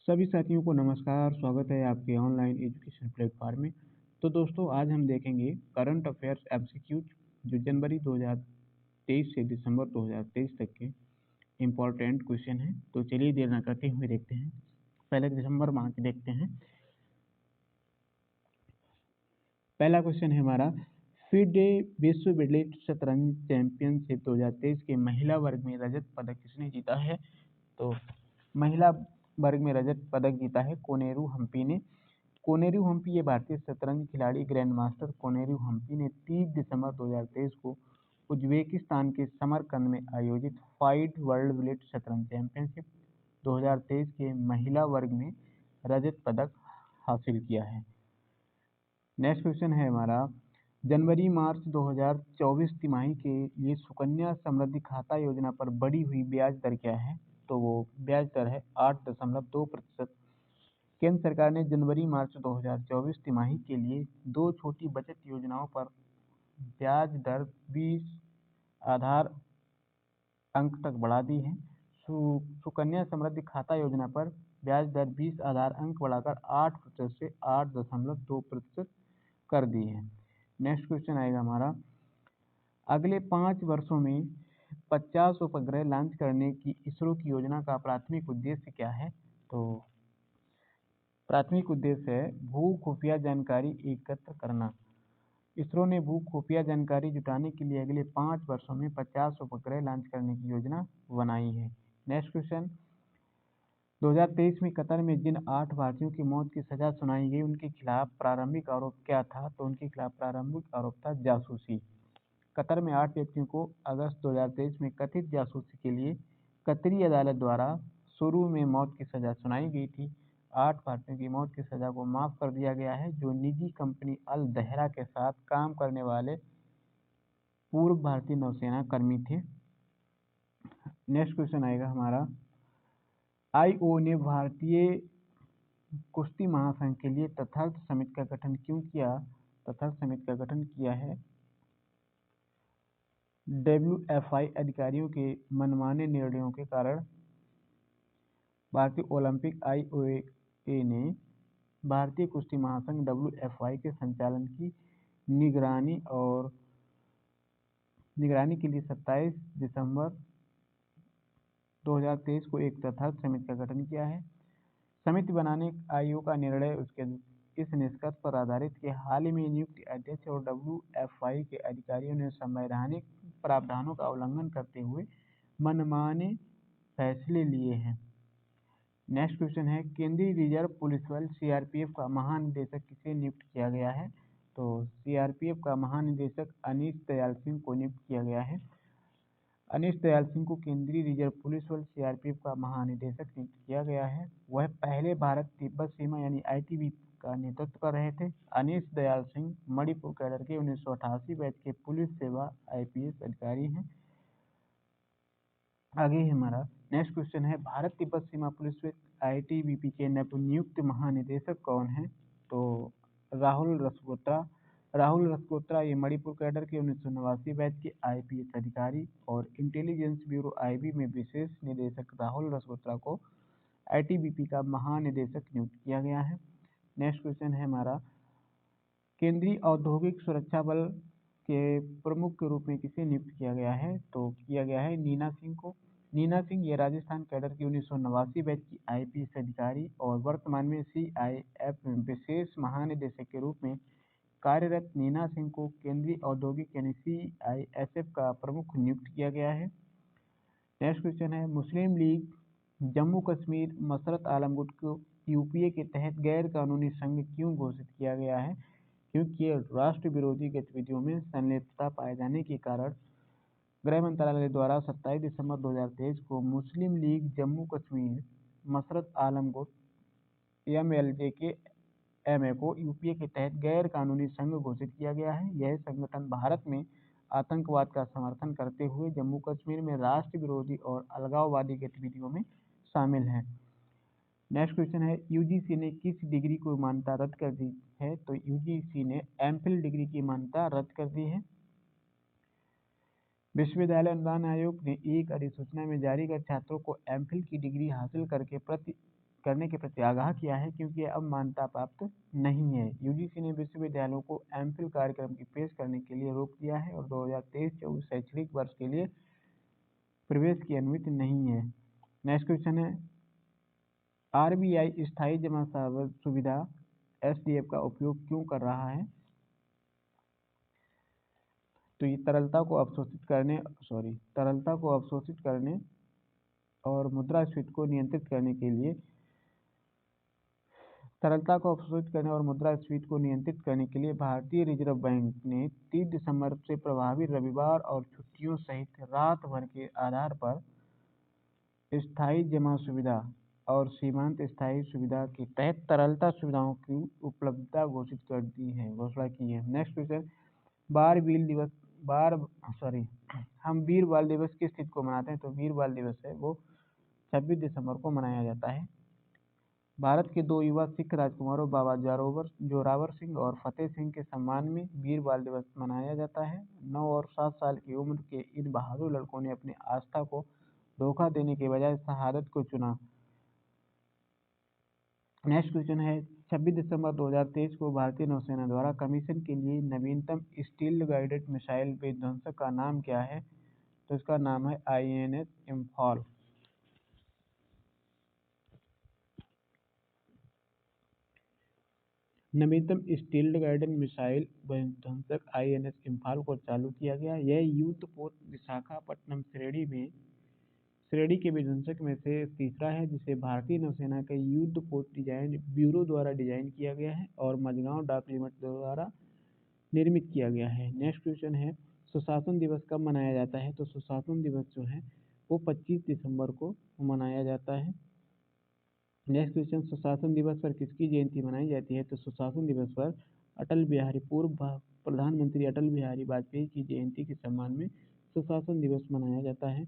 सभी साथियों को नमस्कार, स्वागत है आपके ऑनलाइन एजुकेशन प्लेटफॉर्म में। तो दोस्तों आज हम देखेंगे करंट अफेयर्स एमसीक्यूज जो जनवरी 2023 से दिसंबर 2023 तक के इम्पोर्टेंट क्वेश्चन हैं। तो चलिए देर न करते हुए देखते हैं। पहले दिसंबर माह के देखते हैं। पहला क्वेश्चन है हमारा, फिडे विश्व बिडलेट शतरंज चैंपियनशिप 2023 के महिला वर्ग में रजत पदक किसने जीता है? तो महिला वर्ग में रजत पदक जीता है कोनेरू हम्पी ने। कोनेरू हम्पी ये भारतीय शतरंज खिलाड़ी ग्रैंड मास्टर कोनेरू हम्पी ने 30 दिसंबर 2023 को उज्बेकिस्तान के समरकंद में आयोजित फाइड वर्ल्ड बिलेट शतरंज चैंपियनशिप 2023 के महिला वर्ग में रजत पदक हासिल किया है। नेक्स्ट क्वेश्चन है हमारा, जनवरी मार्च 2024 तिमाही के लिए सुकन्या समृद्धि खाता योजना पर बढ़ी हुई ब्याज दर क्या है? तो वो ब्याज दर है 8.2%। केंद्र सरकार ने जनवरी मार्च 2024 तिमाही के लिए दो छोटी बचत योजनाओं पर ब्याज दर 20 आधार अंक तक बढ़ा दी है। सुकन्या समृद्धि खाता योजना पर ब्याज दर 20 आधार अंक बढ़ाकर 8% से 8.2% कर दी है। नेक्स्ट क्वेश्चन आएगा हमारा, अगले 5 वर्षों में 50 उपग्रह लॉन्च करने की इसरो की योजना का प्राथमिक उद्देश्य क्या है? तो प्राथमिक उद्देश्य है भू खुफिया जानकारी एकत्र करना। इसरो ने भू खुफिया जानकारी जुटाने के लिए अगले 5 वर्षों में 50 उपग्रह लॉन्च करने की योजना बनाई है। नेक्स्ट क्वेश्चन, 2023 में कतर में जिन 8 भारतीयों की मौत की सजा सुनाई गई उनके खिलाफ प्रारंभिक आरोप क्या था? तो उनके खिलाफ प्रारंभिक आरोप था जासूसी। कतर में 8 व्यक्तियों को अगस्त 2023 में कथित जासूसी के लिए कतरी अदालत द्वारा शुरू में मौत की सजा सुनाई गई थी। 8 भारतीयों की मौत की सजा को माफ कर दिया गया है जो निजी कंपनी अल दहरा के साथ काम करने वाले पूर्व भारतीय नौसेना कर्मी थे। नेक्स्ट क्वेश्चन आएगा हमारा, आईओ ने भारतीय कुश्ती महासंघ के लिए तथार्थ समिति का गठन क्यों किया? तथार्थ समिति का गठन किया है WFI अधिकारियों के मनमाने निर्णयों के कारण। भारतीय ओलंपिक आईओए ने भारतीय कुश्ती महासंघ WFI के संचालन की निगरानी के लिए 27 दिसंबर 2023 को एक तथार्थ समिति का गठन किया है। समिति बनाने आयोग का निर्णय उसके इस निष्कर्ष पर आधारित कि हाल ही में नियुक्त अध्यक्ष और WFI के अधिकारियों ने संवैधानिक प्रावधानों का उल्लंघन करते हुए मनमाने फैसले लिए हैं। नेक्स्ट क्वेश्चन है, केंद्रीय रिजर्व पुलिस बल CRPF का महानिदेशक किसे नियुक्त किया गया है? तो CRPF का महानिदेशक अनीश दयाल सिंह को नियुक्त किया गया है। अनीश दयाल सिंह को केंद्रीय रिजर्व पुलिस बल CRPF का महानिदेशक नियुक्त किया गया है। वह पहले भारत तिब्बत सीमा यानी ITBP का नेतृत्व कर रहे थे। अनीश दयाल सिंह मणिपुर कैडर के 1988 बैच के पुलिस सेवा IPS अधिकारी हैं। आगे हमारा नेक्स्ट क्वेश्चन है, भारत तिब्बत सीमा पुलिस ITBP के नवनियुक्त महानिदेशक कौन है? तो राहुल रसगोत्रा ये मणिपुर कैडर के 1989 बैच के IPS अधिकारी और इंटेलिजेंस ब्यूरो IB में विशेष निदेशक राहुल रसगोत्रा को ITBP का महानिदेशक नियुक्त किया गया है। नेक्स्ट क्वेश्चन है हमारा, केंद्रीय औद्योगिक सुरक्षा बल के प्रमुख के रूप में किसे नियुक्त किया गया है? तो किया गया है नीना सिंह को। नीना सिंह ये राजस्थान कैडर की 1989 बैच की IPS अधिकारी और वर्तमान में CIF में विशेष महानिदेशक के रूप में कार्यरत नीना सिंह को केंद्रीय औद्योगिक यानी CISF का प्रमुख नियुक्त किया गया है। नेक्स्ट क्वेश्चन है, मुस्लिम लीग जम्मू कश्मीर मसरत आलम गुट को UPA के तहत गैर कानूनी संघ क्यों घोषित किया गया है? क्योंकि ये राष्ट्र विरोधी गतिविधियों में संलिप्तता पाए जाने के कारण गृह मंत्रालय द्वारा 27 दिसंबर 2023 को मुस्लिम लीग जम्मू कश्मीर मसरत आलम गुट MLJ के MA को UPA के तहत गैर कानूनी संघ घोषित किया गया है। यह संगठन भारत में आतंकवाद का समर्थन करते हुए जम्मू कश्मीर में राष्ट्र विरोधी और अलगाववादी गतिविधियों में शामिल है। नेक्स्ट क्वेश्चन है, UGC ने किस डिग्री को मान्यता रद्द कर दी है? तो UGC ने MPhil डिग्री की मान्यता रद्द कर दी है। विश्वविद्यालय अनुदान आयोग ने एक अधिसूचना में जारी कर छात्रों को MPhil की डिग्री हासिल करके प्रति करने के प्रति आगाह किया है क्योंकि यह अब मान्यता प्राप्त नहीं है। यूजीसी ने विश्वविद्यालयों को एमफिल कार्यक्रम की पेश करने के लिए रोक दिया है और 2023-24 शैक्षणिक वर्ष के लिए प्रवेश की अनुमति नहीं है। नेक्स्ट क्वेश्चन है, आरबीआई स्थायी जमा सुविधा एसडीएफ का उपयोग क्यों कर रहा है? तो ये तरलता को अवशोषित करने और मुद्रास्फीति को नियंत्रित करने के लिए भारतीय रिजर्व बैंक ने 30 दिसंबर से प्रभावी रविवार और छुट्टियों सहित रात भर के आधार पर स्थायी जमा सुविधा और सीमांत स्थायी सुविधा के तहत तरलता सुविधाओं की उपलब्धता घोषणा की है। नेक्स्ट क्वेश्चन, हम वीर बाल दिवस किस तिथि को मनाते हैं? तो वीर बाल दिवस है वो 26 दिसंबर को मनाया जाता है। भारत के 2 युवा सिख राजकुमारों बाबा जोरावर सिंह और फतेह सिंह के सम्मान में वीर बाल दिवस मनाया जाता है। 9 और 7 साल की उम्र के इन बहादुर लड़कों ने अपनी आस्था को धोखा देने के बजाय शहादत को चुना। नेक्स्ट क्वेश्चन है, 26 दिसंबर 2023 को भारतीय नौसेना द्वारा कमीशन के लिए नवीनतम स्टील्ड गाइडेड मिसाइल विध्वंसक का नाम क्या है? तो इसका नाम है INS इम्फाल। नवीनतम स्टील्ड गाइडेड मिसाइल विध्वंसक INS इम्फाल को चालू किया गया। यह युद्धपोत विशाखापट्टनम श्रेणी के विध्वंसक में से तीसरा है जिसे भारतीय नौसेना के युद्धपोत डिजाइन ब्यूरो द्वारा डिजाइन किया गया है और मझगांव डाक लिमिटेड द्वारा निर्मित किया गया है। नेक्स्ट क्वेश्चन है, सुशासन दिवस कब मनाया जाता है? तो सुशासन दिवस जो है वो 25 दिसंबर को मनाया जाता है। नेक्स्ट क्वेश्चन, सुशासन दिवस पर किसकी जयंती मनाई जाती है? तो सुशासन दिवस पर पूर्व प्रधानमंत्री अटल बिहारी वाजपेयी की जयंती के सम्मान में सुशासन दिवस मनाया जाता है।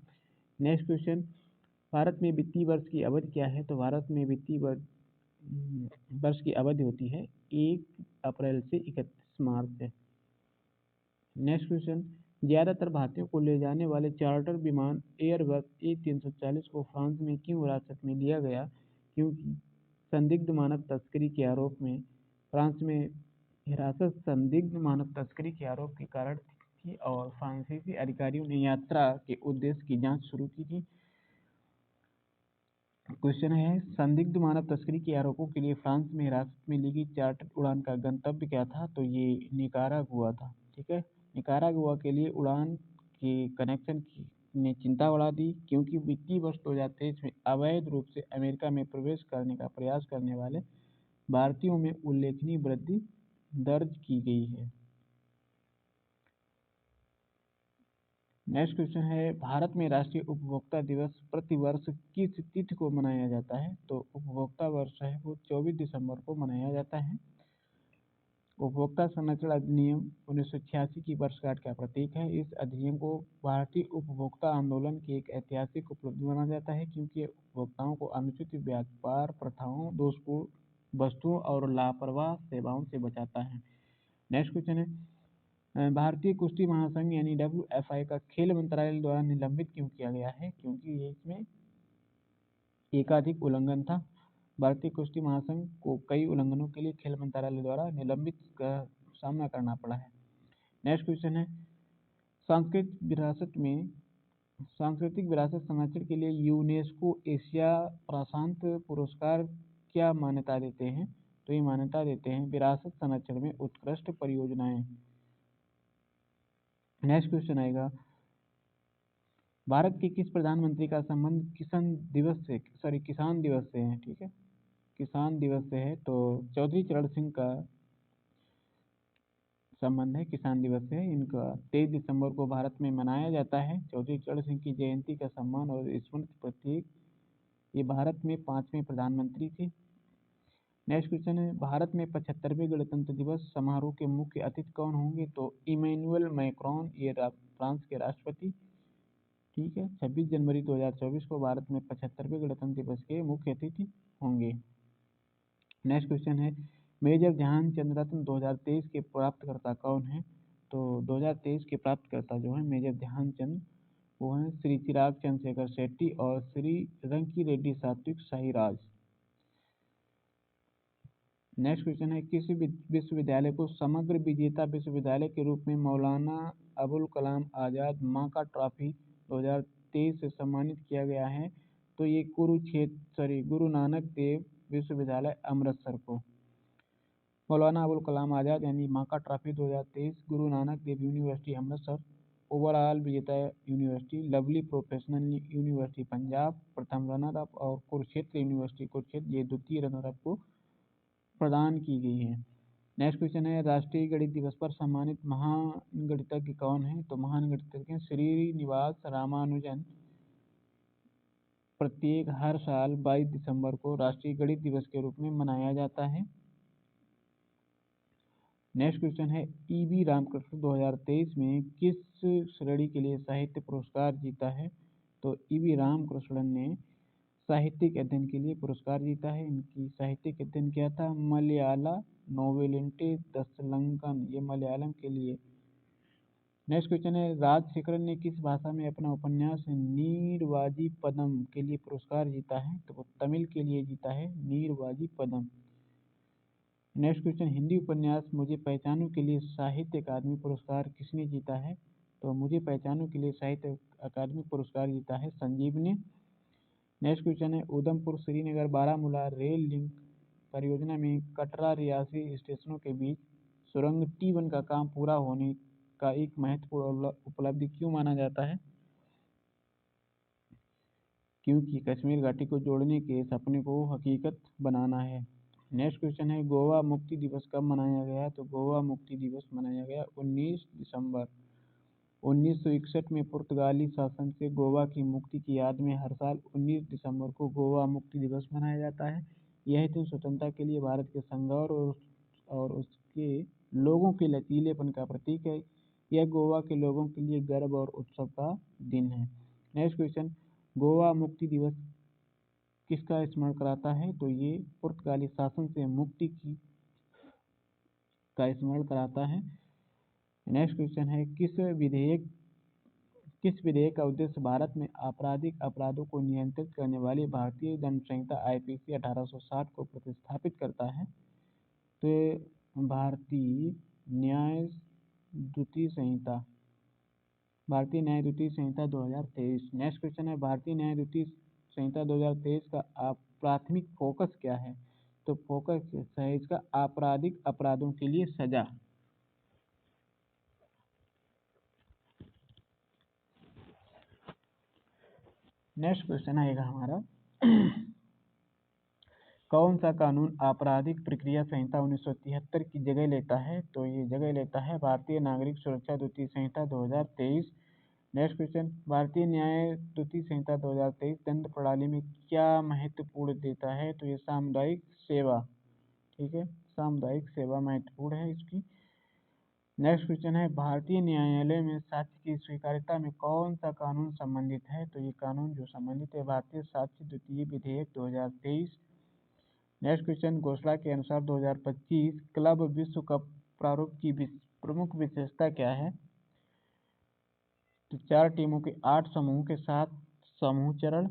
नेक्स्ट क्वेश्चन, भारत में वित्तीय वर्ष की अवधि क्या है? तो भारत में वित्तीय वर्ष की अवधि होती है 1 अप्रैल से 31 मार्च है। नेक्स्ट क्वेश्चन, ज़्यादातर भारतीयों को ले जाने वाले चार्टर विमान एयरबस A340 को फ्रांस में क्यों हिरासत में लिया गया? क्योंकि संदिग्ध मानव तस्करी के आरोप में फ्रांस में हिरासत संदिग्ध मानव तस्करी के आरोप के कारण थी और फ्रांसीसी अधिकारियों ने यात्रा के उद्देश्य की जांच शुरू की थी। क्वेश्चन है, संदिग्ध मानव तस्करी के आरोपों के लिए फ्रांस में हिरासत में ली गई चार्टर उड़ान का गंतव्य क्या था? तो ये निकारागुआ था। ठीक है, निकारागुआ के लिए उड़ान के कनेक्शन ने चिंता बढ़ा दी क्योंकि वित्तीय वर्ष 2023 में अवैध रूप से अमेरिका में प्रवेश करने का प्रयास करने वाले भारतीयों में उल्लेखनीय वृद्धि दर्ज की गई है। नेक्स्ट क्वेश्चन है, भारत में राष्ट्रीय उपभोक्ता दिवस प्रतिवर्ष किस तिथि को मनाया जाता है? तो उपभोक्ता वर्ष है वो 24 दिसंबर को मनाया जाता है। उपभोक्ता संरक्षण अधिनियम 1986 की वर्षगांठ का प्रतीक है। इस अधिनियम को भारतीय उपभोक्ता आंदोलन की एक ऐतिहासिक उपलब्धि माना जाता है क्योंकि उपभोक्ताओं को अनुचित व्यापार प्रथाओं, दोषपूर्ण वस्तुओं और लापरवाह सेवाओं से बचाता है। नेक्स्ट क्वेश्चन है, भारतीय कुश्ती महासंघ यानी WFI का खेल मंत्रालय द्वारा निलंबित क्यों किया गया है? क्योंकि इसमें एकाधिक उल्लंघन था। भारतीय कुश्ती महासंघ को कई उल्लंघनों के लिए खेल मंत्रालय द्वारा निलंबित का सामना करना पड़ा है। नेक्स्ट क्वेश्चन है, सांस्कृतिक विरासत संरक्षण के लिए यूनेस्को एशिया प्रशांत पुरस्कार क्या मान्यता देते हैं? तो ये मान्यता देते हैं विरासत संरक्षण में उत्कृष्ट परियोजनाएं। नेक्स्ट क्वेश्चन आएगा, भारत के किस प्रधानमंत्री का संबंध किसान दिवस से है? ठीक है, किसान दिवस से है। तो चौधरी चरण सिंह का संबंध है किसान दिवस से। इनका 23 दिसंबर को भारत में मनाया जाता है। चौधरी चरण सिंह की जयंती का सम्मान और स्मृति प्रतीक। ये भारत में 5वें प्रधानमंत्री थे। नेक्स्ट क्वेश्चन है, भारत में 75वें गणतंत्र दिवस समारोह के मुख्य अतिथि कौन होंगे? तो इमैनुअल मैक्रोन, ये फ्रांस के राष्ट्रपति। ठीक है, 26 जनवरी 2024 को भारत में 75वें गणतंत्र दिवस के मुख्य अतिथि होंगे। नेक्स्ट क्वेश्चन है, मेजर ध्यानचंद रत्न 2023 के प्राप्तकर्ता कौन है? तो 2023 के प्राप्तकर्ता जो है मेजर ध्यानचंद वो हैं श्री चिराग चंद्रशेखर शेट्टी और श्री रंकी रेड्डी सात्विक साईराज। नेक्स्ट क्वेश्चन है, किस विश्वविद्यालय को समग्र विजेता विश्वविद्यालय के रूप में मौलाना अबुल कलाम आज़ाद माका ट्रॉफी 2023 से सम्मानित किया गया है? तो ये गुरु नानक देव विश्वविद्यालय अमृतसर को। मौलाना अबुल कलाम आज़ाद यानी माका trophy 2023 Guru Nanak Dev university Amritsar. Overall विजेता university lovely professional university Punjab प्रथम रनर अप, और कुरुक्षेत्र यूनिवर्सिटी कुरुक्षेत्र ये द्वितीय रनर अप को प्रदान की गई है। नेक्स्ट क्वेश्चन है, राष्ट्रीय गणित दिवस पर सम्मानित महान गणितज्ञ कौन है? तो महान गणितज्ञ श्रीनिवास रामानुजन। प्रत्येक हर साल 22 दिसंबर को राष्ट्रीय गणित दिवस के रूप में मनाया जाता है। नेक्स्ट क्वेश्चन है, ईवी रामकृष्ण 2023 में किस श्रेणी के लिए साहित्य पुरस्कार जीता है? तो ईवी रामकृष्णन ने साहित्यिक अध्ययन के लिए पुरस्कार जीता है। इनकी साहित्यिक अध्ययन क्या था? मलयाला नोवेलिटी दशलंकन, ये मलयालम के लिए। नेक्स्ट क्वेश्चन है, राजशेखरन ने किस भाषा में अपना उपन्यास नीरवाजी पदम के लिए पुरस्कार जीता है? तो वो तमिल के लिए जीता है, नीरवाजी पदम। नेक्स्ट क्वेश्चन, हिंदी उपन्यास मुझे पहचानों के लिए साहित्य अकादमी पुरस्कार किसने जीता है? तो मुझे पहचानों के लिए साहित्य अकादमी पुरस्कार जीता है संजीव ने। नेक्स्ट क्वेश्चन है, उधमपुर श्रीनगर बारामूला रेल लिंक परियोजना में कटरा रियासी स्टेशनों के बीच सुरंग T1 का काम पूरा होने का एक महत्वपूर्ण उपलब्धि क्यों माना जाता है? क्योंकि कश्मीर घाटी को जोड़ने के सपने को हकीकत बनाना है। नेक्स्ट क्वेश्चन है, गोवा मुक्ति दिवस कब मनाया गया? तो गोवा मुक्ति दिवस मनाया गया 19 दिसंबर 1961 में। पुर्तगाली शासन से गोवा की मुक्ति की याद में हर साल 19 दिसंबर को गोवा मुक्ति दिवस मनाया जाता है। यह दिन स्वतंत्रता के लिए भारत के संघर्ष और उसके लोगों के लचीलेपन का प्रतीक है। यह गोवा के लोगों के लिए गर्व और उत्सव का दिन है। नेक्स्ट क्वेश्चन, गोवा मुक्ति दिवस किसका स्मरण कराता है? तो ये पुर्तगाली शासन से मुक्ति का स्मरण कराता है। नेक्स्ट क्वेश्चन है, किस विधेयक का उद्देश्य भारत में आपराधिक अपराधों को नियंत्रित करने वाली भारतीय दंड संहिता IPC 1860 को प्रतिस्थापित करता है? तो भारतीय न्याय द्वितीय संहिता 2023। नेक्स्ट क्वेश्चन है, भारतीय न्याय द्वितीय संहिता 2023 का प्राथमिक फोकस क्या है? तो फोकस है इसका आपराधिक अपराधों के लिए सजा। नेक्स्ट क्वेश्चन आएगा हमारा, कौन सा कानून आपराधिक प्रक्रिया संहिता 1973 की जगह लेता है? तो ये जगह लेता है भारतीय नागरिक सुरक्षा द्वितीय संहिता 2023। नेक्स्ट क्वेश्चन, भारतीय न्याय द्वितीय संहिता 2023 दंड प्रणाली में क्या महत्वपूर्ण देता है? तो ये सामुदायिक सेवा, ठीक है, सामुदायिक सेवा महत्वपूर्ण है इसकी। नेक्स्ट क्वेश्चन है, भारतीय न्यायालय में साक्ष्य की स्वीकार्यता में कौन सा कानून संबंधित है? तो ये कानून जो संबंधित है भारतीय साक्ष्य द्वितीय विधेयक 2023। नेक्स्ट क्वेश्चन, घोषणा के अनुसार 2025 क्लब विश्व कप प्रारूप की प्रमुख विशेषता क्या है? तो 4 टीमों के 8 समूह के साथ समूह चरण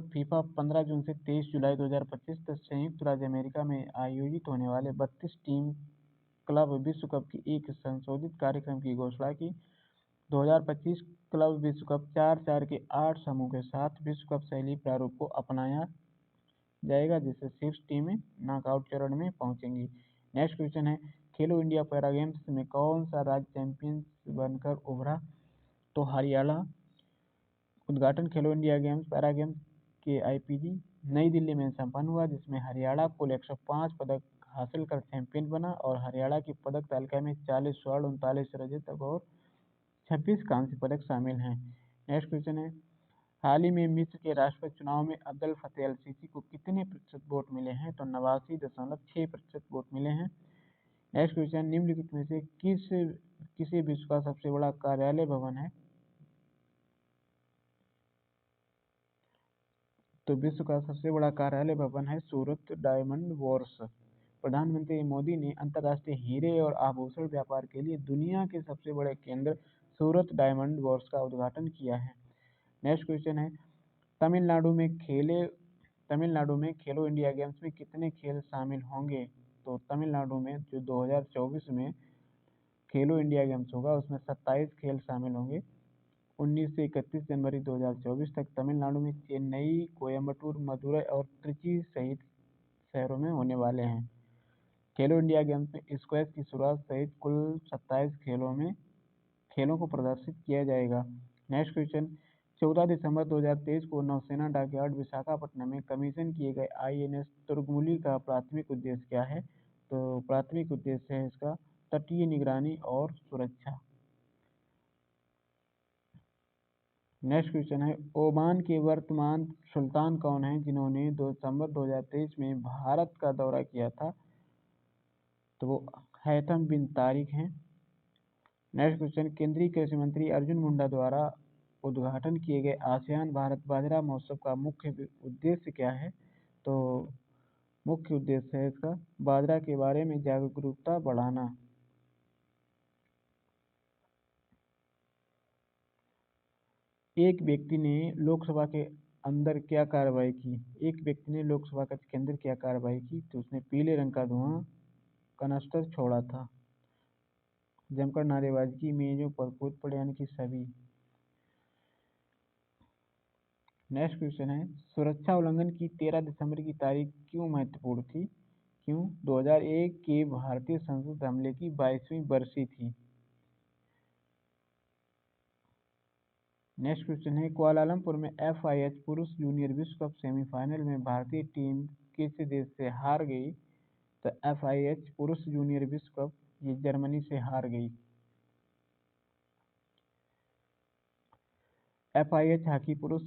फीफा 15 जून से 23 जुलाई 2025 तक संयुक्त राज्य अमेरिका में आयोजित होने वाले 32 टीम क्लब विश्व कप की एक संशोधित कार्यक्रम की घोषणा की। 2025 क्लब विश्व कप 4-4 के 8 समूह के साथ विश्व कप शैली प्रारूप को अपनाया जाएगा, जिससे शीर्ष टीमें नॉकआउट चरण में पहुंचेंगी। नेक्स्ट क्वेश्चन है, खेलो इंडिया पैरा गेम्स में कौन सा राज्य चैंपियन बनकर उभरा? तो हरियाणा। उद्घाटन खेलो इंडिया गेम्स पैरा गेम्स के IPG नई दिल्ली में संपन्न हुआ, जिसमें हरियाणा कुल 105 पदक हासिल कर चैंपियन बना और हरियाणा की पदक तालिका में 40 स्वर्ण 39 रजत और 26 कांस्य पदक शामिल हैं। नेक्स्ट क्वेश्चन है, हाल ही में मिस्र के राष्ट्रपति चुनाव में अब्दुल फतेह अल सीसी को कितने प्रतिशत वोट मिले हैं? तो 89.6% वोट मिले हैं। नेक्स्ट क्वेश्चन, निम्नलिखित में से किसी विश्व का सबसे बड़ा कार्यालय भवन है? तो विश्व का सबसे बड़ा कार्यालय भवन है सूरत डायमंड वर्क्स। प्रधानमंत्री मोदी ने अंतर्राष्ट्रीय हीरे और आभूषण व्यापार के लिए दुनिया के सबसे बड़े केंद्र सूरत डायमंड वर्क्स का उद्घाटन किया है। नेक्स्ट क्वेश्चन है, तमिलनाडु में खेले तमिलनाडु में खेलो इंडिया गेम्स में कितने खेल शामिल होंगे? तो तमिलनाडु में जो 2024 में खेलो इंडिया गेम्स होगा उसमें 27 खेल शामिल होंगे। 19 से 31 जनवरी 2024 तक तमिलनाडु में चेन्नई, कोयम्बटूर, मदुरई और त्रिची सहित शहरों में होने वाले हैं। खेलो इंडिया गेम्स में स्क्वैश की शुरुआत सहित कुल 27 खेलों को प्रदर्शित किया जाएगा। नेक्स्ट क्वेश्चन, 14 दिसंबर 2023 को नौसेना डॉकयार्ड विशाखापट्टनम में कमीशन किए गए INS तुर्गमुली का प्राथमिक उद्देश्य क्या है? तो प्राथमिक उद्देश्य है इसका तटीय निगरानी और सुरक्षा। नेक्स्ट क्वेश्चन है, ओमान के वर्तमान सुल्तान कौन हैं जिन्होंने 2 दिसंबर 2023 में भारत का दौरा किया था? तो वो हैथम बिन तारिक हैं। नेक्स्ट क्वेश्चन, केंद्रीय कृषि मंत्री अर्जुन मुंडा द्वारा उद्घाटन किए गए आसियान भारत बाजरा महोत्सव का मुख्य उद्देश्य क्या है? तो मुख्य उद्देश्य है इसका बाजरा के बारे में जागरूकता बढ़ाना। एक व्यक्ति ने लोकसभा के अंदर क्या कार्रवाई की? एक व्यक्ति ने लोकसभा के अंदर क्या कार्रवाई की? तो उसने पीले रंग का धुआं कनस्तर छोड़ा था। जमकर नारेबाजी की, मेजों पर कूद पड़े, यानी कि सभी। नेक्स्ट क्वेश्चन है, सुरक्षा उल्लंघन की 13 दिसंबर की तारीख क्यों महत्वपूर्ण थी? क्यों? 2001 के भारतीय संसद हमले की 22वीं बरसी थी। नेक्स्ट क्वेश्चन है, कुआलालंपुर में FIH पुरुष जूनियर विश्व कप सेमीफाइनल में भारतीय टीम किस देश से हार गई? तो FIH पुरुष जूनियर विश्व कप ये जर्मनी से हार गई। FIH हॉकी पुरुष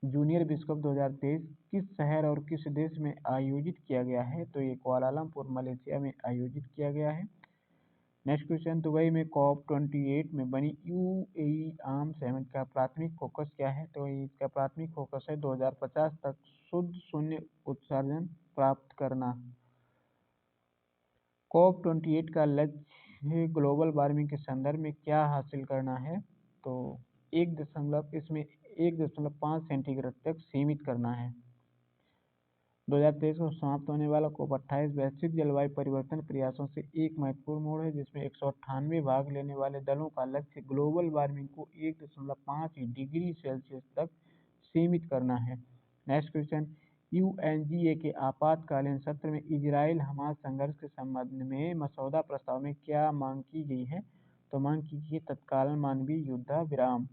जूनियर विश्व कप 2023 किस शहर और किस देश में आयोजित किया गया है? तो ये कुआलालंपुर मलेशिया में आयोजित किया गया है। नेक्स्ट क्वेश्चन, दुबई में COP28 में बनी UAE आर्म समिट का प्राथमिक फोकस क्या है? तो इसका प्राथमिक फोकस है 2050 तक शुद्ध शून्य उत्सर्जन प्राप्त करना। COP28 का लक्ष्य ग्लोबल वार्मिंग के संदर्भ में क्या हासिल करना है? तो 1.5 सेंटीग्रेड तक सीमित करना है। 2023 को समाप्त होने वाला COP28 वैश्विक जलवायु परिवर्तन प्रयासों से एक महत्वपूर्ण मोड़ है जिसमें 198 भाग लेने वाले दलों का लक्ष्य ग्लोबल वार्मिंग को 1.5 डिग्री सेल्सियस तक सीमित करना है। नेक्स्ट क्वेश्चन, UNGA के आपातकालीन सत्र में इजराइल हमास संघर्ष के संबंध में मसौदा प्रस्ताव में क्या मांग की गई है? तो मांग की गई तत्काल मानवीय युद्धाविराम।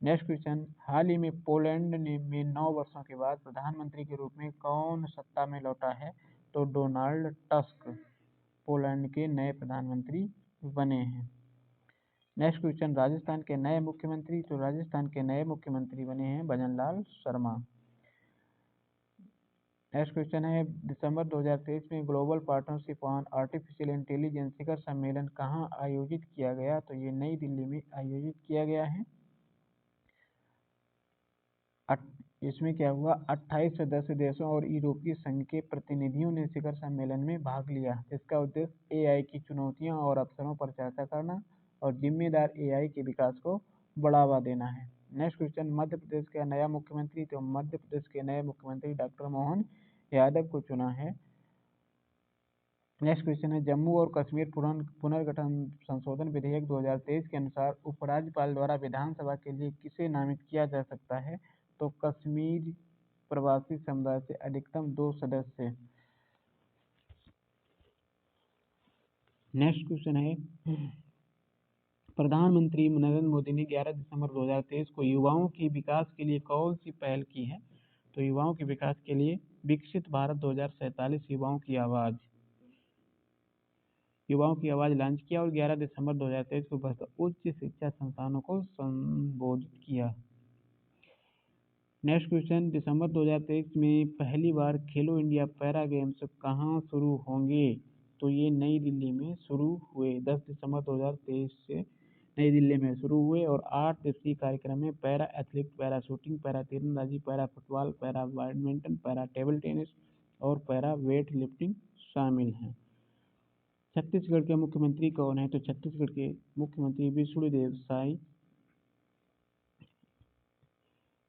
नेक्स्ट क्वेश्चन, हाल ही में पोलैंड में 9 वर्षों के बाद प्रधानमंत्री के रूप में कौन सत्ता में लौटा है? तो डोनाल्ड टस्क पोलैंड के नए प्रधानमंत्री बने हैं। नेक्स्ट क्वेश्चन, राजस्थान के नए मुख्यमंत्री? तो राजस्थान के नए मुख्यमंत्री बने हैं भजनलाल शर्मा। नेक्स्ट क्वेश्चन है, दिसंबर 2023 में global partnership on artificial intelligence शिखर सम्मेलन कहाँ आयोजित किया गया? तो ये नई दिल्ली में आयोजित किया गया है। इसमें क्या हुआ, 28 सदस्य देशों और यूरोपीय संघ के प्रतिनिधियों ने शिखर सम्मेलन में भाग लिया। इसका उद्देश्य AI की चुनौतियों और अवसरों पर चर्चा करना और जिम्मेदार AI के विकास को बढ़ावा देना है। नेक्स्ट क्वेश्चन, मध्य प्रदेश का नया मुख्यमंत्री? तो मध्य प्रदेश के नए मुख्यमंत्री डॉक्टर मोहन यादव को चुना है। नेक्स्ट क्वेश्चन है, जम्मू और कश्मीर पुनर्गठन संशोधन विधेयक 2023 के अनुसार उपराज्यपाल द्वारा विधानसभा के लिए किसे नामित किया जा सकता है? तो कश्मीर प्रवासी समुदाय से अधिकतम 2 सदस्य। नेक्स्ट क्वेश्चन है, प्रधानमंत्री नरेंद्र मोदी ने 11 दिसंबर 2023 को युवाओं के विकास के लिए कौन सी पहल की है? तो युवाओं के विकास के लिए विकसित भारत 2047 युवाओं की आवाज लॉन्च किया और 11 दिसंबर 2023 को उच्च शिक्षा संस्थानों को संबोधित किया। नेक्स्ट क्वेश्चन, दिसंबर 2023 में पहली बार खेलो इंडिया पैरा गेम्स कहाँ शुरू होंगे? तो ये नई दिल्ली में शुरू हुए। 10 दिसंबर 2023 से नई दिल्ली में शुरू हुए और 8 दिवसीय कार्यक्रम में para athletics, para shooting, para तीरंदाजी, para football, para badminton, para table tennis और पैरा वेट लिफ्टिंग शामिल हैं। छत्तीसगढ़ के मुख्यमंत्री कौन है? तो छत्तीसगढ़ के मुख्यमंत्री विष्णुदेव साय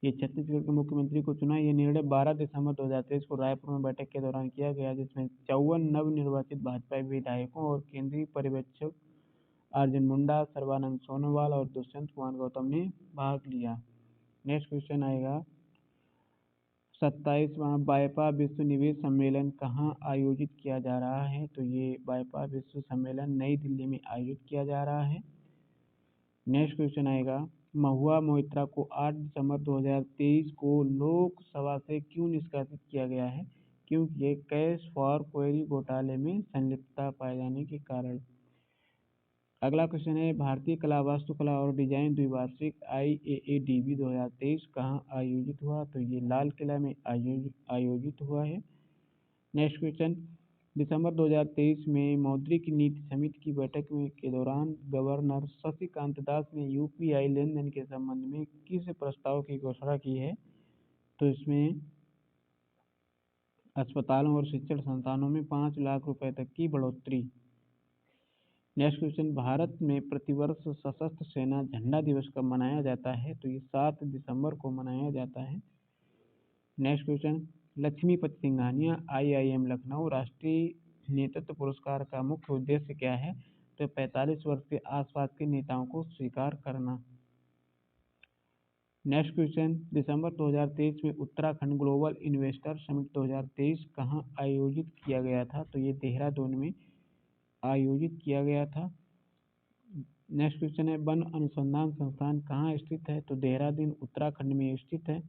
ये छत्तीसगढ़ के मुख्यमंत्री को चुना। ये निर्णय 12 दिसंबर 2023 को रायपुर में बैठक के दौरान किया गया, जिसमें 54 नवनिर्वाचित भाजपा विधायकों और केंद्रीय पर्यवेक्षक अर्जुन मुंडा, सर्बानंद सोनोवाल और दुष्यंत कुमार गौतम ने भाग लिया। नेक्स्ट क्वेश्चन आएगा 27वां बायपा विश्व निवेश सम्मेलन कहाँ आयोजित किया जा रहा है? तो ये बायपा विश्व सम्मेलन नई दिल्ली में आयोजित किया जा रहा है। नेक्स्ट क्वेश्चन आएगा महुआ मोइत्रा को 8 दिसंबर 2023 को लोकसभा से क्यों निष्कासित किया गया है? क्योंकि ये कैश फॉर क्वेरी घोटाले में संलिप्तता पाए जाने के कारण। अगला क्वेश्चन है भारतीय कला वास्तुकला और डिजाइन द्विवार्षिक IAADB 2023 कहाँ आयोजित हुआ? तो ये लाल किला में आयोजित हुआ है। नेक्स्ट क्वेश्चन दिसंबर 2023 में मौद्रिक नीति समिति की बैठक के दौरान गवर्नर शशिकांत दास ने UPI लेनदेन के संबंध में किस प्रस्ताव की घोषणा की है? तो इसमें अस्पतालों और शिक्षण संस्थानों में 5 लाख रुपए तक की बढ़ोतरी। नेक्स्ट क्वेश्चन भारत में प्रतिवर्ष सशस्त्र सेना झंडा दिवस कब मनाया जाता है? तो ये 7 दिसंबर को मनाया जाता है। Next question Lakshmipati Singhania IIM Lucknow राष्ट्रीय नेतृत्व पुरस्कार का मुख्य उद्देश्य क्या है? तो 45 वर्ष के आसपास के नेताओं को स्वीकार करना। नेक्स्ट क्वेश्चन दिसंबर 2023 में उत्तराखंड ग्लोबल इन्वेस्टर समिट 2023 कहाँ आयोजित किया गया था? तो ये देहरादून में आयोजित किया गया था। नेक्स्ट क्वेश्चन है वन अनुसंधान संस्थान कहाँ स्थित है? तो देहरादून उत्तराखंड में स्थित है।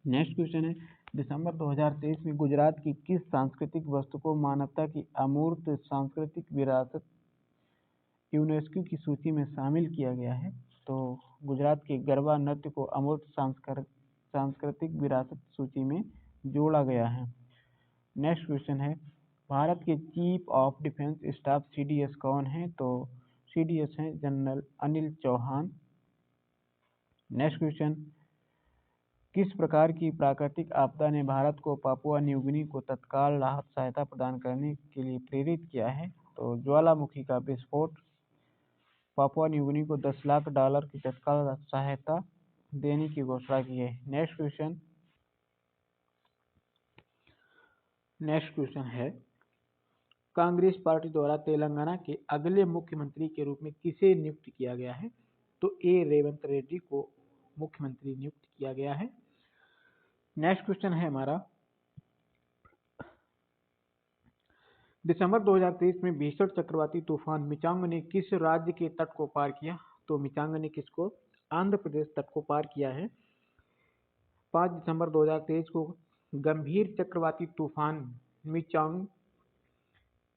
नेक्स्ट क्वेश्चन है दिसंबर 2023 में गुजरात की किस सांस्कृतिक वस्तु को मानवता की अमूर्त सांस्कृतिक विरासत यूनेस्को की सूची में शामिल किया गया है? तो गुजरात के गरबा नृत्य को अमूर्त सांस्कृतिक विरासत सूची में जोड़ा गया है। नेक्स्ट क्वेश्चन है भारत के chief of defence staff CDS कौन है? तो CDS हैं general Anil Chauhan. Next question किस प्रकार की प्राकृतिक आपदा ने भारत को पापुआ न्यू गिनी को तत्काल राहत सहायता प्रदान करने के लिए प्रेरित किया है? तो ज्वालामुखी का विस्फोट पापुआ न्यू गिनी को $10 लाख की तत्काल सहायता देने की घोषणा की है। नेक्स्ट क्वेश्चन है कांग्रेस पार्टी द्वारा तेलंगाना के अगले मुख्यमंत्री के रूप में किसे नियुक्त किया गया है? तो A रेवंत रेड्डी को मुख्यमंत्री नियुक्त किया गया है। नेक्स्ट क्वेश्चन है हमारा दिसंबर 2023 में भीषण चक्रवाती तूफान मिचांग ने किस राज्य के तट को पार किया? तो मिचांग ने किसको? आंध्र प्रदेश तट को पार किया है। 5 दिसंबर 2023 को गंभीर चक्रवाती तूफान मिचांग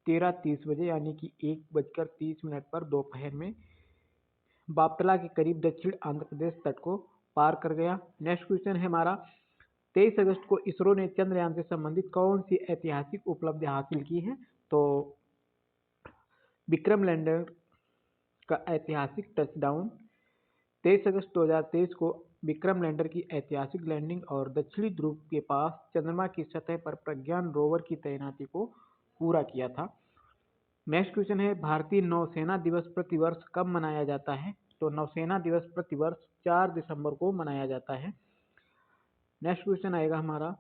13:30 बजे यानी कि 1:30 पर दोपहर में बापतला के करीब दक्षिण आंध्र प्रदेश तट को पार कर गया। नेक्स्ट क्वेश्चन है हमारा 23 अगस्त को इसरो ने चंद्रयान से संबंधित कौन सी ऐतिहासिक उपलब्धि हासिल की है? तो विक्रम लैंडर का ऐतिहासिक टचडाउन। 23 अगस्त 2023 को विक्रम लैंडर की ऐतिहासिक लैंडिंग और दक्षिणी ध्रुव के पास चंद्रमा की सतह पर प्रज्ञान रोवर की तैनाती को पूरा किया था। नेक्स्ट क्वेश्चन है भारतीय नौसेना दिवस प्रतिवर्ष कब मनाया जाता है? तो नौसेना दिवस प्रतिवर्ष 4 दिसंबर को मनाया जाता है। नेक्स्ट क्वेश्चन आएगा हमारा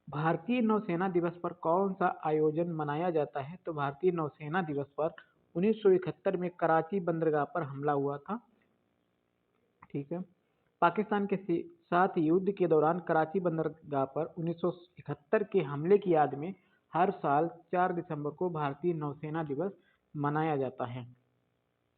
भारतीय नौसेना दिवस पर कौन सा आयोजन मनाया जाता है? तो भारतीय नौसेना दिवस पर 1971 में कराची बंदरगाह पर हमला हुआ था। ठीक है, पाकिस्तान के साथ युद्ध के दौरान कराची बंदरगाह पर 1971 के हमले की याद में हर साल 4 दिसंबर को भारतीय नौसेना दिवस मनाया जाता है।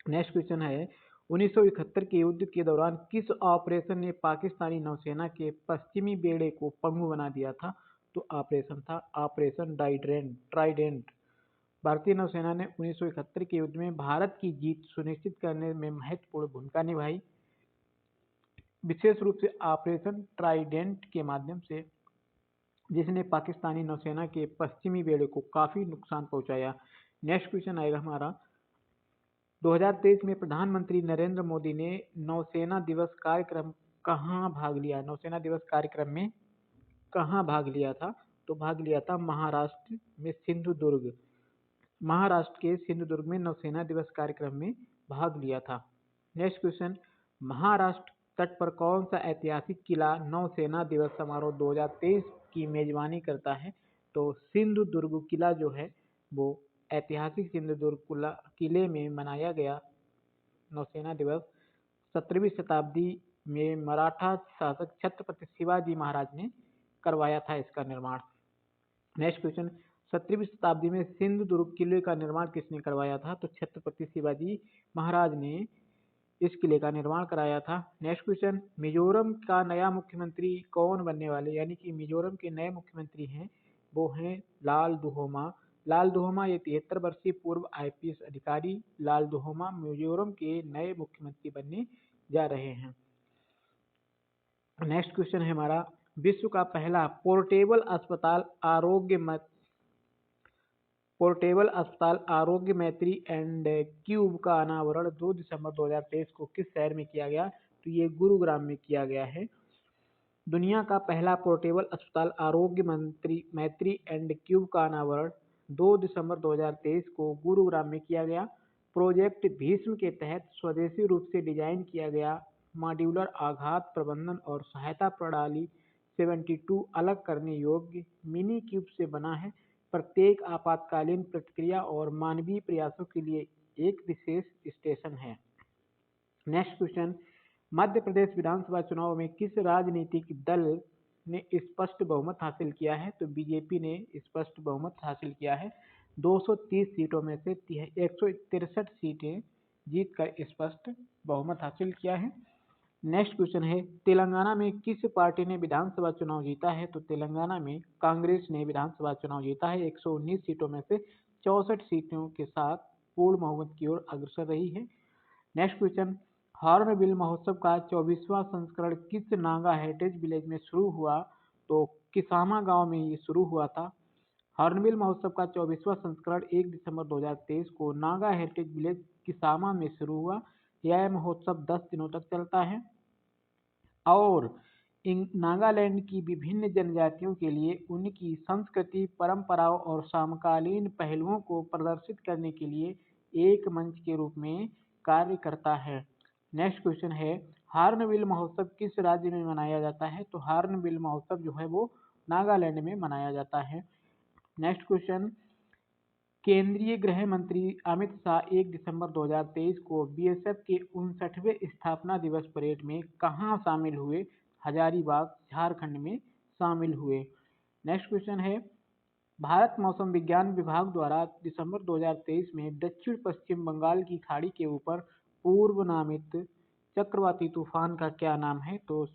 नेक्स्ट क्वेश्चन है 1971 के युद्ध के दौरान किस ऑपरेशन ने पाकिस्तानी नौसेना के पश्चिमी बेड़े को पंगु बना दिया था? तो ऑपरेशन था ऑपरेशन ट्राइडेंट। भारतीय नौसेना ने 1971 के युद्ध में भारत की जीत सुनिश्चित करने में महत्वपूर्ण भूमिका निभाई, विशेष रूप से ऑपरेशन ट्राइडेंट के माध्यम से, जिसने पाकिस्तानी नौसेना के पश्चिमी बेड़े को काफी नुकसान पहुंचाया। नेक्स्ट क्वेश्चन आएगा हमारा 2023 में प्रधानमंत्री नरेंद्र मोदी ने नौसेना दिवस कार्यक्रम कहाँ भाग लिया? नौसेना दिवस कार्यक्रम में कहाँ भाग लिया था? तो भाग लिया था महाराष्ट्र में महाराष्ट्र के सिंधुदुर्ग में नौसेना दिवस कार्यक्रम में भाग लिया था। नेक्स्ट क्वेश्चन, महाराष्ट्र तट पर कौन सा ऐतिहासिक किला नौसेना दिवस समारोह 2023 की मेजबानी करता है? तो सिंधुदुर्ग किला जो है वो ऐतिहासिक सिंधुदुर्ग किले में मनाया गया नौसेना दिवस 17वीं शताब्दी में मराठा शासक छत्रपति शिवाजी महाराज ने करवाया था इसका निर्माण। नेक्स्ट क्वेश्चन, 17वीं शताब्दी में सिंधुदुर्ग किले का निर्माण किसने करवाया था? तो छत्रपति शिवाजी महाराज ने इस किले का निर्माण कराया था। नेक्स्ट क्वेश्चन, मिजोरम का नया मुख्यमंत्री कौन बनने वाले, यानी कि मिजोरम के नए मुख्यमंत्री हैं वो हैं लाल दुहोमा। लाल दुहोमा ये 73 वर्षीय पूर्व आईपीएस अधिकारी लाल दुहोमा मिजोरम के नए मुख्यमंत्री बनने जा रहे हैं। नेक्स्ट क्वेश्चन है हमारा, विश्व का पहला पोर्टेबल अस्पताल आरोग्य मैत्री एंड क्यूब का अनावरण 2 दिसंबर 2023 को किस शहर में किया गया? तो ये गुरुग्राम में किया गया है। दुनिया का पहला पोर्टेबल अस्पताल आरोग्य मैत्री एंड क्यूब का अनावरण 2 दिसंबर 2023 को गुरुग्राम में किया गया। प्रोजेक्ट भीष्म के तहत स्वदेशी रूप से डिजाइन किया गया मॉड्यूलर आघात प्रबंधन और सहायता प्रणाली 72 अलग करने योग्य मिनी क्यूब से बना है। प्रत्येक आपातकालीन प्रतिक्रिया और मानवीय प्रयासों के लिए एक विशेष स्टेशन है। नेक्स्ट क्वेश्चन, मध्य प्रदेश विधानसभा चुनाव में किस राजनीतिक दल ने स्पष्ट बहुमत हासिल किया है? तो बीजेपी ने स्पष्ट बहुमत हासिल किया है। 230 सीटों में से 163 सीटें जीतकर स्पष्ट बहुमत हासिल किया है। नेक्स्ट क्वेश्चन है, तेलंगाना में किस पार्टी ने विधानसभा चुनाव जीता है? तो तेलंगाना में कांग्रेस ने विधानसभा चुनाव जीता है। 119 सीटों में से 64 सीटों के साथ पूर्ण बहुमत की ओर अग्रसर रही है। नेक्स्ट क्वेश्चन, हॉर्नबिल महोत्सव का 24वां संस्करण किस नागा हेरिटेज विलेज में शुरू हुआ? तो किसामा गांव में ये शुरू हुआ था। हॉर्नबिल महोत्सव का 24वां संस्करण 1 दिसंबर 2023 को नागा हेरिटेज विलेज किसामा में शुरू हुआ। यह महोत्सव 10 दिनों तक चलता है और नागालैंड की विभिन्न जनजातियों के लिए उनकी संस्कृति, परंपराओं और समकालीन पहलुओं को प्रदर्शित करने के लिए एक मंच के रूप में कार्य करता है। नेक्स्ट क्वेश्चन है, हॉर्नबिल महोत्सव किस राज्य में मनाया जाता है? तो हॉर्नबिल महोत्सव जो है वो नागालैंड में मनाया जाता है। नेक्स्ट क्वेश्चन, केंद्रीय गृह मंत्री अमित शाह 1 दिसंबर 2023 को बीएसएफ के 59वें स्थापना दिवस परेड में कहाँ शामिल हुए? हजारीबाग झारखंड में शामिल हुए। नेक्स्ट क्वेश्चन है, भारत मौसम विज्ञान विभाग द्वारा दिसंबर 2023 में दक्षिण पश्चिम बंगाल की खाड़ी के ऊपर पूर्व नामित चक्रवाती तूफान का क्या नाम है? तो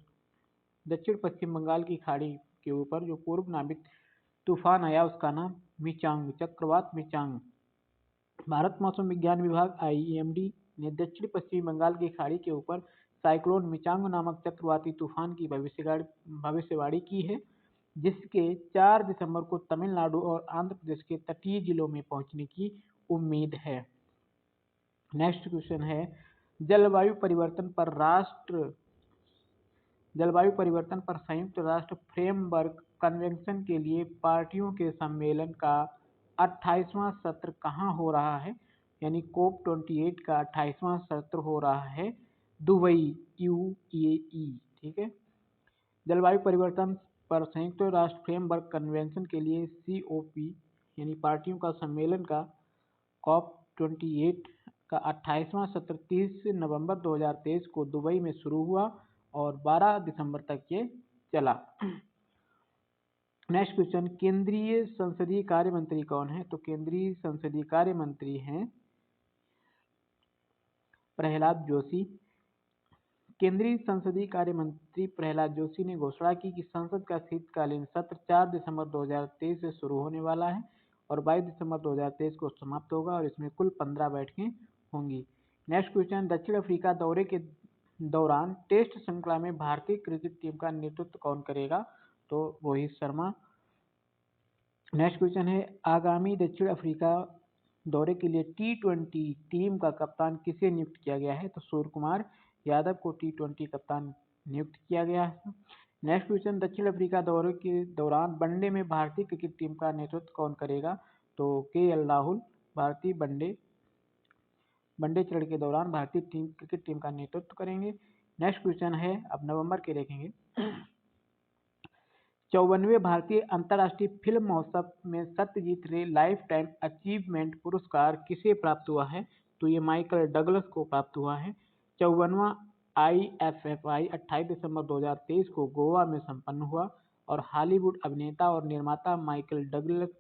दक्षिण पश्चिम बंगाल की खाड़ी के ऊपर जो पूर्व नामित तूफान आया उसका नाम मिचांग, चक्रवात मिचांग। भारत मौसम विज्ञान विभाग आईएमडी ने दक्षिण पश्चिमी बंगाल की खाड़ी के ऊपर साइक्लोन मिचांग नामक चक्रवाती तूफान की भविष्यवाणी की है, जिसके 4 दिसंबर को तमिलनाडु और आंध्र प्रदेश के तटीय जिलों में पहुंचने की उम्मीद है। नेक्स्ट क्वेश्चन है, जलवायु परिवर्तन पर संयुक्त राष्ट्र फ्रेमवर्क कन्वेंशन के लिए पार्टियों के सम्मेलन का 28वां सत्र कहाँ हो रहा है? यानी COP28 का 28वां सत्र हो रहा है दुबई, यूएई। ठीक है, जलवायु परिवर्तन पर संयुक्त राष्ट्र फ्रेमवर्क कन्वेंशन के लिए COP यानी पार्टियों का सम्मेलन का COP28 का 28वां सत्र 30 नवंबर 2023 को दुबई में शुरू हुआ और 12 दिसंबर तक ये चला। नेक्स्ट क्वेश्चन, केंद्रीय संसदीय कार्य मंत्री कौन है? तो केंद्रीय संसदीय कार्य मंत्री हैं प्रहलाद जोशी। केंद्रीय संसदीय कार्य मंत्री प्रहलाद जोशी ने घोषणा की कि संसद का शीतकालीन सत्र 4 दिसंबर 2023 से शुरू होने वाला है और 22 दिसंबर 2023 को समाप्त होगा और इसमें कुल 15 बैठकें होंगी। नेक्स्ट क्वेश्चन, दक्षिण अफ्रीका दौरे के दौरान टेस्ट श्रृंखला में भारतीय क्रिकेट टीम का नेतृत्व कौन करेगा? तो रोहित शर्मा। नेक्स्ट क्वेश्चन है, आगामी दक्षिण अफ्रीका दौरे के लिए T20 टीम का कप्तान किसे नियुक्त किया गया है? तो सूर्य कुमार यादव को T20 कप्तान नियुक्त किया गया है। नेक्स्ट क्वेश्चन, दक्षिण अफ्रीका दौरे के दौरान वनडे में भारतीय क्रिकेट टीम का नेतृत्व कौन करेगा? तो KL राहुल भारतीय वनडे वनडे चरण के दौरान भारतीय क्रिकेट टीम का नेतृत्व करेंगे। नेक्स्ट क्वेश्चन है, अब नवंबर के देखेंगे। 54वें भारतीय अंतर्राष्ट्रीय फिल्म महोत्सव में सत्यजीत रे लाइफ टाइम अचीवमेंट पुरस्कार किसे प्राप्त हुआ है? तो ये माइकल डगलस को प्राप्त हुआ है। 54वां IFFI 28 दिसंबर 2023 को गोवा में संपन्न हुआ और हॉलीवुड अभिनेता और निर्माता माइकल डगलस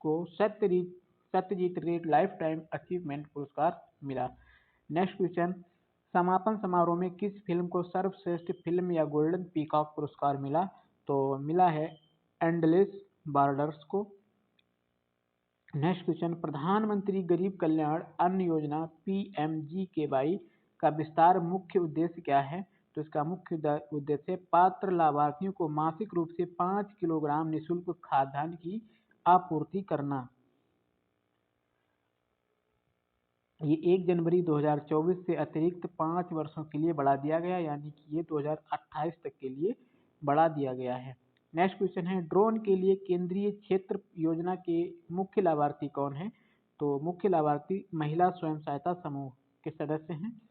को सत्यजीत रे लाइफ टाइम अचीवमेंट पुरस्कार मिला। नेक्स्ट क्वेश्चन, समापन समारोह में किस फिल्म को सर्वश्रेष्ठ फिल्म या गोल्डन पीकॉक पुरस्कार मिला? तो मिला है एंडलेस बॉर्डर्स को। नेक्स्ट क्वेश्चन, प्रधानमंत्री गरीब कल्याण अन्न योजना PMGKY का विस्तार मुख्य उद्देश्य क्या है? तो इसका मुख्य उद्देश्य पात्र लाभार्थियों को मासिक रूप से 5 किलोग्राम निःशुल्क खाद्यान्न की आपूर्ति करना। ये 1 जनवरी 2024 से अतिरिक्त 5 वर्षों के लिए बढ़ा दिया गया, यानी कि ये 2028 तक के लिए बढ़ा दिया गया है। नेक्स्ट क्वेश्चन है, ड्रोन के लिए केंद्रीय क्षेत्र योजना के मुख्य लाभार्थी कौन है? तो मुख्य लाभार्थी महिला स्वयं सहायता समूह के सदस्य हैं।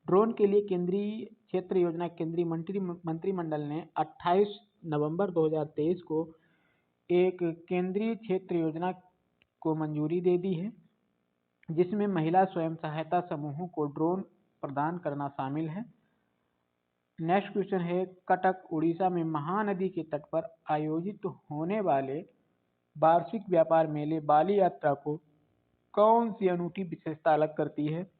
ड्रोन के लिए केंद्रीय क्षेत्र योजना केंद्रीय मंत्रिमंडल ने 28 नवंबर 2023 को एक केंद्रीय क्षेत्र योजना को मंजूरी दे दी है, जिसमें महिला स्वयं सहायता समूहों को ड्रोन प्रदान करना शामिल है। नेक्स्ट क्वेश्चन है, कटक उड़ीसा में महानदी के तट पर आयोजित होने वाले वार्षिक व्यापार मेले बाली यात्रा को कौन सी अनूठी विशेषता अलग करती है?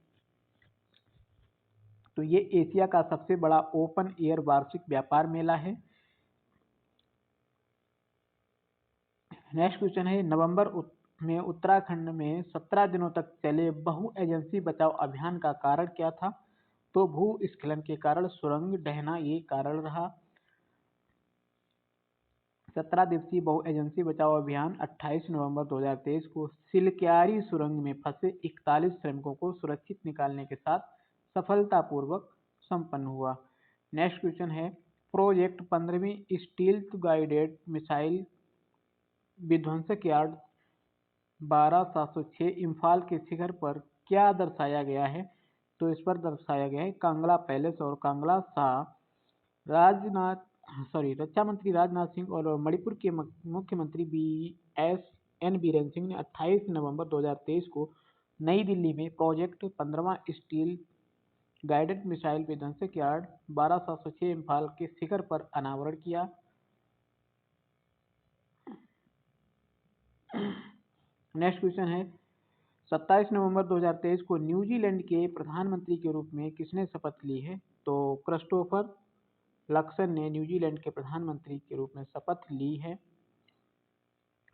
तो ये एशिया का सबसे बड़ा ओपन एयर वार्षिक व्यापार मेला है। नेक्स्ट क्वेश्चन है, नवंबर में उत्तराखंड में 17 दिनों तक चले बहु एजेंसी बचाव अभियान का कारण क्या था? तो भूस्खलन के कारण सुरंग ढहना ये कारण रहा। 17 दिवसीय बहु एजेंसी बचाव अभियान 28 नवंबर 2023 को सिलक्यारी सुरंग में फंसे 41 श्रमिकों को सुरक्षित निकालने के साथ सफलतापूर्वक संपन्न हुआ। नेक्स्ट क्वेश्चन है, प्रोजेक्ट 15वीं स्टील्थ गाइडेड मिसाइल विध्वंसक यार्ड 12706 इम्फाल के शिखर पर क्या दर्शाया गया है? तो इस पर दर्शाया गया है कांगड़ा पैलेस और कांगड़ा शाह रक्षा मंत्री राजनाथ सिंह और मणिपुर के मुख्यमंत्री BS बीरेन सिंह ने 28 नवंबर 2023 को नई दिल्ली में प्रोजेक्ट 15वां स्टील गाइडेड मिसाइल विध्वंसक यार्ड 12706 इम्फाल के शिखर पर अनावरण किया। नेक्स्ट क्वेश्चन है, 27 नवंबर 2023 को न्यूजीलैंड के प्रधानमंत्री के रूप में किसने शपथ ली है? तो क्रिस्टोफर लक्सन ने न्यूजीलैंड के प्रधानमंत्री के रूप में शपथ ली है।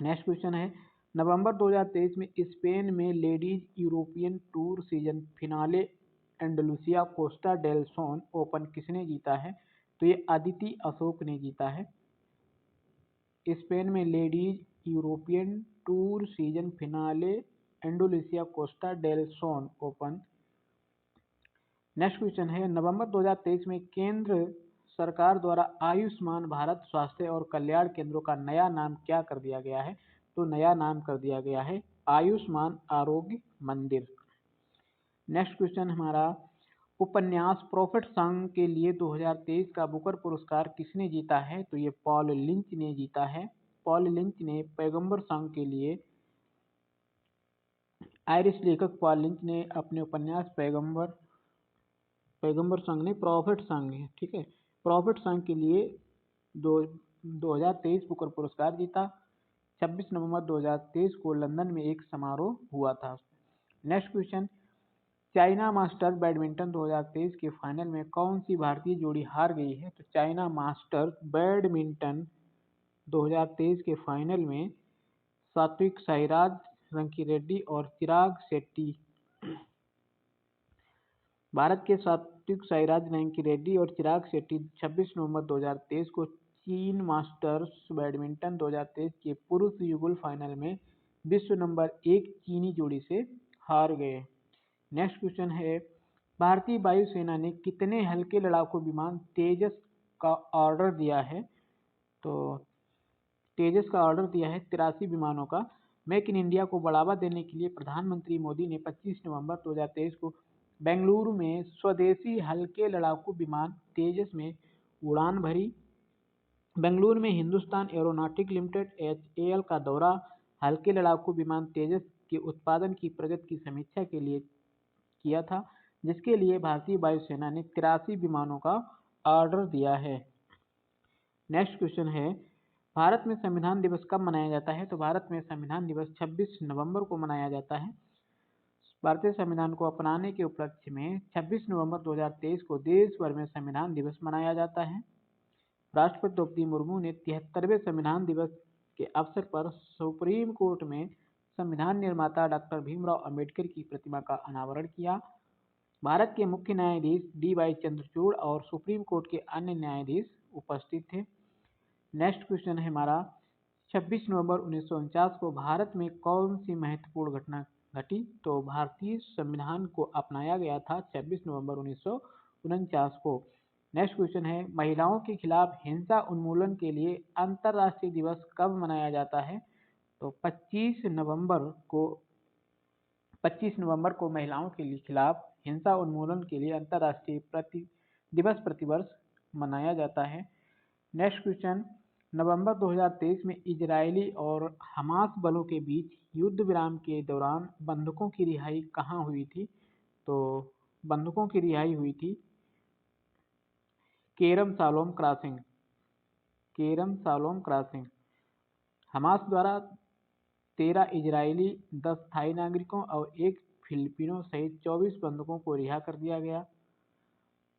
नेक्स्ट क्वेश्चन है, नवंबर 2023 में स्पेन में ladies European tour season finale Andalucia Costa del Sol open किसने जीता है? तो ये अदिति अशोक ने जीता है। स्पेन में ladies European tour season finale Andalucia Costa del Sol open. Next question है, नवंबर 2023 में केंद्र सरकार द्वारा आयुष्मान भारत स्वास्थ्य और कल्याण केंद्रों का नया नाम क्या कर दिया गया है? तो नया नाम कर दिया गया है आयुष्मान आरोग्य मंदिर। नेक्स्ट क्वेश्चन हमारा, उपन्यास प्रॉफिट सॉन्ग के लिए 2023 का बुकर पुरस्कार किसने जीता है? तो ये पॉल लिंच ने जीता है। पॉल लिंच ने पैगंबर सॉन्ग के लिए, आयरिश लेखक पॉल लिंच ने अपने उपन्यास पैगंबर सॉन्ग ने प्रॉफिट सॉन्ग है, ठीक है, प्रॉफिट सॉन्ग के लिए 2023 बुकर पुरस्कार जीता। 26 नवंबर 2023 को लंदन में एक समारोह हुआ था। Next question, China masters badminton 2023 के फाइनल में कौन सी भारतीय जोड़ी हार गई है? तो चाइना मास्टर्स बैडमिंटन 2023 के फाइनल में सात्विक साईराज रंकीरेड्डी और चिराग शेट्टी, भारत के सात्विक साईराज रंकीरेड्डी और चिराग शेट्टी 26 नवंबर 2023 को चीन मास्टर्स बैडमिंटन 2023 के पुरुष युगल फाइनल में विश्व नंबर 1 चीनी जोड़ी से हार गए। नेक्स्ट क्वेश्चन है, भारतीय वायुसेना ने कितने हल्के लड़ाकू विमान तेजस का ऑर्डर दिया है? तो तेजस का ऑर्डर दिया है 83 विमानों का। मेक इन इंडिया को बढ़ावा देने के लिए प्रधानमंत्री मोदी ने 25 नवंबर 2023 को बेंगलुरु में स्वदेशी हल्के लड़ाकू विमान तेजस में उड़ान भरी। बेंगलुरु में हिंदुस्तान एरोनॉटिक लिमिटेड (HAL) का दौरा हल्के लड़ाकू विमान तेजस के उत्पादन की प्रगति की समीक्षा के लिए किया था, जिसके लिए भारतीय वायुसेना ने 83 विमानों का ऑर्डर दिया है। नेक्स्ट क्वेश्चन है, भारत में संविधान दिवस कब मनाया जाता है? तो भारत में संविधान दिवस 26 नवंबर को मनाया जाता है। भारतीय संविधान को अपनाने के उपलक्ष्य में 26 नवंबर 2023 को देश भर में संविधान दिवस मनाया जाता है। राष्ट्रपति द्रौपदी मुर्मू ने 73वें संविधान दिवस के अवसर पर सुप्रीम कोर्ट में संविधान निर्माता डॉक्टर भीमराव अंबेडकर की प्रतिमा का अनावरण किया। भारत के मुख्य न्यायाधीश DY चंद्रचूड़ और सुप्रीम कोर्ट के अन्य न्यायाधीश उपस्थित थे। नेक्स्ट क्वेश्चन है हमारा, 26 नवंबर 1949 को भारत में कौन सी महत्वपूर्ण घटना घटी? तो भारतीय संविधान को अपनाया गया था 26 नवंबर 1949 को। नेक्स्ट क्वेश्चन है, महिलाओं के खिलाफ हिंसा उन्मूलन के लिए अंतर्राष्ट्रीय दिवस कब मनाया जाता है? तो 25 नवंबर को महिलाओं के खिलाफ हिंसा उन्मूलन के लिए अंतर्राष्ट्रीय दिवस प्रतिवर्ष मनाया जाता है। नेक्स्ट क्वेश्चन, नवंबर 2023 में इजरायली और हमास बलों के बीच युद्ध विराम के दौरान बंधकों की रिहाई कहाँ हुई थी? तो बंधकों की रिहाई हुई थी केरम सालोम क्रॉसिंग। हमास द्वारा 13 इजरायली, 10 थाई नागरिकों और 1 फिलिपिनो सहित 24 बंधकों को रिहा कर दिया गया।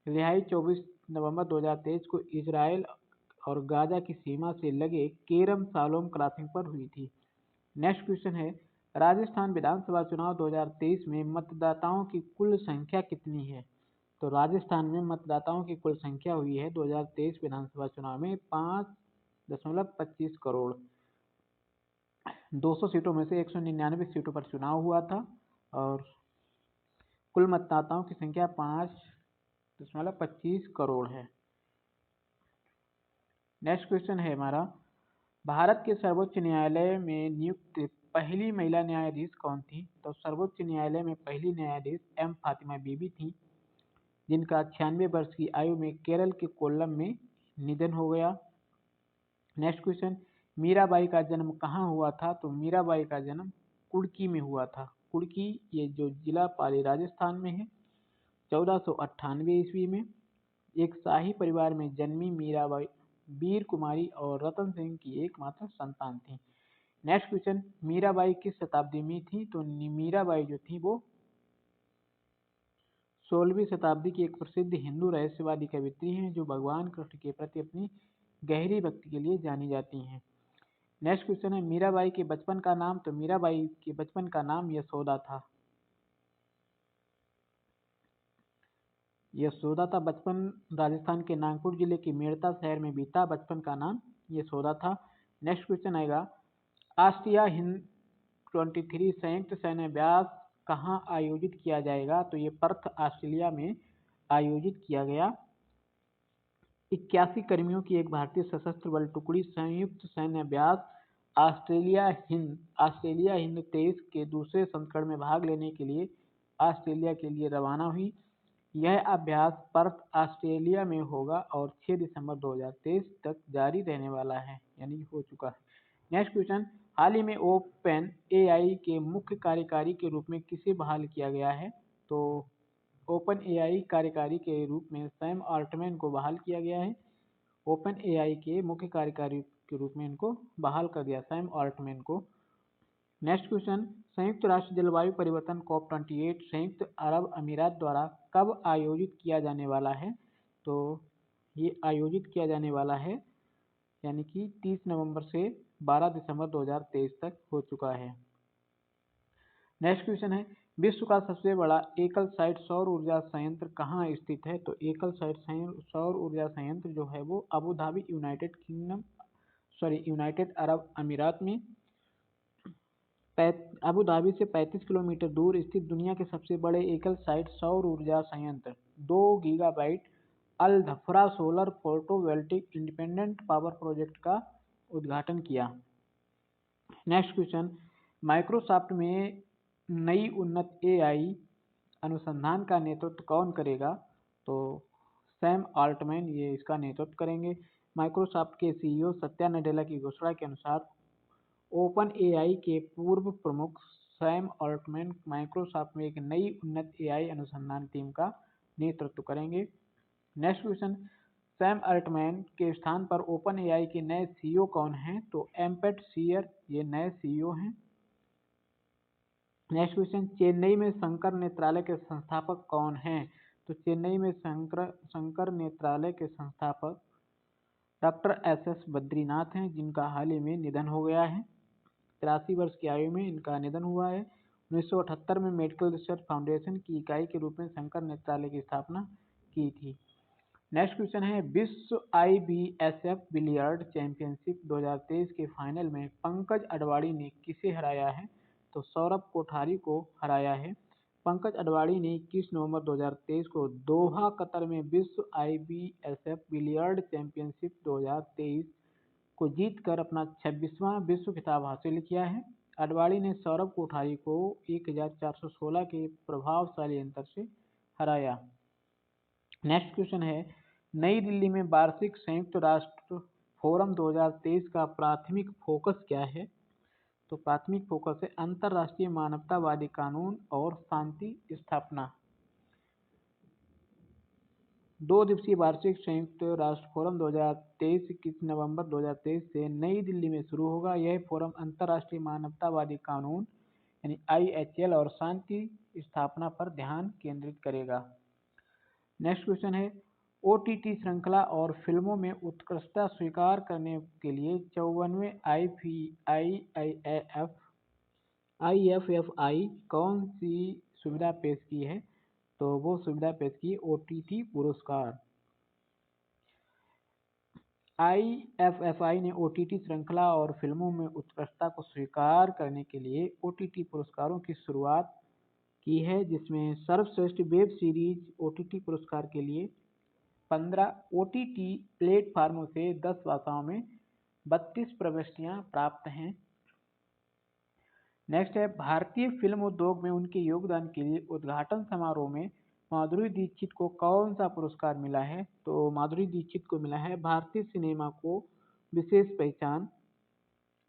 रिहाई 24 नवंबर 2023 को इजरायल और गाजा की सीमा से लगे केरम सालोम क्रॉसिंग पर हुई थी। नेक्स्ट क्वेश्चन है, राजस्थान विधानसभा चुनाव 2023 में मतदाताओं की कुल संख्या कितनी है? तो राजस्थान में मतदाताओं की कुल संख्या हुई है 2023 विधानसभा चुनाव में 5.25 करोड़। 200 सीटों में से 199 सीटों पर चुनाव हुआ था और कुल मतदाताओं की संख्या 5.25 करोड़ है। नेक्स्ट क्वेश्चन है हमारा, भारत के सर्वोच्च न्यायालय में नियुक्त पहली महिला न्यायाधीश कौन थी? तो सर्वोच्च न्यायालय में पहली न्यायाधीश M फातिमा बीबी थी, जिनका 96 वर्ष की आयु में केरल के कोल्लम में निधन हो गया। नेक्स्ट क्वेश्चन, मीराबाई का जन्म कहाँ हुआ था? तो मीराबाई का जन्म कुड़की में हुआ था। कुड़की ये जो जिला पाली राजस्थान में है। 1498 ईस्वी में एक शाही परिवार में जन्मी मीराबाई वीर कुमारी और रतन सिंह की एकमात्र संतान थी। नेक्स्ट क्वेश्चन, मीराबाई किस शताब्दी में थी? तो मीराबाई जो थी वो 16वीं शताब्दी की एक प्रसिद्ध हिंदू रहस्यवादी कवियत्री हैं, जो भगवान कृष्ण के प्रति अपनी गहरी भक्ति के लिए जानी जाती हैं। नेक्स्ट क्वेश्चन है, मीराबाई के बचपन का नाम? तो मीराबाई के बचपन का नाम यशोदा था। बचपन राजस्थान के नागपुर जिले के मेड़ता शहर में बीता। बचपन का नाम यशोदा था। नेक्स्ट क्वेश्चन आएगा, ऑस्ट्रिया हिंद 23 संयुक्त सैन्य अभ्यास कहाँ आयोजित किया जाएगा? तो ये पर्थ ऑस्ट्रेलिया में आयोजित किया गया। 81 कर्मियों की एक भारतीय सशस्त्र बल टुकड़ी संयुक्त सैन्य अभ्यास ऑस्ट्रेलिया हिंद 23 के दूसरे संस्करण में भाग लेने के लिए ऑस्ट्रेलिया के लिए रवाना हुई। यह अभ्यास पर्थ ऑस्ट्रेलिया में होगा और 6 दिसंबर 2023 तक जारी रहने वाला है, यानी हो चुका है। नेक्स्ट क्वेश्चन, हाल ही में ओपन AI के मुख्य कार्यकारी के रूप में किसे बहाल किया गया है? तो ओपन AI कार्यकारी के रूप में सैम ऑल्टमैन को बहाल किया गया है। ओपन AI के मुख्य कार्यकारी के रूप में इनको बहाल कर दिया, सैम ऑल्टमैन को। नेक्स्ट क्वेश्चन, संयुक्त राष्ट्र जलवायु परिवर्तन COP28 संयुक्त अरब अमीरात द्वारा कब आयोजित किया जाने वाला है? तो ये आयोजित किया जाने वाला है यानी कि 30 नवंबर से 12 दिसंबर 2023 तक हो चुका है। नेक्स्ट क्वेश्चन है, विश्व का सबसे बड़ा एकल साइट सौर ऊर्जा संयंत्र कहाँ स्थित है? तो एकल साइट सौर ऊर्जा संयंत्र जो है वो अबू धाबी यूनाइटेड अरब अमीरात में अबू धाबी से 35 किलोमीटर दूर स्थित दुनिया के सबसे बड़े एकल साइट सौर ऊर्जा संयंत्र 2 gigawatt Al Dhafra solar photovoltaic independent power project का उद्घाटन किया। नेक्स्ट क्वेश्चन, माइक्रोसॉफ्ट में नई उन्नत एआई अनुसंधान का नेतृत्व कौन करेगा? तो सैम ऑल्टमैन ये इसका नेतृत्व करेंगे। माइक्रोसॉफ्ट के सीईओ सत्या नडेला की घोषणा के अनुसार ओपन एआई के पूर्व प्रमुख सैम ऑल्टमैन माइक्रोसॉफ्ट में एक नई उन्नत एआई अनुसंधान टीम का नेतृत्व करेंगे। नेक्स्ट क्वेश्चन, सैम अल्टमैन के स्थान पर ओपन एआई के नए सीईओ कौन हैं? तो एम्पेट सियर ये नए सीईओ हैं। नेक्स्ट क्वेश्चन, चेन्नई में शंकर नेत्रालय के संस्थापक कौन हैं? तो चेन्नई में शंकर नेत्रालय के संस्थापक डॉक्टर एस बद्रीनाथ हैं, जिनका हाल ही में निधन हो गया है। 83 वर्ष की आयु में इनका निधन हुआ है। 1978 में मेडिकल रिसर्च फाउंडेशन की इकाई के रूप में शंकर नेत्रालय की स्थापना की थी। नेक्स्ट क्वेश्चन है, विश्व IBSF बिलियर्ड चैंपियनशिप 2023 के फाइनल में पंकज अडवाणी ने किसे हराया है? तो सौरभ कोठारी को हराया है। पंकज अडवाणी ने 21 नवंबर 2023 को दोहा कतर में विश्व IBSF बिलियर्ड चैंपियनशिप 2023 को जीतकर अपना 26वां विश्व खिताब हासिल किया है। अडवाणी ने सौरभ कोठारी को 1416 के प्रभावशाली अंतर से हराया। नेक्स्ट क्वेश्चन है, नई दिल्ली में वार्षिक संयुक्त राष्ट्र फोरम 2023 का प्राथमिक फोकस क्या है? तो प्राथमिक फोकस है अंतर्राष्ट्रीय मानवतावादी कानून और शांति स्थापना। 2 दिवसीय वार्षिक संयुक्त राष्ट्र फोरम 2023 21 नवंबर 2023 से नई दिल्ली में शुरू होगा। यह फोरम अंतर्राष्ट्रीय मानवतावादी कानून यानी IHL और शांति स्थापना पर ध्यान केंद्रित करेगा। नेक्स्ट क्वेश्चन है, OTT श्रृंखला और फिल्मों में उत्कृष्टता स्वीकार करने के लिए 54वें IFFI कौन सी सुविधा पेश की है? तो वो सुविधा पेश की OTT पुरस्कार। IFFI ने OTT श्रृंखला और फिल्मों में उत्कृष्टता को स्वीकार करने के लिए OTT पुरस्कारों की शुरुआत की है, जिसमें सर्वश्रेष्ठ वेब सीरीज OTT पुरस्कार के लिए 15 OTT प्लेटफार्मों से 10 भाषाओं में 32 प्रविष्टियां प्राप्त हैं। नेक्स्ट है, भारतीय फिल्म उद्योग में उनके योगदान के लिए उद्घाटन समारोह में माधुरी दीक्षित को कौन सा पुरस्कार मिला है? तो माधुरी दीक्षित को मिला है भारतीय सिनेमा को विशेष पहचान।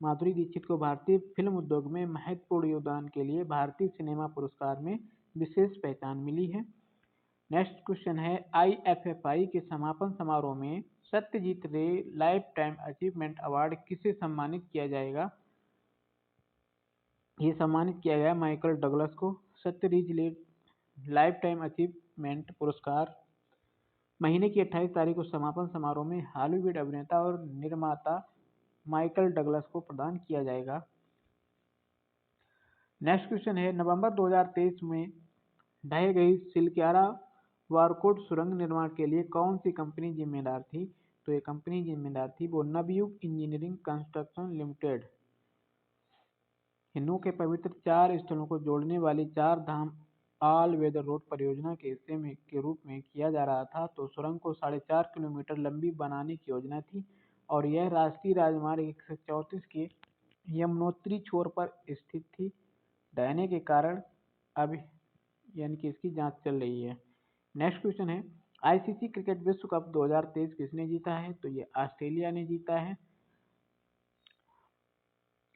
माधुरी दीक्षित को भारतीय फिल्म उद्योग में महत्वपूर्ण योगदान के लिए भारतीय सिनेमा पुरस्कार में विशेष पहचान मिली है। नेक्स्ट क्वेश्चन है, IFFI के समापन समारोह में सत्यजीत रे लाइफ टाइम अचीवमेंट अवार्ड किसे सम्मानित किया जाएगा? ये सम्मानित किया गया माइकल डगलस को। सत्यजीत रे लाइफ टाइम अचीवमेंट पुरस्कार महीने की 28 तारीख को समापन समारोह में हॉलीवुड अभिनेता और निर्माता माइकल डगलस को प्रदान किया जाएगा। नेक्स्ट क्वेश्चन है, नवंबर 2023 में ढह गई सिलक्यारा वारकोट सुरंग निर्माण के लिए कौन सी कंपनी जिम्मेदार थी? तो ये कंपनी जिम्मेदार थी वो नवयुग इंजीनियरिंग कंस्ट्रक्शन लिमिटेड। हिंदुओं के पवित्र 4 स्थलों को जोड़ने वाली 4 धाम ऑल वेदर रोड परियोजना के हिस्से में के रूप में किया जा रहा था। तो सुरंग को 4.5 किलोमीटर लंबी बनाने की योजना थी और यह राष्ट्रीय राजमार्ग 134 के यमुनोत्री छोर पर स्थित थी। ढहने के कारण अब यानी कि इसकी जांच चल रही है। नेक्स्ट क्वेश्चन है, ICC क्रिकेट विश्व कप 2023 किसने जीता है? तो ये ऑस्ट्रेलिया ने जीता है।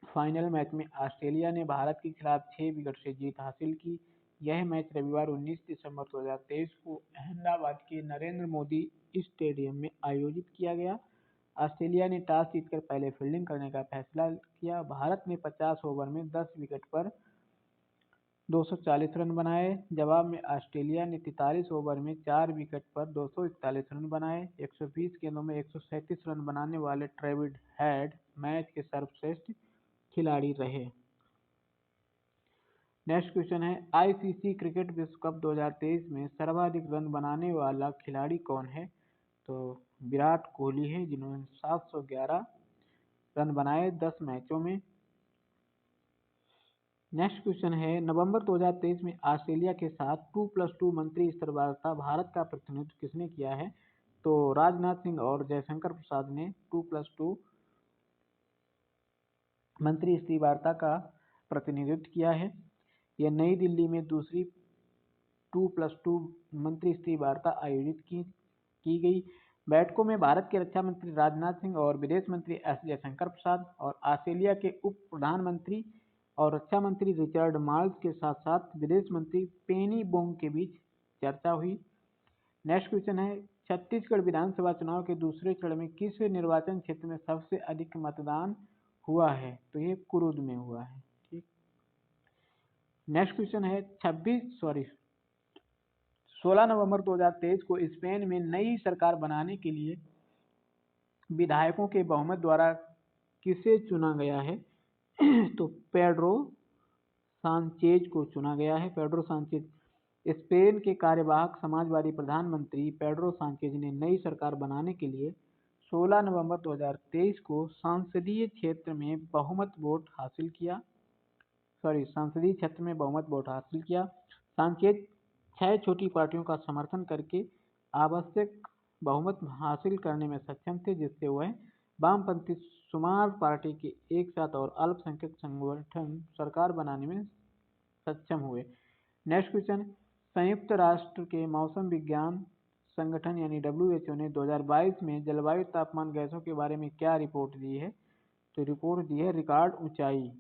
फाइनल मैच में ऑस्ट्रेलिया ने भारत के खिलाफ 6 विकेट से जीत हासिल की। यह मैच रविवार 19 दिसंबर 2023 को अहमदाबाद के नरेंद्र मोदी स्टेडियम में आयोजित किया गया। ऑस्ट्रेलिया ने टॉस जीतकर पहले फील्डिंग करने का फैसला किया। भारत ने 50 ओवर में 10 विकेट पर 240 रन बनाए। जवाब में ऑस्ट्रेलिया ने 43 ओवर में 4 विकेट पर 241 रन बनाए। 120 गेंदों में 137 रन बनाने वाले ट्रेविड हेड मैच के सर्वश्रेष्ठ खिलाड़ी रहे। नेक्स्ट क्वेश्चन है, ICC क्रिकेट विश्व कप 2023 में सर्वाधिक रन बनाने वाला खिलाड़ी कौन है? तो विराट कोहली है, जिन्होंने 711 रन बनाए 10 मैचों में। नेक्स्ट क्वेश्चन है, नवंबर 2023 में ऑस्ट्रेलिया के साथ 2+2 मंत्री स्तर वार्ता भारत का प्रतिनिधित्व किसने किया है? तो राजनाथ सिंह और जयशंकर प्रसाद ने 2+2 मंत्री स्तर वार्ता का प्रतिनिधित्व किया है। यह नई दिल्ली में दूसरी 2+2 मंत्री स्तरीय वार्ता आयोजित की गई। बैठकों में भारत के रक्षा मंत्री राजनाथ सिंह और विदेश मंत्री एस जयशंकर प्रसाद और ऑस्ट्रेलिया के उप प्रधानमंत्री और रक्षा मंत्री रिचर्ड मार्ल्स के साथ साथ विदेश मंत्री पेनी बोंग के बीच चर्चा हुई। नेक्स्ट क्वेश्चन है, छत्तीसगढ़ विधानसभा चुनाव के दूसरे चरण में किस निर्वाचन क्षेत्र में सबसे अधिक मतदान हुआ है? तो ये कुरुद में हुआ है। ठीक। नेक्स्ट क्वेश्चन है 16 नवंबर 2023 को स्पेन में नई सरकार बनाने के लिए विधायकों के बहुमत द्वारा किसे चुना गया है? तो पेड्रो सांचेज को चुना गया है। Pedro Sanchez. स्पेन के कार्यवाहक समाजवादी प्रधानमंत्री पेड्रो सांचेज ने नई सरकार बनाने के लिए 16 नवंबर 2023 को संसदीय क्षेत्र में बहुमत वोट हासिल किया। सांचेज 6 छोटी पार्टियों का समर्थन करके आवश्यक बहुमत हासिल करने में सक्षम थे, जिससे वह वामपंथी सुमार पार्टी के एक साथ और अल्पसंख्यक संगठन सरकार बनाने में सक्षम हुए। नेक्स्ट क्वेश्चन, संयुक्त राष्ट्र के मौसम विज्ञान संगठन यानी WHO ने 2022 में जलवायु तापमान गैसों के बारे में क्या रिपोर्ट दी है? तो रिपोर्ट दी है रिकॉर्ड ऊंचाई,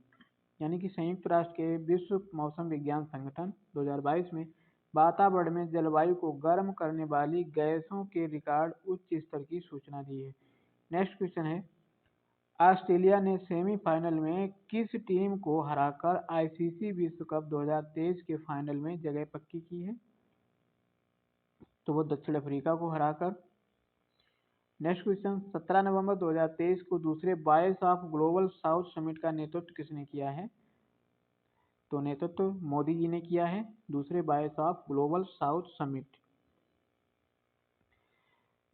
यानी कि संयुक्त राष्ट्र के विश्व मौसम विज्ञान संगठन 2022 में वातावरण में जलवायु को गर्म करने वाली गैसों के रिकॉर्ड उच्च स्तर की सूचना दी है। नेक्स्ट क्वेश्चन है, ऑस्ट्रेलिया ने सेमीफाइनल में किस टीम को हराकर ICC विश्व कप 2023 के फाइनल में जगह पक्की की है? तो वो दक्षिण अफ्रीका को हराकर। नेक्स्ट क्वेश्चन, 17 नवंबर 2023 को दूसरे Voice of Global South Summit का नेतृत्व किसने किया है? तो नेतृत्व मोदी जी ने किया है दूसरे Voice of Global South Summit.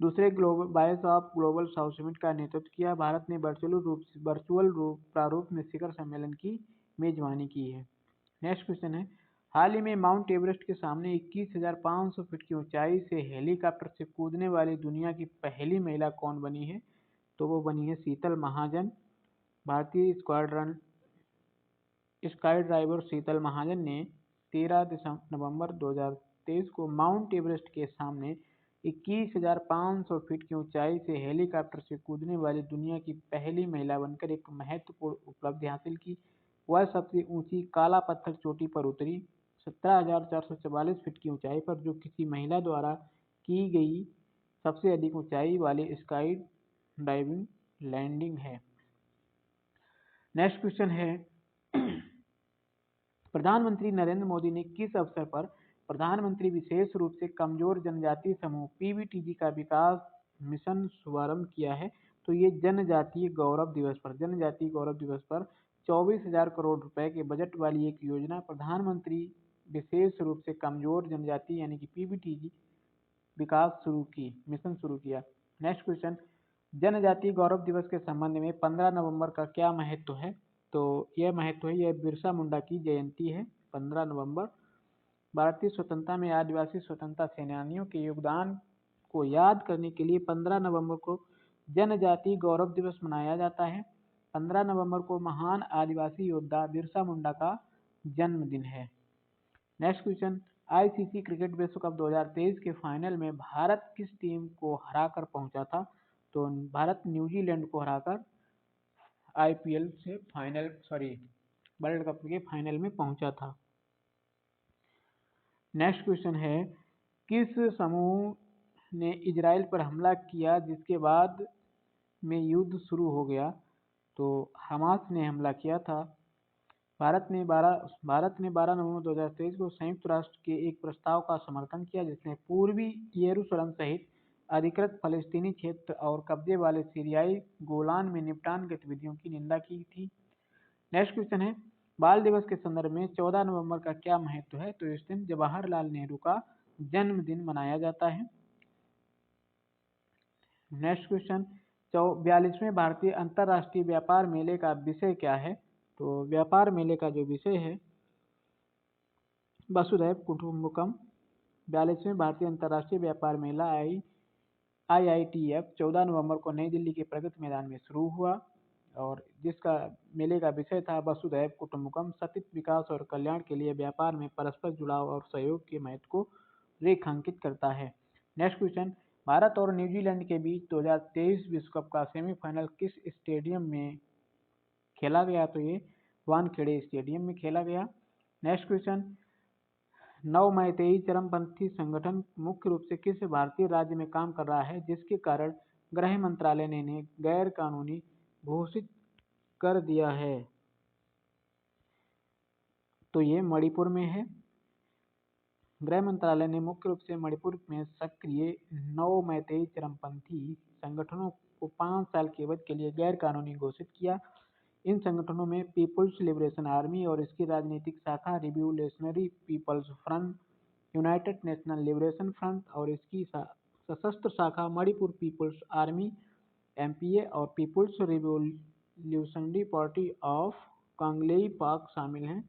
दूसरे Voice of Global South Summit का नेतृत्व किया। भारत ने वर्चुअल प्रारूप में शिखर सम्मेलन की मेजबानी की है। नेक्स्ट क्वेश्चन है, हाल ही में माउंट एवरेस्ट के सामने 21,500 फीट की ऊंचाई से हेलीकॉप्टर से कूदने वाली दुनिया की पहली महिला कौन बनी है? तो वो बनी है शीतल महाजन। भारतीय स्काई ड्राइवर शीतल महाजन ने 13 नवंबर 2023 को माउंट एवरेस्ट के सामने 21,500 फीट की ऊंचाई से हेलीकॉप्टर से कूदने वाली दुनिया की पहली महिला बनकर एक महत्वपूर्ण उपलब्धि हासिल की। वह सबसे ऊंची काला पत्थर चोटी पर उतरी 17,444 फीट की ऊंचाई पर, जो किसी महिला द्वारा की गई सबसे अधिक ऊंचाई वाली स्काई डाइविंग लैंडिंग है। नेक्स्ट क्वेश्चन है, प्रधानमंत्री नरेंद्र मोदी ने किस अवसर पर प्रधानमंत्री विशेष रूप से कमजोर जनजातीय समूह PBTG का विकास मिशन शुभारंभ किया है? तो ये जनजातीय गौरव दिवस पर 24,000 करोड़ रुपए के बजट वाली एक योजना प्रधानमंत्री विशेष रूप से कमजोर जनजाति यानी कि PBTG विकास मिशन शुरू किया। नेक्स्ट क्वेश्चन, जनजातीय गौरव दिवस के संबंध में 15 नवंबर का क्या महत्व है? तो यह महत्व है, यह बिरसा मुंडा की जयंती है 15 नवंबर। भारतीय स्वतंत्रता में आदिवासी स्वतंत्रता सेनानियों के योगदान को याद करने के लिए 15 नवंबर को जनजातीय गौरव दिवस मनाया जाता है। 15 नवंबर को महान आदिवासी योद्धा बिरसा मुंडा का जन्मदिन है। नेक्स्ट क्वेश्चन, ICC क्रिकेट विश्व कप 2023 के फाइनल में भारत किस टीम को हराकर पहुंचा था? तो भारत न्यूजीलैंड को हराकर वर्ल्ड कप के फाइनल में पहुंचा था। नेक्स्ट क्वेश्चन है, किस समूह ने इजराइल पर हमला किया जिसके बाद में युद्ध शुरू हो गया? तो हमास ने हमला किया था। भारत ने 12 नवंबर 2023 को संयुक्त राष्ट्र के एक प्रस्ताव का समर्थन किया जिसने पूर्वी यरूशलेम सहित अधिकृत फलस्तीनी क्षेत्र और कब्जे वाले सीरियाई गोलान में निपटान गतिविधियों की निंदा की थी। नेक्स्ट क्वेश्चन है, बाल दिवस के संदर्भ में 14 नवंबर का क्या महत्व है? तो इस दिन जवाहरलाल नेहरू का जन्मदिन मनाया जाता है। नेक्स्ट क्वेश्चन, 42वें भारतीय अंतर्राष्ट्रीय व्यापार मेले का विषय क्या है? तो व्यापार मेले का जो विषय है वसुधैव कुटुंबकम। 42वें भारतीय अंतर्राष्ट्रीय व्यापार मेला IITF 14 नवंबर को नई दिल्ली के प्रगति मैदान में शुरू हुआ। और जिसका मेले का विषय था वसुधैव कुटुंबकम, सतत विकास और कल्याण के लिए व्यापार में परस्पर जुड़ाव और सहयोग के महत्व को रेखांकित करता है। नेक्स्ट क्वेश्चन, भारत और न्यूजीलैंड के बीच 2023 विश्व कप का सेमीफाइनल किस स्टेडियम में खेला गया? तो ये वानखेड़े स्टेडियम में खेला गया। नेक्स्ट क्वेश्चन, नव मैतेई चरमपंथी संगठन मुख्य रूप से किस भारतीय राज्य में काम कर रहा है जिसके कारण गृह मंत्रालय ने इन्हें गैर कानूनी घोषित कर दिया है? तो ये मणिपुर में है। गृह मंत्रालय ने मुख्य रूप से मणिपुर में सक्रिय नव मैतेई चरमपंथी संगठनों को 5 साल के अवधि के लिए गैर कानूनी घोषित किया। इन संगठनों में पीपुल्स लिबरेशन आर्मी और इसकी राजनीतिक शाखा revolutionary people's front, united national liberation front और इसकी सशस्त्र शाखा मणिपुर पीपुल्स आर्मी एमपीए और people's revolutionary party of Kangleipak शामिल हैं।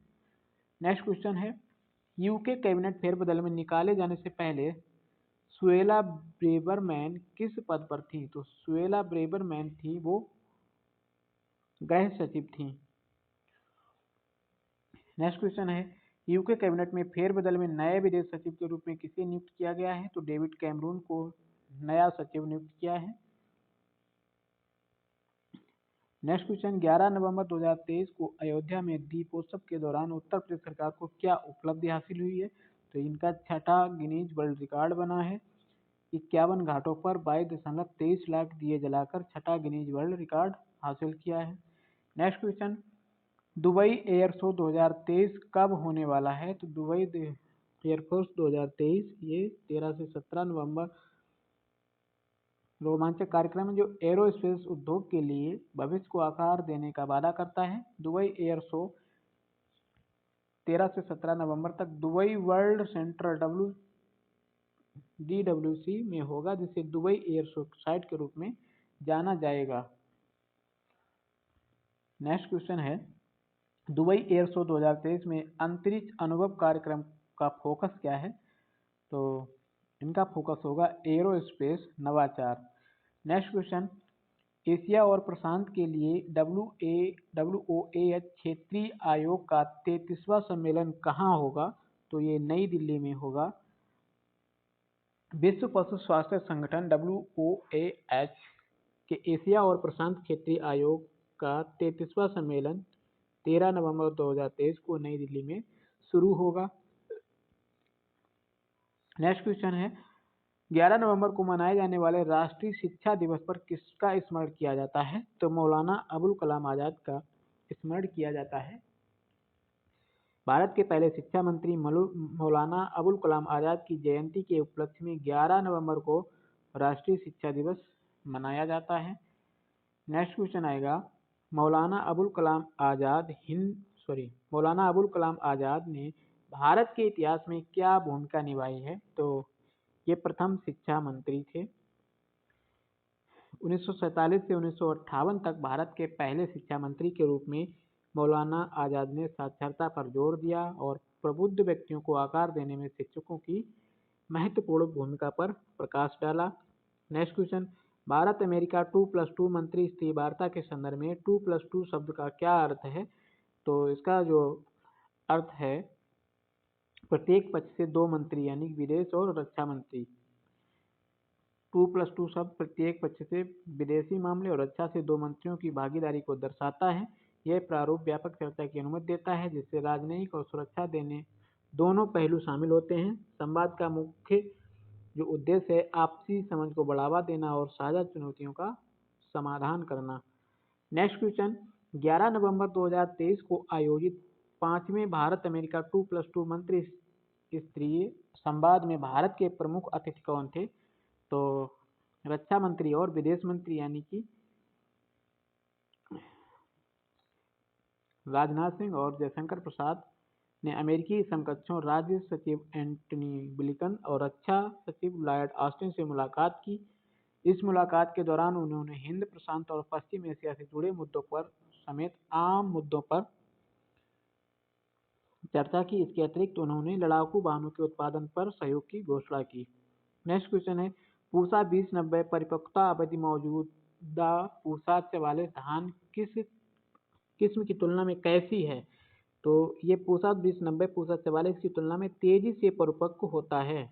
नेक्स्ट क्वेश्चन है, यूके कैबिनेट फेरबदल में निकाले जाने से पहले सुएला ब्रेबरमैन किस पद पर थी? तो सुएला ब्रेबरमैन थी वो गृह सचिव थी। नेक्स्ट क्वेश्चन है, यूके कैबिनेट में फेरबदल में नए विदेश सचिव के रूप में किसे नियुक्त किया गया है? तो डेविड कैमरून को नया सचिव नियुक्त किया है। नेक्स्ट क्वेश्चन, 11 नवंबर 2023 को अयोध्या में दीपोत्सव के दौरान उत्तर प्रदेश सरकार को क्या उपलब्धि हासिल हुई है? तो इनका छठा गिनीज वर्ल्ड रिकॉर्ड बना है। 51 घाटों पर 22.23 लाख दिए जलाकर छठा गिनीज वर्ल्ड रिकॉर्ड हासिल किया है। Next question, Dubai air show 2023 कब होने वाला है? तो दुबई एयरफोर्स 2023 ये 13 से 17 नवंबर रोमांचक कार्यक्रम है जो एरोस्पेस उद्योग के लिए भविष्य को आकार देने का वादा करता है। दुबई एयर शो 13 से 17 नवंबर तक दुबई वर्ल्ड सेंटर DWC में होगा, जिसे दुबई एयर शो साइट के रूप में जाना जाएगा। नेक्स्ट क्वेश्चन है, दुबई एयर शो 2023 में अंतरिक्ष अनुभव कार्यक्रम का फोकस क्या है? तो इनका फोकस होगा एरोस्पेस नवाचार। नेक्स्ट क्वेश्चन, एशिया और प्रशांत के लिए WOAH क्षेत्रीय आयोग का 33वां सम्मेलन कहाँ होगा? तो ये नई दिल्ली में होगा। विश्व पशु स्वास्थ्य संगठन WOAH के एशिया और प्रशांत क्षेत्रीय आयोग का 33वां सम्मेलन 13 नवंबर 2023 को नई दिल्ली में शुरू होगा। नेक्स्ट क्वेश्चन है, 11 नवंबर को मनाए जाने वाले राष्ट्रीय शिक्षा दिवस पर किसका स्मरण किया जाता है? तो मौलाना अबुल कलाम आजाद का स्मरण किया जाता है। भारत के पहले शिक्षा मंत्री मौलाना अबुल कलाम आजाद की जयंती के उपलक्ष्य में 11 नवंबर को राष्ट्रीय शिक्षा दिवस मनाया जाता है। नेक्स्ट क्वेश्चन आएगा, मौलाना अबुल कलाम आजाद ने भारत के इतिहास में क्या भूमिका निभाई है? तो ये प्रथम शिक्षा मंत्री थे। 1947 से 1958 तक भारत के पहले शिक्षा मंत्री के रूप में मौलाना आजाद ने साक्षरता पर जोर दिया और प्रबुद्ध व्यक्तियों को आकार देने में शिक्षकों की महत्वपूर्ण भूमिका पर प्रकाश डाला। नेक्स्ट क्वेश्चन, भारत अमेरिका 2+2 मंत्री स्तरीय वार्ता के संदर्भ में 2+2 शब्द का क्या अर्थ है? तो इसका जो अर्थ है प्रत्येक पक्ष से 2 मंत्री यानी विदेश और रक्षा मंत्री। 2+2 शब्द प्रत्येक पक्ष से विदेशी मामले और रक्षा से 2 मंत्रियों की भागीदारी को दर्शाता है। यह प्रारूप व्यापक चर्चा की अनुमति देता है जिससे राजनयिक और सुरक्षा देने दोनों पहलू शामिल होते हैं। संवाद का मुख्य जो उद्देश्य है आपसी समझ को बढ़ावा देना और साझा चुनौतियों का समाधान करना। नेक्स्ट क्वेश्चन, 11 नवंबर 2023 को आयोजित 5वें भारत अमेरिका 2+2 मंत्री स्तरीय संवाद में भारत के प्रमुख अतिथि कौन थे? तो रक्षा मंत्री और विदेश मंत्री यानी कि राजनाथ सिंह और जयशंकर प्रसाद ने अमेरिकी समकक्षों राज्य सचिव एंटनी ब्लिकन और रक्षा सचिव लॉयड ऑस्टिन से मुलाकात की। इस मुलाकात के दौरान उन्होंने हिंद प्रशांत और पश्चिम एशिया से जुड़े मुद्दों पर समेत आम मुद्दों पर चर्चा की। इसके अतिरिक्त उन्होंने लड़ाकू वाहनों के उत्पादन पर सहयोग की घोषणा की। नेक्स्ट क्वेश्चन है, पूसा 2090 परिपक्वता अवधि पूसा 44 धान किस किस्म की तुलना में कैसी है? तो ये पूसा 2090 पूसा 44 की तुलना में तेजी से परिपक्व होता है।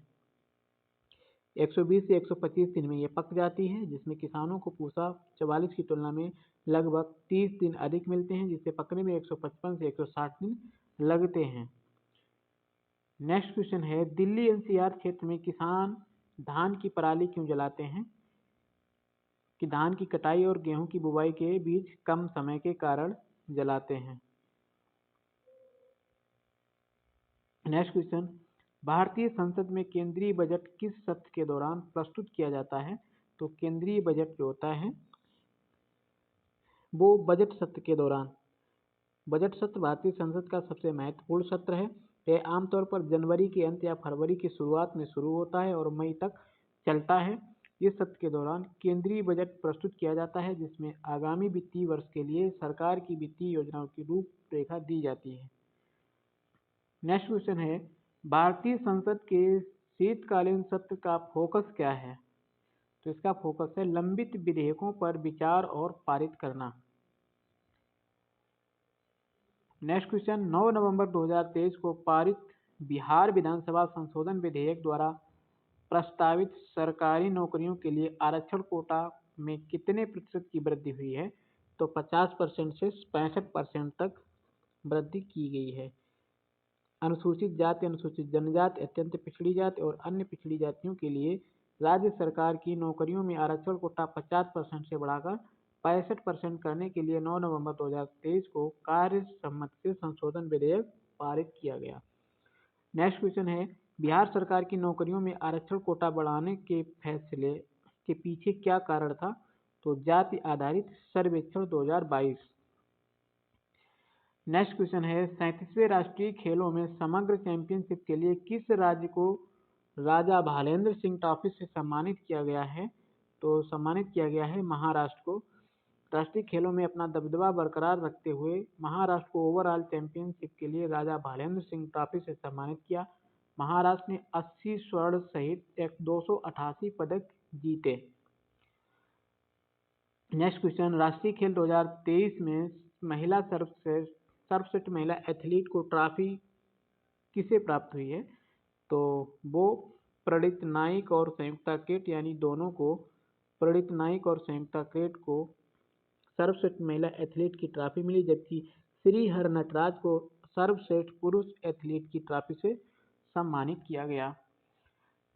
120 से 125 दिन में ये पक जाती है, जिसमें किसानों को पूसा 44 की तुलना में लगभग 30 दिन अधिक मिलते हैं, जिससे पकने में 155 से 160 दिन लगते हैं। नेक्स्ट क्वेश्चन है, दिल्ली एनसीआर क्षेत्र में किसान धान की पराली क्यों जलाते हैं? कि धान की कटाई और गेहूं की बुवाई के बीच कम समय के कारण जलाते हैं। नेक्स्ट क्वेश्चन, भारतीय संसद में केंद्रीय बजट किस सत्र के दौरान प्रस्तुत किया जाता है? तो केंद्रीय बजट जो होता है वो बजट सत्र के दौरान। बजट सत्र भारतीय संसद का सबसे महत्वपूर्ण सत्र है। यह आमतौर पर जनवरी के अंत या फरवरी की शुरुआत में शुरू होता है और मई तक चलता है। इस सत्र के दौरान केंद्रीय बजट प्रस्तुत किया जाता है, जिसमें आगामी वित्तीय वर्ष के लिए सरकार की वित्तीय योजनाओं की रूपरेखा दी जाती है। नेक्स्ट क्वेश्चन है, भारतीय संसद के शीतकालीन सत्र का फोकस क्या है? तो इसका फोकस है लंबित विधेयकों पर विचार और पारित करना। नेक्स्ट क्वेश्चन, 9 नवंबर 2023 को पारित बिहार विधानसभा संशोधन विधेयक द्वारा प्रस्तावित सरकारी नौकरियों के लिए आरक्षण कोटा में कितने प्रतिशत की वृद्धि हुई है? तो 50% से 65% तक वृद्धि की गई है। अनुसूचित जाति, अनुसूचित जनजाति, अत्यंत पिछड़ी जाति और अन्य पिछड़ी जातियों के लिए राज्य सरकार की नौकरियों में आरक्षण कोटा 50% से बढ़ाकर 65% करने के लिए 9 नवंबर 2023 को कार्य सम्मति से संशोधन विधेयक पारित किया गया। नेक्स्ट क्वेश्चन है, बिहार सरकार की नौकरियों में आरक्षण कोटा बढ़ाने के फैसले के पीछे क्या कारण था? तो जाति आधारित सर्वेक्षण 2022। नेक्स्ट क्वेश्चन है, 37वें राष्ट्रीय खेलों में समग्र चैंपियनशिप के लिए किस राज्य को राजा भालेंद्र सिंह ट्रॉफी से सम्मानित किया गया है? तो सम्मानित किया गया है महाराष्ट्र को। राष्ट्रीय खेलों में अपना दबदबा बरकरार रखते हुए महाराष्ट्र को ओवरऑल चैंपियनशिप के लिए राजा भालेंद्र सिंह ट्रॉफी से सम्मानित किया। महाराष्ट्र ने 80 स्वर्ण सहित 288 पदक जीते। नेक्स्ट क्वेश्चन, राष्ट्रीय खेल 2023 में महिला सर्वश्रेष्ठ महिला एथलीट को ट्रॉफी किसे प्राप्त हुई है? तो वो प्रणीत नाइक और संयुक्ता केट, यानी दोनों को, प्रणीत नाइक और संयुक्ता केट को सर्वश्रेष्ठ महिला एथलीट की ट्रॉफी मिली, जबकि श्रीहर नटराज को सर्वश्रेष्ठ पुरुष एथलीट की ट्रॉफी से सम्मानित किया गया।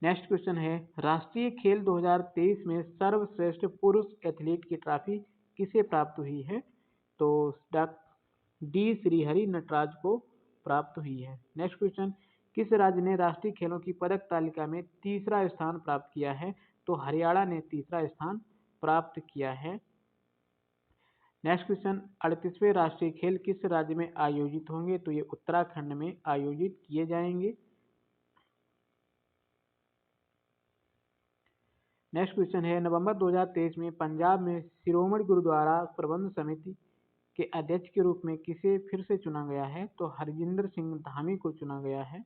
नेक्स्ट क्वेश्चन है, राष्ट्रीय खेल 2023 में सर्वश्रेष्ठ पुरुष एथलीट की ट्रॉफी किसे प्राप्त हुई है? तो डी श्रीहरि नटराज को प्राप्त हुई है। नेक्स्ट क्वेश्चन, किस राज्य ने राष्ट्रीय खेलों की पदक तालिका में तीसरा स्थान प्राप्त किया है? तो हरियाणा ने तीसरा स्थान प्राप्त किया है। नेक्स्ट क्वेश्चन, 38वें राष्ट्रीय खेल किस राज्य में आयोजित होंगे? तो ये उत्तराखंड में आयोजित किए जाएंगे। नेक्स्ट क्वेश्चन है, नवंबर 2023 में पंजाब में शिरोमणि गुरुद्वारा प्रबंध समिति के अध्यक्ष के रूप में किसे फिर से चुना गया है? तो हरजिंदर सिंह धामी को चुना गया है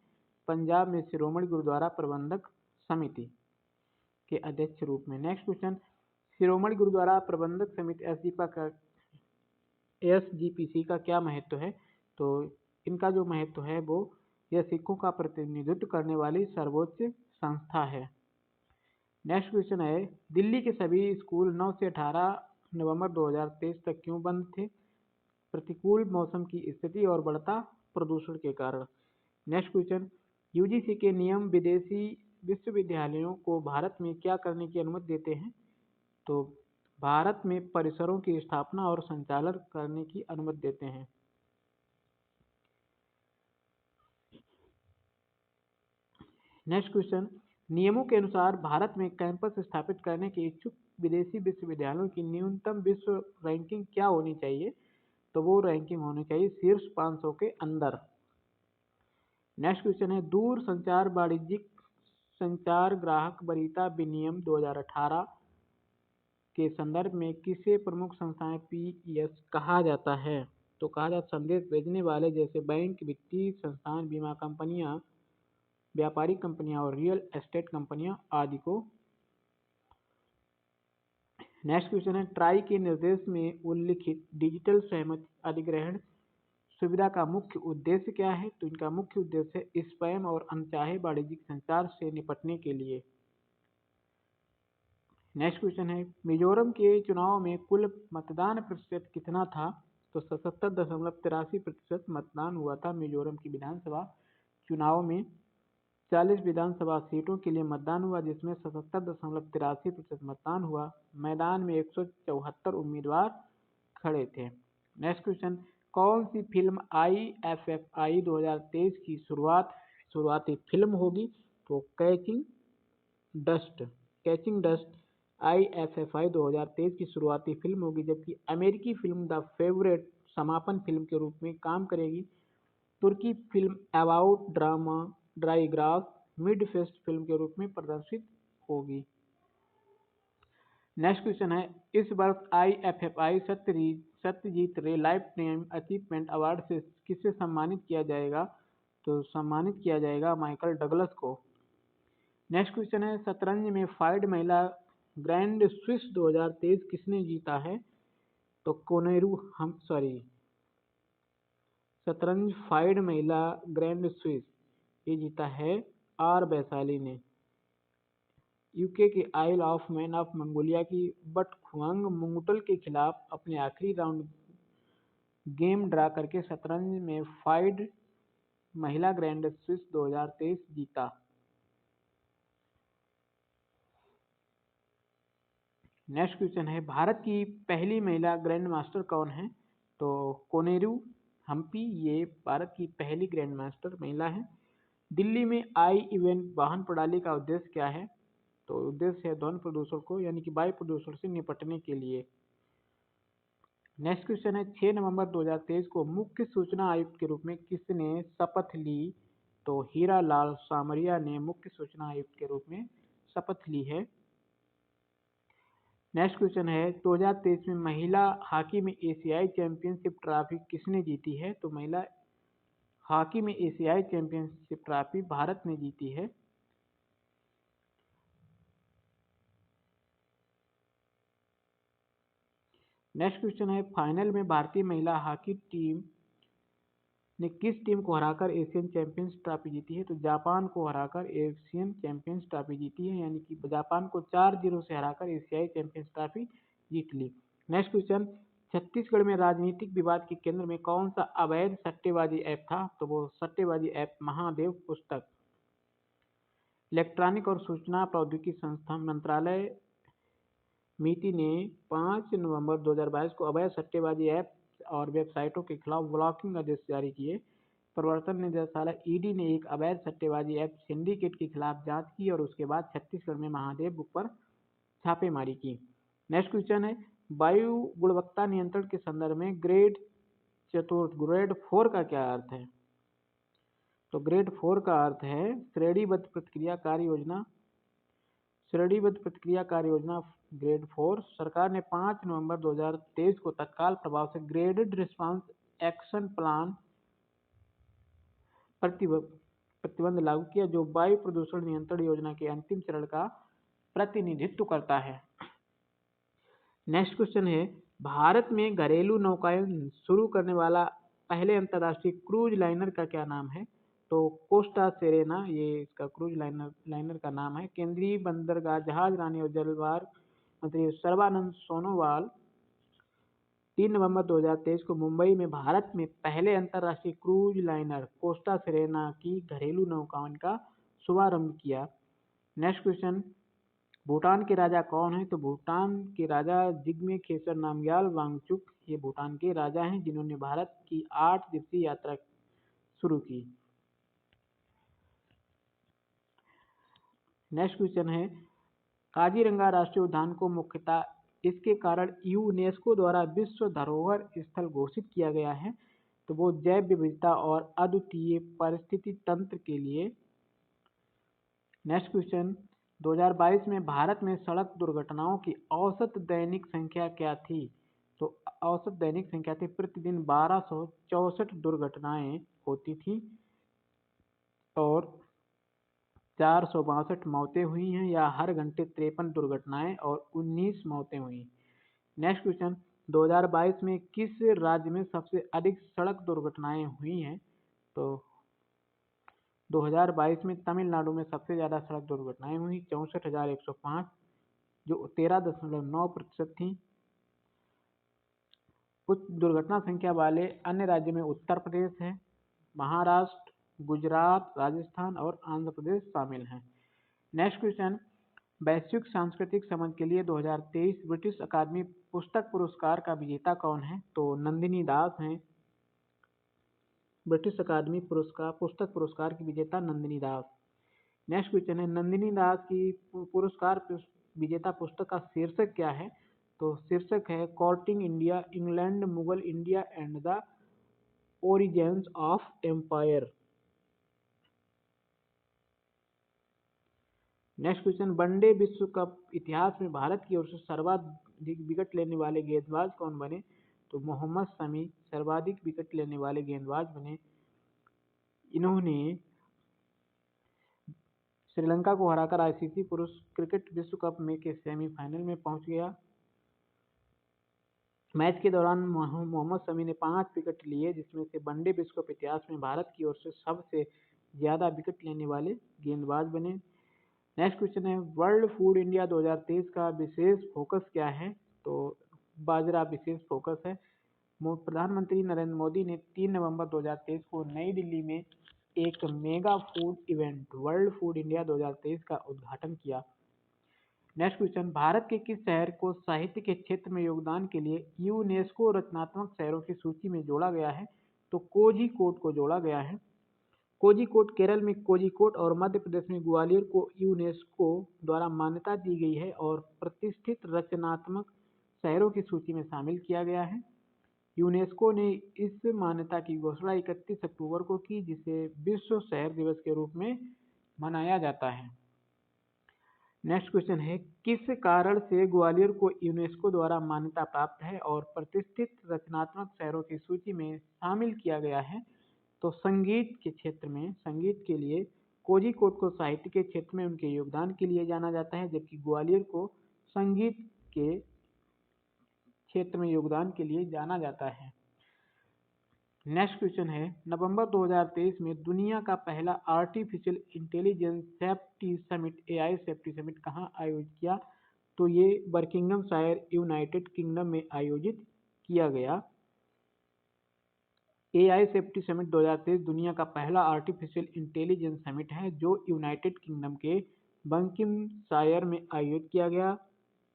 पंजाब में शिरोमणि गुरुद्वारा प्रबंधक समिति के अध्यक्ष रूप में। नेक्स्ट क्वेश्चन, शिरोमणि गुरुद्वारा प्रबंधक समिति SGPC का क्या महत्व है? तो इनका जो महत्व है वो यह सिखों का प्रतिनिधित्व करने वाली सर्वोच्च संस्था है। नेक्स्ट क्वेश्चन है, दिल्ली के सभी स्कूल 9 से 18 नवंबर 2023 तक क्यों बंद थे? प्रतिकूल मौसम की स्थिति और बढ़ता प्रदूषण के कारण। नेक्स्ट क्वेश्चन, UGC के नियम विदेशी विश्वविद्यालयों को भारत में क्या करने की अनुमति देते हैं? तो भारत में परिसरों की स्थापना और संचालन करने की अनुमति देते हैं। नेक्स्ट क्वेश्चन, नियमों के अनुसार भारत में कैंपस स्थापित करने के इच्छुक विदेशी विश्वविद्यालयों की न्यूनतम विश्व रैंकिंग क्या होनी चाहिए? तो वो रैंकिंग होनी चाहिए शीर्ष 500 के अंदर। नेक्स्ट क्वेश्चन है, दूर संचार वाणिज्यिक संचार ग्राहक वरीयता विनियम 2018 के संदर्भ में किसे प्रमुख संस्थाएं PES कहा जाता है? तो कहा जाता संदेश भेजने वाले जैसे बैंक, वित्तीय संस्थान, बीमा कंपनियां, व्यापारिक कंपनियां और रियल एस्टेट कंपनियां आदि को नेक्स्ट क्वेश्चन है ट्राई के निर्देश में उल्लिखित डिजिटल सहमति अधिग्रहण सुविधा का मुख्य उद्देश्य क्या है? तो इनका मुख्य उद्देश्य है स्पैम और अनचाहे वाणिज्यिक संचार से निपटने के लिए। नेक्स्ट क्वेश्चन है मिजोरम के चुनाव में कुल मतदान प्रतिशत कितना था? तो 77.83% मतदान हुआ था मिजोरम की विधानसभा चुनाव में। 40 विधानसभा सीटों के लिए मतदान हुआ जिसमें 77.83% मतदान हुआ। मैदान में 174 उम्मीदवार खड़े थे। नेक्स्ट क्वेश्चन कौन सी फिल्म IFFI 2023 की शुरुआती फिल्म होगी? तो कैचिंग डस्ट IFFI 2023 की शुरुआती फिल्म होगी, जबकि अमेरिकी फिल्म द फेवरेट समापन फिल्म के रूप में काम करेगी। तुर्की film about drama dry grass mid fest film के रूप में प्रदर्शित होगी। नेक्स्ट क्वेश्चन है इस वर्ष IFFI सत्यजीत रे लाइफ टाइम अचीवमेंट अवार्ड से किसे सम्मानित किया जाएगा? तो सम्मानित किया जाएगा माइकल डगलस को। नेक्स्ट क्वेश्चन है शतरंज में फाइड महिला ग्रैंड स्विस 2023 किसने जीता है? तो शतरंज फाइड महिला ग्रैंड स्विस ये जीता है आर वैशाली ने। यूके के आइल ऑफ मैन ऑफ मंगोलिया की बटखुआंग मुंगटल के खिलाफ अपने आखिरी राउंड गेम ड्रा करके शतरंज में फाइड महिला ग्रैंड स्विस 2023 जीता। नेक्स्ट क्वेश्चन है भारत की पहली महिला ग्रैंड मास्टर कौन है? तो कोनेरू हम्पी ये भारत की पहली ग्रैंड मास्टर महिला है। दिल्ली में आई इवेंट वाहन प्रणाली का उद्देश्य क्या है? तो उद्देश्य है ध्वनि प्रदूषण को यानी कि वायु प्रदूषण से निपटने के लिए। नेक्स्ट क्वेश्चन है 6 नवंबर 2023 को मुख्य सूचना आयुक्त के रूप में किसने शपथ ली? तो हीरा लाल सामरिया ने मुख्य सूचना आयुक्त के रूप में शपथ ली है। नेक्स्ट क्वेश्चन है 2023 में महिला हॉकी में एशियाई चैंपियनशिप ट्रॉफी किसने जीती है? तो महिला हॉकी में एशियाई चैंपियनशिप ट्रॉफी भारत ने जीती है। नेक्स्ट क्वेश्चन है फाइनल में भारतीय महिला हॉकी टीम ने किस टीम को हराकर एशियन चैंपियंस ट्रॉफी जीती है? तो जापान को हराकर एशियन चैंपियंस ट्रॉफी जीती है, यानी कि जापान को 4-0 से हराकर एशियाई चैंपियंस ट्रॉफी जीत ली। नेक्स्ट क्वेश्चन छत्तीसगढ़ में राजनीतिक विवाद के केंद्र में कौन सा अवैध सट्टेबाजी ऐप था? तो वो सट्टेबाजी ऐप महादेव पुस्तक। इलेक्ट्रॉनिक और सूचना प्रौद्योगिकी संस्थान मंत्रालय मिति ने 5 नवंबर 2022 को अवैध सट्टेबाजी ऐप और वेबसाइटों के खिलाफ ब्लॉकिंग आदेश जारी किए। प्रवर्तन निदेशालय ईडी ने एक अवैध सट्टेबाजी ऐप सिंडिकेट के खिलाफ जांच की और उसके बाद छत्तीसगढ़ में महादेव बुक पर छापेमारी की। नेक्स्ट क्वेश्चन है वायु गुणवत्ता नियंत्रण के संदर्भ में ग्रेड 4 का क्या अर्थ है? तो ग्रेड 4 का अर्थ है श्रेणीबद्ध प्रतिक्रिया कार्य योजना। श्रेणीबद्ध प्रतिक्रिया कार्य योजना ग्रेड 4 सरकार ने 5 नवंबर 2023 को तत्काल प्रभाव से ग्रेडेड रिस्पांस एक्शन प्लान प्रतिबंध लागू किया जो वायु प्रदूषण नियंत्रण योजना के अंतिम चरण का प्रतिनिधित्व करता है। नेक्स्ट क्वेश्चन है भारत में घरेलू नौकायन शुरू करने वाला पहले अंतर्राष्ट्रीय क्रूज लाइनर का क्या नाम है? तो कोस्टा सेरेना ये इसका क्रूज लाइनर का नाम है। केंद्रीय बंदरगाह जहाज रानी और जलमार्ग मंत्री सर्बानंद सोनोवाल 3 नवंबर 2023 को मुंबई में भारत में पहले अंतर्राष्ट्रीय क्रूज लाइनर कोस्टा सेरेना की घरेलू नौकायन का शुभारंभ किया। नेक्स्ट क्वेश्चन भूटान के राजा कौन है? तो भूटान के राजा जिग्मे खेसर नामग्याल वांगचुक ये भूटान के राजा हैं जिन्होंने भारत की 8 दिवसीय यात्रा शुरू की। नेक्स्ट क्वेश्चन है काजीरंगा राष्ट्रीय उद्यान को मुख्यतः इसके कारण यूनेस्को द्वारा विश्व धरोहर स्थल घोषित किया गया है। तो वो जैव विविधता और अद्वितीय परिस्थिति तंत्र के लिए। नेक्स्ट क्वेश्चन 2022 में भारत में सड़क दुर्घटनाओं की औसत दैनिक संख्या क्या थी? तो औसत दैनिक संख्या थी प्रतिदिन 1264 दुर्घटनाएं होती थी और 462 मौतें हुई हैं या हर घंटे 53 दुर्घटनाएं और 19 मौतें हुई। नेक्स्ट क्वेश्चन, 2022 में किस राज्य में सबसे अधिक सड़क दुर्घटनाएं हुई हैं? तो 2022 में तमिलनाडु में सबसे ज़्यादा सड़क दुर्घटनाएं हुई 64,105, जो 13.9% थी। उच्च दुर्घटना संख्या वाले अन्य राज्य में उत्तर प्रदेश है, महाराष्ट्र, गुजरात, राजस्थान और आंध्र प्रदेश शामिल हैं। नेक्स्ट क्वेश्चन, वैश्विक सांस्कृतिक संबंध के लिए 2023 ब्रिटिश अकादमी पुस्तक पुरस्कार का विजेता कौन है? तो नंदिनी दास हैं। ब्रिटिश अकादमी पुस्तक पुरस्कार की विजेता नंदिनी दास। नेक्स्ट क्वेश्चन है, नंदिनी दास की पुरस्कार विजेता पुस्तक का शीर्षक क्या है? तो शीर्षक है courting India, England, Mughal India and the origins of empire. Next question, one day विश्व कप इतिहास में भारत की ओर से सर्वाधिक विकेट लेने वाले गेंदबाज कौन बने? तो मोहम्मद शमी सर्वाधिक विकेट लेने वाले गेंदबाज बने। इन्होंने श्रीलंका को हराकर आईसीसी पुरुष क्रिकेट विश्व कप में के सेमीफाइनल में पहुंच गया। मैच के दौरान मोहम्मद शमी ने 5 विकेट लिए, जिसमें से वनडे विश्व कप इतिहास में भारत की ओर से सबसे ज्यादा विकेट लेने वाले गेंदबाज बने। नेक्स्ट क्वेश्चन है, वर्ल्ड फूड इंडिया 2023 का विशेष फोकस क्या है? तो बाजरा विशेष फोकस है। प्रधानमंत्री नरेंद्र मोदी ने 3 नवंबर 2023 को नई दिल्ली में एक mega food event world food India 2023 का उद्घाटन किया। नेक्स्ट क्वेश्चन, भारत के किस शहर को साहित्य के क्षेत्र में योगदान के लिए यूनेस्को रचनात्मक शहरों की सूची में जोड़ा गया है? तो कोझिकोड को जोड़ा गया है। कोझिकोड केरल में कोझिकोड और मध्य प्रदेश में ग्वालियर को यूनेस्को द्वारा मान्यता दी गई है और प्रतिष्ठित रचनात्मक शहरों की सूची में शामिल किया गया है। यूनेस्को ने इस मान्यता की घोषणा 31 अक्टूबर को की, जिसे विश्व शहर दिवस के रूप में मनाया जाता है। नेक्स्ट क्वेश्चन है, किस कारण से ग्वालियर को यूनेस्को द्वारा मान्यता प्राप्त है और प्रतिष्ठित रचनात्मक शहरों की सूची में शामिल किया गया है? तो संगीत के क्षेत्र में, संगीत के लिए कोझिकोड को साहित्य के क्षेत्र में उनके योगदान के लिए जाना जाता है, जबकि ग्वालियर को संगीत के क्षेत्र में योगदान के लिए जाना जाता है। नेक्स्ट क्वेश्चन है, नवंबर 2023 में दुनिया का पहला artificial intelligence safety summit AI safety summit कहाँ आयोजित किया? तो ये बर्किंघमशायर यूनाइटेड किंगडम में आयोजित किया गया। एआई सेफ्टी समिट 2023 दुनिया का पहला आर्टिफिशियल इंटेलिजेंस समिट है जो यूनाइटेड किंगडम के बर्किंघमशायर में आयोजित किया गया।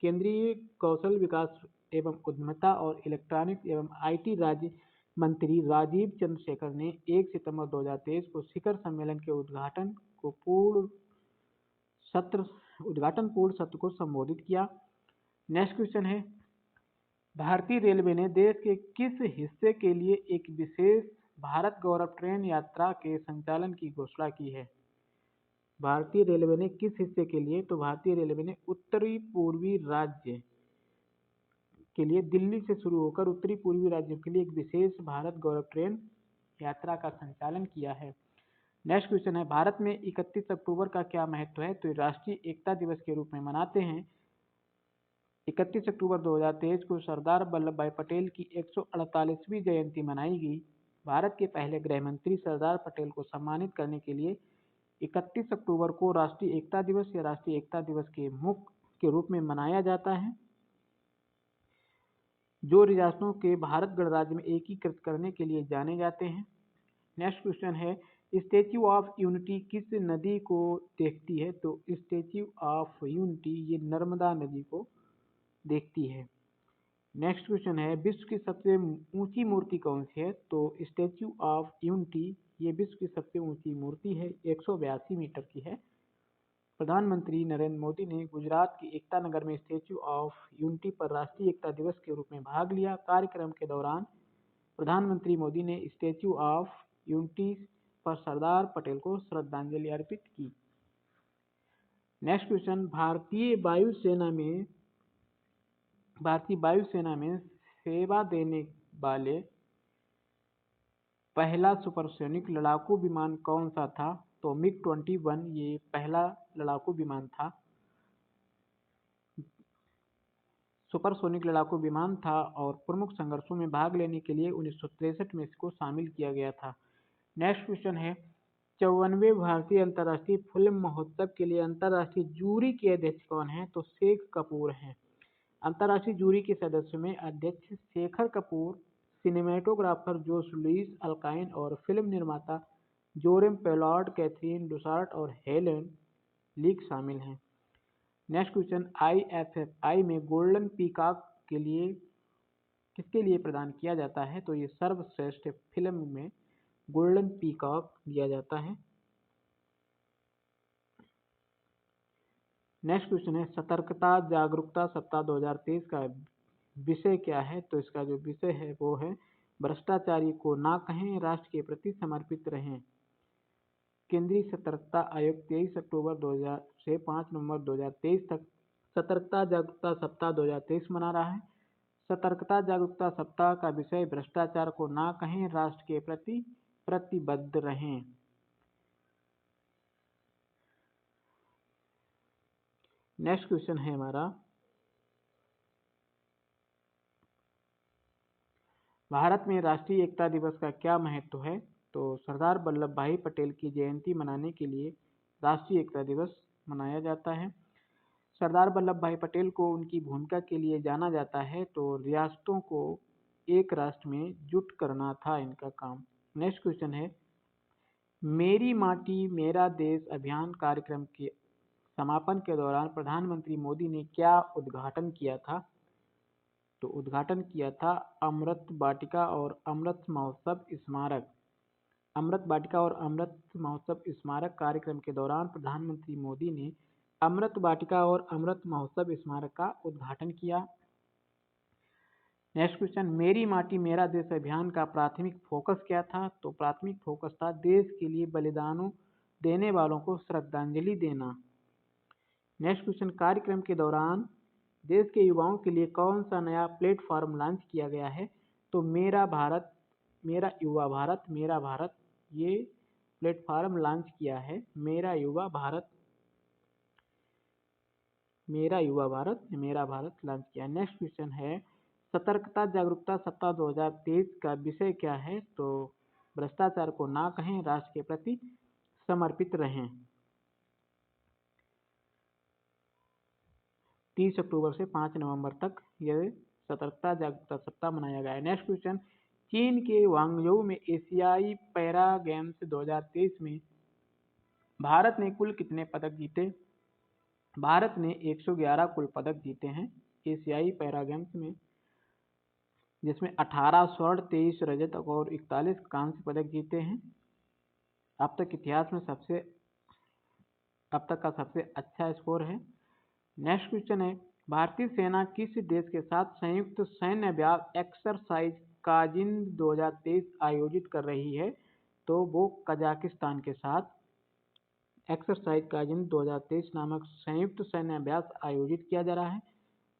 केंद्रीय कौशल विकास एवं उद्यमिता और इलेक्ट्रॉनिक्स एवं आईटी राज्य मंत्री राजीव चंद्रशेखर ने 1 सितंबर 2023 को शिखर सम्मेलन के उद्घाटन पूर्ण सत्र को संबोधित किया। नेक्स्ट क्वेश्चन है, भारतीय रेलवे ने देश के किस हिस्से के लिए एक विशेष भारत गौरव ट्रेन यात्रा के संचालन की घोषणा की है? भारतीय रेलवे ने किस हिस्से के लिए? तो भारतीय रेलवे ने उत्तरी पूर्वी राज्य के लिए दिल्ली से शुरू होकर उत्तरी पूर्वी राज्यों के लिए एक विशेष भारत गौरव ट्रेन यात्रा का संचालन किया है। नेक्स्ट क्वेश्चन है, भारत में 31 अक्टूबर का क्या महत्व है? तो राष्ट्रीय एकता दिवस के रूप में मनाते हैं। 31 अक्टूबर 2023 को सरदार वल्लभ भाई पटेल की 148वीं जयंती मनाई गई। भारत के पहले गृह मंत्री सरदार पटेल को सम्मानित करने के लिए 31 अक्टूबर को राष्ट्रीय एकता दिवस या राष्ट्रीय एकता दिवस के मुख्य के रूप में मनाया जाता है, जो रियासतों के भारत गणराज्य में एकीकृत करने के लिए जाने जाते हैं। नेक्स्ट क्वेश्चन है, स्टैच्यू ऑफ यूनिटी किस नदी को देखती है? तो स्टैच्यू ऑफ यूनिटी ये नर्मदा नदी को देखती है। नेक्स्ट क्वेश्चन है, विश्व की सबसे ऊंची मूर्ति कौन सी है? तो स्टैच्यू ऑफ यूनिटी ये विश्व की सबसे ऊंची मूर्ति है, 182 मीटर की है। प्रधानमंत्री नरेंद्र मोदी ने गुजरात के एकता नगर में स्टैच्यू ऑफ यूनिटी पर राष्ट्रीय एकता दिवस के रूप में भाग लिया। कार्यक्रम के दौरान प्रधानमंत्री मोदी ने स्टैच्यू ऑफ यूनिटी पर सरदार पटेल को श्रद्धांजलि अर्पित की। नेक्स्ट क्वेश्चन, भारतीय वायुसेना में सेवा देने वाले पहला सुपरसोनिक लड़ाकू विमान कौन सा था? तो MiG-21 ये पहला लड़ाकू विमान था, सुपरसोनिक लड़ाकू विमान था और प्रमुख संघर्षों में भाग लेने के लिए 1963 में इसको शामिल किया गया था। नेक्स्ट क्वेश्चन है 54वें भारतीय अंतर्राष्ट्रीय फिल्म महोत्सव के लिए अंतर्राष्ट्रीय जूरी के अध्यक्ष कौन है? तो शेख कपूर हैं। अंतर्राष्ट्रीय जूरी के सदस्यों में अध्यक्ष शेखर कपूर, सिनेमेटोग्राफर जोश लुइस अल्काइन और फिल्म निर्माता जोरेम पेलॉड, कैथरीन डुसार्ट और हेलेन लीक शामिल हैं। नेक्स्ट क्वेश्चन IFFI में गोल्डन पीकॉक के लिए किसके लिए प्रदान किया जाता है? तो ये सर्वश्रेष्ठ फिल्म में गोल्डन पीकॉक दिया जाता है। नेक्स्ट क्वेश्चन है सतर्कता जागरूकता सप्ताह 2023 का विषय क्या है? तो इसका जो विषय है वो है भ्रष्टाचारी को ना कहें, राष्ट्र के प्रति समर्पित रहें। केंद्रीय सतर्कता आयोग 23 अक्टूबर 2000 से 5 नवंबर 2023 तक सतर्कता जागरूकता सप्ताह 2023 मना रहा है। सतर्कता जागरूकता सप्ताह का विषय भ्रष्टाचार को ना कहें, राष्ट्र के प्रति प्रतिबद्ध रहें। नेक्स्ट क्वेश्चन है हमारा भारत में राष्ट्रीय एकता दिवस का क्या महत्व है? तो सरदार वल्लभ भाई पटेल की जयंती मनाने के लिए राष्ट्रीय एकता दिवस मनाया जाता है। सरदार वल्लभ भाई पटेल को उनकी भूमिका के लिए जाना जाता है, तो रियासतों को एक राष्ट्र में जुट करना था इनका काम। नेक्स्ट क्वेश्चन है मेरी माटी मेरा देश अभियान कार्यक्रम के समापन के दौरान प्रधानमंत्री मोदी ने क्या उद्घाटन किया था? तो उद्घाटन किया था अमृत वाटिका और अमृत महोत्सव स्मारक। अमृत वाटिका और अमृत महोत्सव स्मारक कार्यक्रम के दौरान प्रधानमंत्री मोदी ने अमृत वाटिका और अमृत महोत्सव स्मारक का उद्घाटन किया। नेक्स्ट क्वेश्चन मेरी माटी मेरा देश अभियान का प्राथमिक फोकस क्या था? तो प्राथमिक फोकस था देश के लिए बलिदानों देने वालों को श्रद्धांजलि देना। नेक्स्ट क्वेश्चन कार्यक्रम के दौरान देश के युवाओं के लिए कौन सा नया प्लेटफॉर्म लॉन्च किया गया है? तो मेरा भारत मेरा युवा भारत मेरा भारत ये प्लेटफॉर्म लॉन्च किया है। मेरा युवा भारत मेरा भारत लॉन्च किया। नेक्स्ट क्वेश्चन है सतर्कता जागरूकता सप्ताह 2023 का विषय क्या है? तो भ्रष्टाचार को ना कहें, राष्ट्र के प्रति समर्पित रहें। 30 अक्टूबर से 5 नवंबर तक यह सतर्कता जागरूकता सप्ताह मनाया गया है। नेक्स्ट क्वेश्चन चीन के वांगझोउ में एशियाई पैरा गेम्स 2023 में भारत ने कुल कितने पदक जीते? भारत ने 111 कुल पदक जीते हैं एशियाई पैरा गेम्स में, जिसमें 18 स्वर्ण 23 रजत और 41 कांस्य पदक जीते हैं। अब तक का सबसे अच्छा स्कोर है। नेक्स्ट क्वेश्चन है भारतीय सेना किस देश के साथ संयुक्त सैन्य अभ्यास एक्सरसाइज काजिंद 2023 आयोजित कर रही है? तो वो कजाकिस्तान के साथ एक्सरसाइज काजिंद 2023 नामक संयुक्त सैन्य अभ्यास आयोजित किया जा रहा है।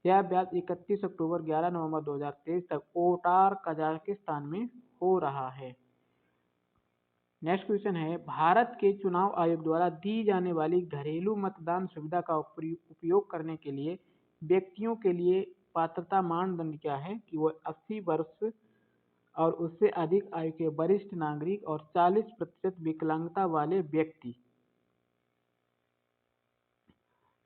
यह अभ्यास 31 अक्टूबर 11 नवंबर 2023 तक ओटार कजाकिस्तान में हो रहा है। नेक्स्ट क्वेश्चन है भारत के चुनाव आयोग द्वारा दी जाने वाली घरेलू मतदान सुविधा का उपयोग करने के लिए व्यक्तियों के लिए पात्रता मानदंड क्या है? कि वो 80 वर्ष और उससे अधिक आयु के वरिष्ठ नागरिक और 40% विकलांगता वाले व्यक्ति।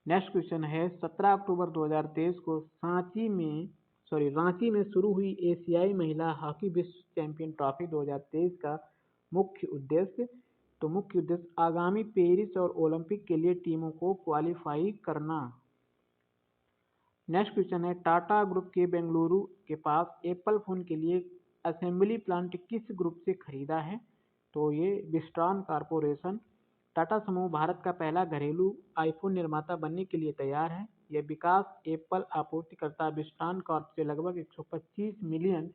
नेक्स्ट क्वेश्चन है 17 अक्टूबर 2023 को रांची में शुरू हुई एशियाई महिला हॉकी विश्व चैंपियन ट्रॉफी 2023 का मुख्य उद्देश्य आगामी पेरिस और ओलंपिक के लिए टीमों को क्वालिफाई करना। नेक्स्ट क्वेश्चन है टाटा ग्रुप के बेंगलुरु के पास एप्पल फोन के लिए असेंबली प्लांट किस ग्रुप से खरीदा है? तो ये विस्ट्रॉन कॉर्पोरेशन। टाटा समूह भारत का पहला घरेलू आईफोन निर्माता बनने के लिए तैयार है। यह विकास एप्पल आपूर्तिकर्ता विस्ट्रॉन कॉर्प से लगभग $125 मिलियन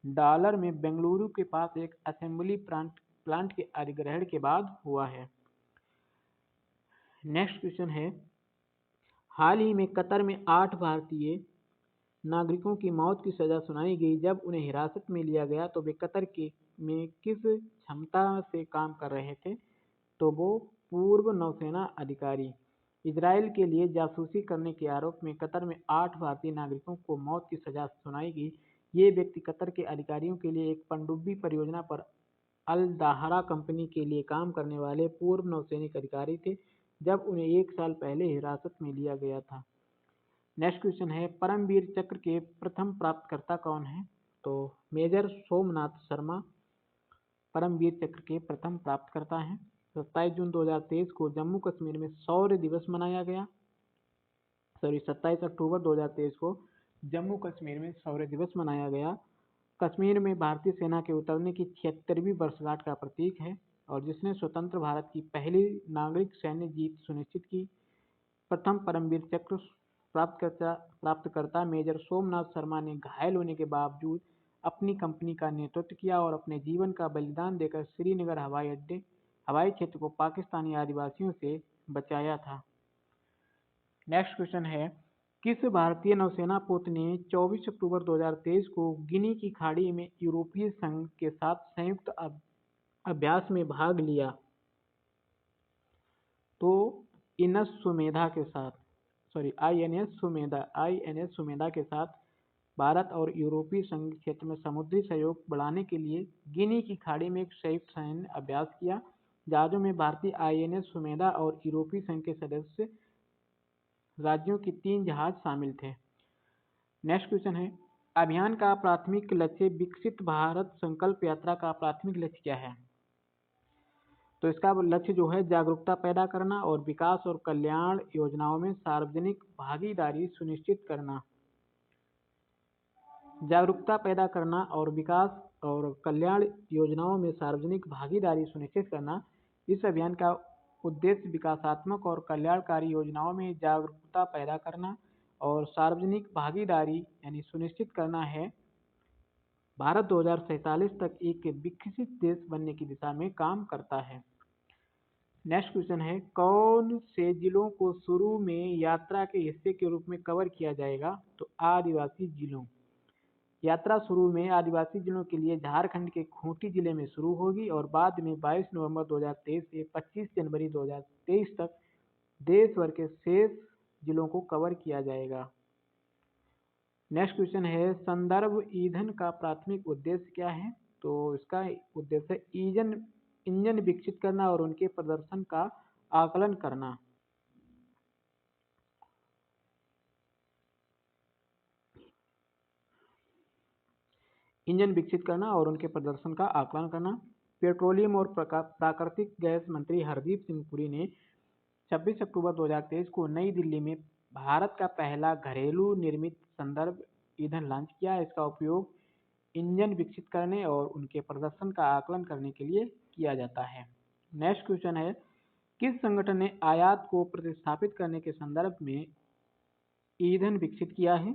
में बेंगलुरु के पास एक असेंबली प्लांट के अधिग्रहण के बाद हुआ है। नेक्स्ट क्वेश्चन है हाल ही में कतर में 8 भारतीय नागरिकों की मौत की सजा सुनाई गई जब उन्हें हिरासत में लिया गया, तो वे कतर में किस क्षमता से काम कर रहे थे? तो तो वो पूर्व नौसेना अधिकारी। इजराइल के लिए जासूसी करने के आरोप में कतर में 8 भारतीय नागरिकों को मौत की सजा सुनाई गई। ये व्यक्ति कतर के अधिकारियों के लिए एक पनडुब्बी परियोजना पर अल दाहरा कंपनी के लिए काम करने वाले पूर्व नौसैनिक अधिकारी थे, जब उन्हें 1 साल पहले हिरासत में लिया गया था। नेक्स्ट क्वेश्चन है, परमवीर चक्र के प्रथम प्राप्तकर्ता कौन है? तो मेजर सोमनाथ शर्मा परमवीर चक्र के प्रथम प्राप्तकर्ता हैं। 27 जून 2023 को जम्मू कश्मीर में शौर्य दिवस मनाया गया। 27 अक्टूबर 2023 को जम्मू कश्मीर में शौर्य दिवस मनाया गया। कश्मीर में भारतीय सेना के उतरने की 76वीं वर्षगांठ का प्रतीक है और जिसने स्वतंत्र भारत की पहली नागरिक सैन्य जीत सुनिश्चित की। प्रथम परमवीर चक्र प्राप्तकर्ता मेजर सोमनाथ शर्मा ने घायल होने के बावजूद अपनी कंपनी का नेतृत्व किया और अपने जीवन का बलिदान देकर श्रीनगर हवाई क्षेत्र को पाकिस्तानी आदिवासियों से बचाया था। नेक्स्ट क्वेश्चन है, किस भारतीय नौसेना पोत ने 24 अक्टूबर 2023 को गिनी की खाड़ी में यूरोपीय संघ के साथ संयुक्त अभ्यास में भाग लिया? तो INS सुमेधा के साथ भारत और यूरोपीय संघ क्षेत्र में समुद्री सहयोग बढ़ाने के लिए गिनी की खाड़ी में एक संयुक्त सैन्य अभ्यास किया। जहाजों में भारतीय INS सुमेधा और यूरोपीय संघ के सदस्य राज्यों के 3 जहाज शामिल थे। नेक्स्ट क्वेश्चन है, अभियान का प्राथमिक लक्ष्य विकसित भारत संकल्प यात्रा का प्राथमिक लक्ष्य क्या है? तो इसका लक्ष्य जो है जागरूकता पैदा करना और विकास और कल्याण योजनाओं में सार्वजनिक भागीदारी सुनिश्चित करना। जागरूकता पैदा करना और विकास और कल्याण योजनाओं में सार्वजनिक भागीदारी सुनिश्चित करना। इस अभियान का उद्देश्य विकासात्मक और कल्याणकारी योजनाओं में जागरूकता पैदा करना और सार्वजनिक भागीदारी यानी सुनिश्चित करना है। भारत 2047 तक एक विकसित देश बनने की दिशा में काम करता है। नेक्स्ट क्वेश्चन है, कौन से जिलों को शुरू में यात्रा के हिस्से के रूप में कवर किया जाएगा? तो आदिवासी जिलों। यात्रा शुरू में आदिवासी जिलों के लिए झारखंड के खूंटी जिले में शुरू होगी और बाद में 22 नवंबर 2023 से 25 जनवरी 2023 तक देश भर के शेष जिलों को कवर किया जाएगा। नेक्स्ट क्वेश्चन है, संदर्भ ईंधन का प्राथमिक उद्देश्य क्या है? तो इसका उद्देश्य इंजन विकसित करना और उनके प्रदर्शन का आकलन करना। इंजन विकसित करना और उनके प्रदर्शन का आकलन करना। पेट्रोलियम और प्राकृतिक गैस मंत्री हरदीप सिंह पुरी ने 26 अक्टूबर 2023 को नई दिल्ली में भारत का पहला घरेलू निर्मित संदर्भ ईंधन लॉन्च किया। इसका उपयोग इंजन विकसित करने और उनके प्रदर्शन का आकलन करने के लिए किया जाता है। नेक्स्ट क्वेश्चन है, किस संगठन ने आयात को प्रतिस्थापित करने के संदर्भ में ईंधन विकसित किया है?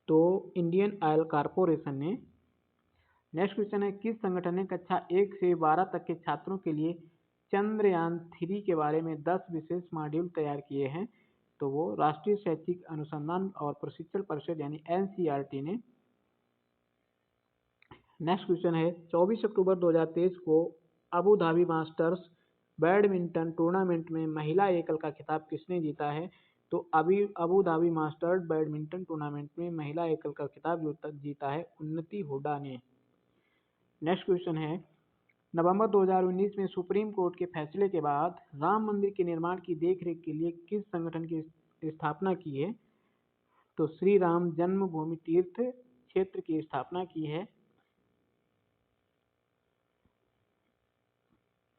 तो इंडियन ऑयल कॉरपोरेशन ने। नेक्स्ट क्वेश्चन है, किस संगठन ने कक्षा 1 से 12 तक के छात्रों के लिए चंद्रयान 3 के बारे में 10 विशेष मॉड्यूल तैयार किए हैं? तो वो राष्ट्रीय शैक्षिक अनुसंधान और प्रशिक्षण परिषद यानी NCERT ने। नेक्स्ट क्वेश्चन है, 24 अक्टूबर 2023 को Abu Dhabi masters badminton tournament में महिला एकल का खिताब किसने जीता है? तो Abu Dhabi masters badminton tournament में महिला एकल का खिताब जीता है उन्नति हुड्डा ने। नेक्स्ट क्वेश्चन है, नवंबर 2019 में सुप्रीम कोर्ट के फैसले के बाद राम मंदिर के निर्माण की देखरेख के लिए किस संगठन की स्थापना की है? तो श्री राम जन्मभूमि तीर्थ क्षेत्र की स्थापना की है।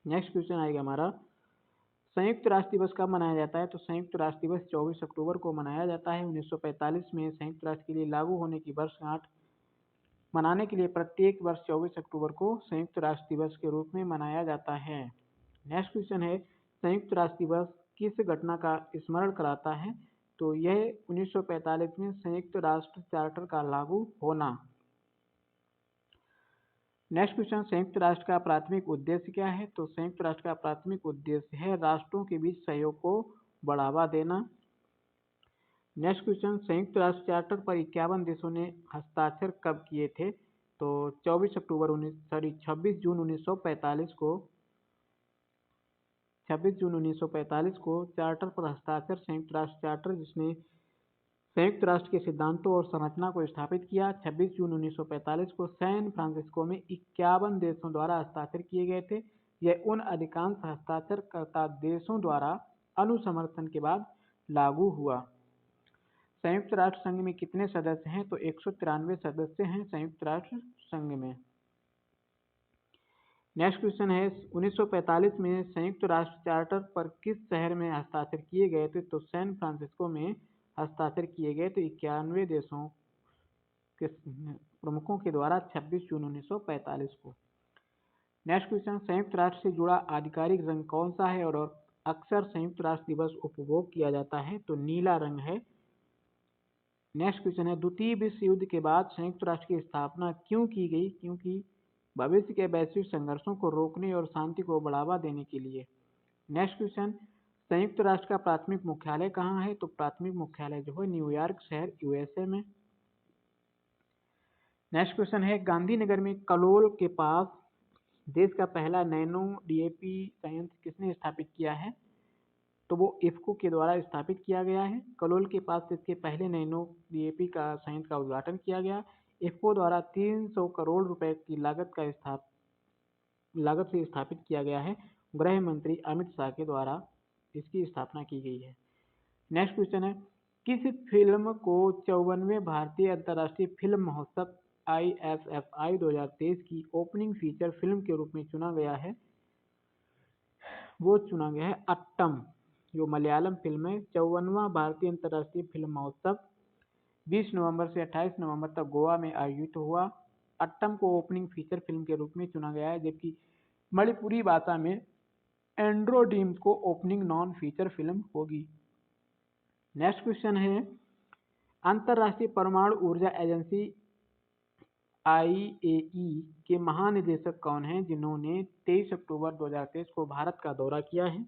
नेक्स्ट क्वेश्चन आएगा हमारा, संयुक्त राष्ट्र दिवस कब मनाया जाता है? तो संयुक्त राष्ट्र दिवस 24 अक्टूबर को मनाया जाता है। 1945 में संयुक्त राष्ट्र के लिए लागू होने की वर्षगांठ मनाने के लिए प्रत्येक वर्ष 24 अक्टूबर को संयुक्त राष्ट्र दिवस के रूप में मनाया जाता है। नेक्स्ट क्वेश्चन है, संयुक्त राष्ट्र दिवस किस घटना का स्मरण कराता है? तो यह 1945 में संयुक्त राष्ट्र चार्टर का लागू होना। नेक्स्ट क्वेश्चन, संयुक्त राष्ट्र का प्राथमिक उद्देश्य क्या है? तो संयुक्त राष्ट्र का प्राथमिक उद्देश्य है राष्ट्रों के बीच सहयोग को बढ़ावा देना। नेक्स्ट क्वेश्चन, संयुक्त राष्ट्र चार्टर पर 51 देशों ने हस्ताक्षर कब किए थे? तो 26 जून 1945 को 26 जून 1945 को चार्टर पर हस्ताक्षर, संयुक्त राष्ट्र चार्टर जिसने संयुक्त राष्ट्र के सिद्धांतों और संरचना को स्थापित किया। 26 जून 1945 को सैन फ्रांसिस्को में 51 देशों द्वारा हस्ताक्षर किए गए थे। यह उन अधिकांश हस्ताक्षरकर्ता देशों द्वारा अनुसमर्थन के बाद लागू हुआ। संयुक्त राष्ट्र संघ में कितने सदस्य हैं? तो 193 सदस्य हैं संयुक्त राष्ट्र संघ में। नेक्स्ट क्वेश्चन है 1945 में संयुक्त राष्ट्र चार्टर पर किस शहर में हस्ताक्षर किए गए थे? तो सैन फ्रांसिस्को में हस्ताक्षर किए गए। तो 91 देशों के प्रमुखों के द्वारा 26 जून 1945 को। नेक्स्ट क्वेश्चन, संयुक्त राष्ट्र से जुड़ा आधिकारिक रंग कौन सा है और अक्सर संयुक्त राष्ट्र दिवस उपभोग किया जाता है? तो नीला रंग है। नेक्स्ट क्वेश्चन है द्वितीय विश्व युद्ध के बाद संयुक्त राष्ट्र की स्थापना क्यों की गई? क्योंकि भविष्य के वैश्विक संघर्षों को रोकने और शांति को बढ़ावा देने के लिए। नेक्स्ट क्वेश्चन, संयुक्त राष्ट्र का प्राथमिक मुख्यालय कहाँ है? तो प्राथमिक मुख्यालय जो है न्यूयॉर्क शहर यूएसए में। नेक्स्ट क्वेश्चन है गांधीनगर में कलोल के पास देश का पहला नैनो डीएपी संयंत्र किसने स्थापित किया है? तो वो इफ्को के द्वारा स्थापित किया गया है। कलोल के पास इसके पहले नैनो डीएपी का संयंत्र का उद्घाटन किया गया। इफ्को द्वारा 300 करोड़ रुपए की लागत से स्थापित किया गया है। गृह मंत्री अमित शाह के द्वारा इसकी स्थापना की गई है। नेक्स्ट क्वेश्चन है किस फिल्म को 54वें भारतीय अंतर्राष्ट्रीय फिल्म महोत्सव IFFI 2023 की ओपनिंग फीचर फिल्म के रूप में चुना गया है? वो चुना गया है अट्टम, जो मलयालम फिल्म है। 54वां भारतीय अंतर्राष्ट्रीय फिल्म महोत्सव 20 नवंबर से 28 नवंबर तक गोवा में आयोजित हुआ। अट्टम को ओपनिंग फीचर फिल्म के रूप में चुना गया है, जबकि मणिपुरी भाषा में एंड्रोडीम को ओपनिंग नॉन फीचर फिल्म होगी। नेक्स्ट क्वेश्चन है अंतर्राष्ट्रीय परमाणु ऊर्जा एजेंसी IAEA के महानिदेशक कौन हैं जिन्होंने 23 अक्टूबर 2023 को भारत का दौरा किया है?